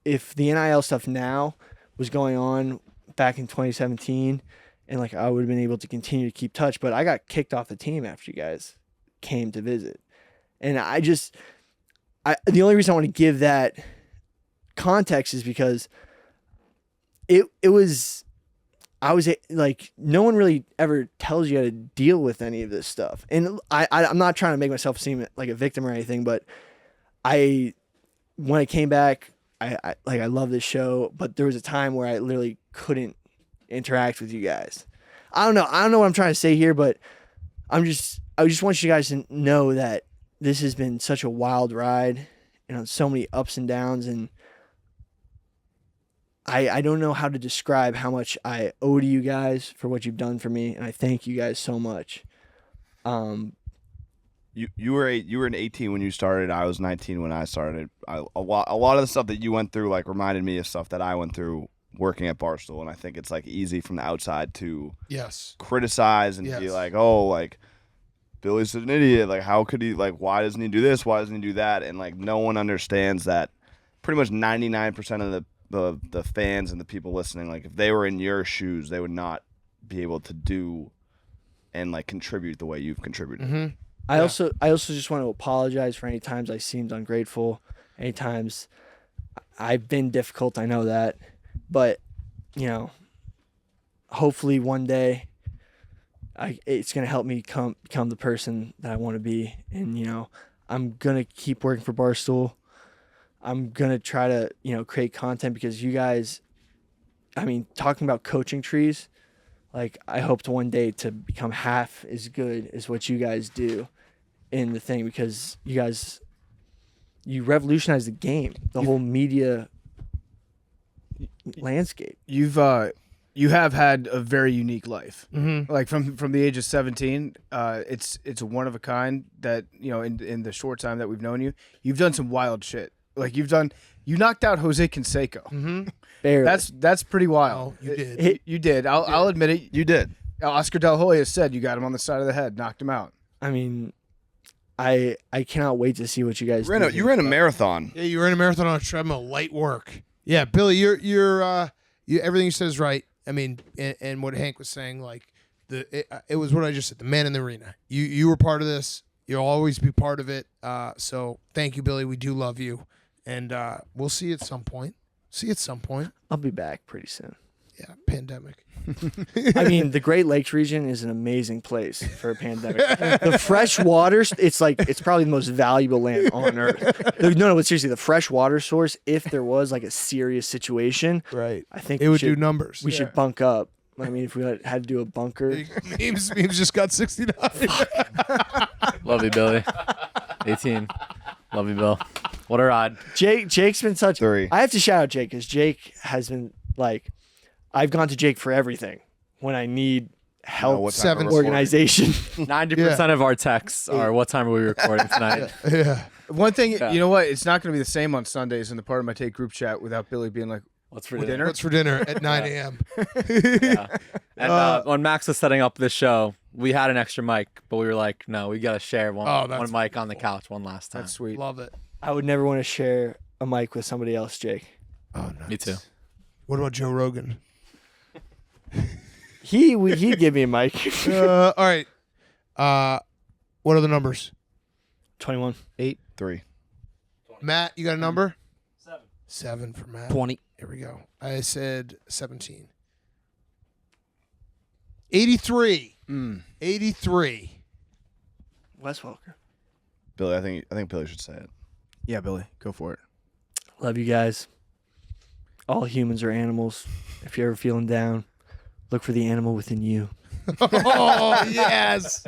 the NIL stuff now was going on back in 2017, and like I would have been able to continue to keep touch, but I got kicked off the team after you guys came to visit. And the only reason I want to give that context is because I was like, no one really ever tells you how to deal with any of this stuff. And I'm not trying to make myself seem like a victim or anything, but when I came back, I love this show, but there was a time where I literally couldn't interact with you guys. I don't know what I'm trying to say here, but I just want you guys to know that this has been such a wild ride, and on so many ups and downs, and I don't know how to describe how much I owe to you guys for what you've done for me, and I thank you guys so much. You were an 18 when you started. I was 19 when I started. A lot of the stuff that you went through like reminded me of stuff that I went through working at Barstool, and I think it's like easy from the outside to criticize and be like, oh, like Billy's an idiot. Like, how could he? Like, why doesn't he do this? Why doesn't he do that? And like, no one understands that. Pretty much 99% of the fans and the people listening, like, if they were in your shoes, they would not be able to do and like contribute the way you've contributed. Mm-hmm. I also just want to apologize for any times I seemed ungrateful, any times I've been difficult. I know that, but hopefully one day it's gonna help me become the person that I want to be, and I'm gonna keep working for Barstool. I'm gonna try to create content because you guys, I mean, talking about coaching trees. Like, I hope to one day to become half as good as what you guys do in the thing, because you revolutionize the game, the whole media landscape. You have had a very unique life. Mm-hmm. Like from the age of 17, it's one of a kind that, in the short time that we've known you, you've done some wild shit. Like you knocked out Jose Canseco. Mm-hmm. Barely. That's pretty wild. Oh, you did. You did. I'll admit it. You did. Oscar De La Hoya said you got him on the side of the head, knocked him out. I mean, I cannot wait to see what you guys do. You ran a marathon. Yeah, you ran a marathon on a treadmill, light work. Yeah, Billy, you're everything you said is right. I mean, and what Hank was saying, like it was what I just said. The man in the arena. You were part of this. You'll always be part of it. So thank you, Billy. We do love you, and we'll see you at some point. I'll be back pretty soon. Yeah, pandemic. I mean, the Great Lakes region is an amazing place for a pandemic. The fresh water, it's probably the most valuable land on earth. No, but seriously, the fresh water source, if there was like a serious situation, Right. I think It would do numbers. We should bunk up. I mean, if we had to do a bunker. Memes just got 69. Love you, Billy. 18. Love you, Bill. What a ride. Jake's been such. 3. I have to shout out Jake, because Jake has been like, I've gone to Jake for everything when I need help. what time Seven we're recording. Organization. 90% of our texts are, what time are we recording tonight? Yeah. One thing, you know what? It's not going to be the same on Sundays in the Part of My Take group chat without Billy being like, What's for With dinner? What's for dinner at 9 a.m.? Yeah. And when Max was setting up this show, we had an extra mic, but we were like, no, we got to share one mic on the couch one last time. that's sweet. Love it. I would never want to share a mic with somebody else, Jake. Oh, no. Me too. What about Joe Rogan? He'd give me a mic. All right. What are the numbers? 21. 3. Matt, you got a number? 7 for Matt. 20. Here we go. I said 17. 83. 83. Wes Welker. Billy, I think Billy should say it. Yeah, Billy, go for it. Love you guys. All humans are animals. If you're ever feeling down, look for the animal within you. Oh, yes.